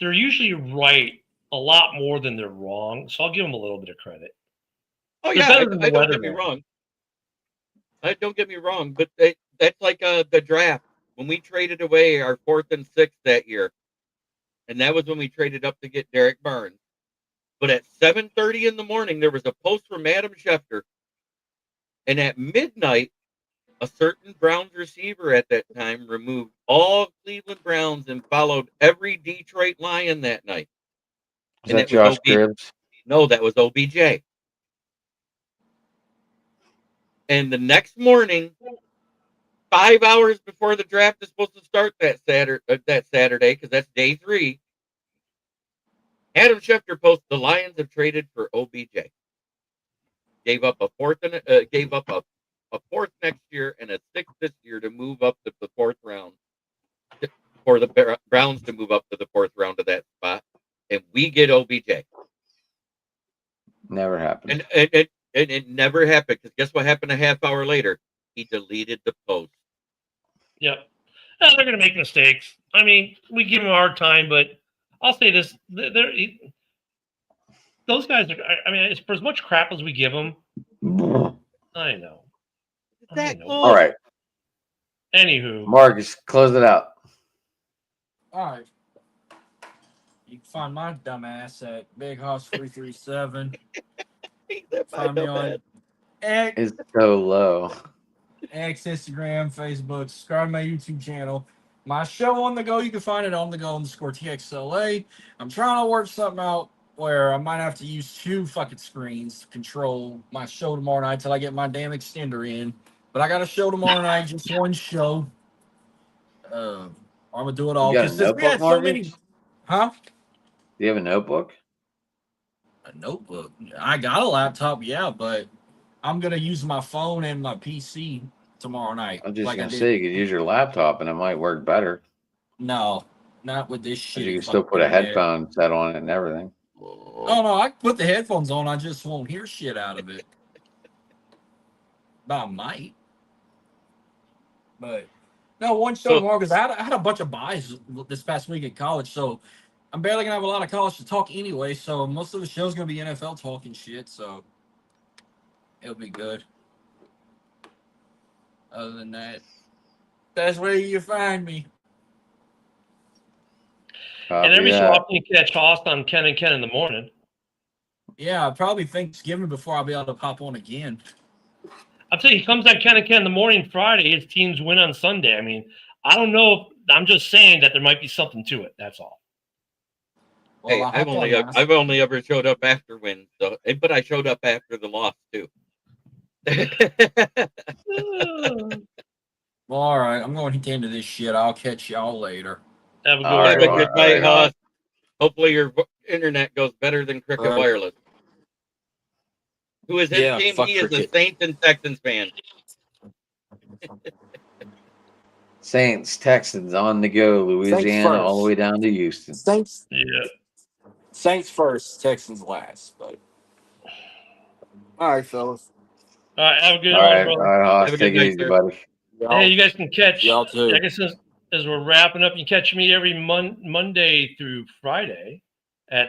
they're usually right a lot more than they're wrong. So I'll give them a little bit of credit. Oh, yeah, I don't get me wrong. Don't get me wrong, but that's like the draft. When we traded away our 4th and 6th that year, and that was when we traded up to get Derek Barnes. But at 7:30 in the morning, there was a post from Adam Schefter, and at midnight, a certain Browns receiver at that time removed all Cleveland Browns and followed every Detroit Lion that night. Was that Josh Cribbs? No, that was OBJ. And the next morning, 5 hours before the draft is supposed to start that Saturday, because that's day 3, Adam Schefter posted the Lions have traded for OBJ. Gave up a 4th gave up a 4th next year and a 6th this year to move up to the 4th round, for the Browns to move up to the 4th round of that spot, and we get OBJ. Never happened. And it never happened, because guess what happened a half hour later? He deleted the post. Yep. They're going to make mistakes. I mean, we give him a hard time, but I'll say this. those guys are. I mean, it's for as much crap as we give them. I know. That close. All right, Anywho, Marcus, close it out. All right. You can find my dumb ass at Big Hoss 337. Find me on X, It's so low. Instagram, Facebook. Subscribe to my YouTube channel. My show on the go, you can find it on the go _TXLA. I'm trying to work something out where I might have to use 2 fucking screens to control my show tomorrow night till I get my damn extender in. But I got a show tomorrow night, just one show. I'm gonna do it all You got a because we notebook, had so many. Marcus? Huh? Do you have a notebook? A notebook. I got a laptop, yeah, but I'm gonna use my phone and my PC tomorrow night. I'm just like I gonna did. say you could use your laptop and it might work better. No, not with this 'Cause shit. you can still put a headphone set on it and everything. Oh no, I can put the headphones on. I just won't hear shit out of it. But I might. But no, one show more because I had a bunch of buys this past week at college, so I'm barely gonna have a lot of college to talk anyway. So most of the show's gonna be NFL talk and shit. So it'll be good. Other than that, that's where you find me. and every so often you catch Hoss on Ken and Ken in the morning. Yeah, probably Thanksgiving before I'll be able to pop on again. I'll tell you, he comes on Ken and Ken in the morning Friday. His teams win on Sunday. I mean, I don't know. I'm just saying that there might be something to it. That's all. Hey, I've only ever showed up after wins, so but I showed up after the loss too. Well, all right, I'm going to get into this shit. I'll catch y'all later. Have a good, Have a good night, Hoss. Hopefully your internet goes better than Cricket Wireless. Who is his team? He is a Saints and Texans fan. Saints, Texans on the go, Louisiana all the way down to Houston. Saints. Yeah. Saints first, Texans last. But all right, fellas. All right, have a good All one, right, brother. Hoss, take it easy, buddy. Hey, you guys can catch. Y'all too. I guess as we're wrapping up, you catch me every Monday through Friday at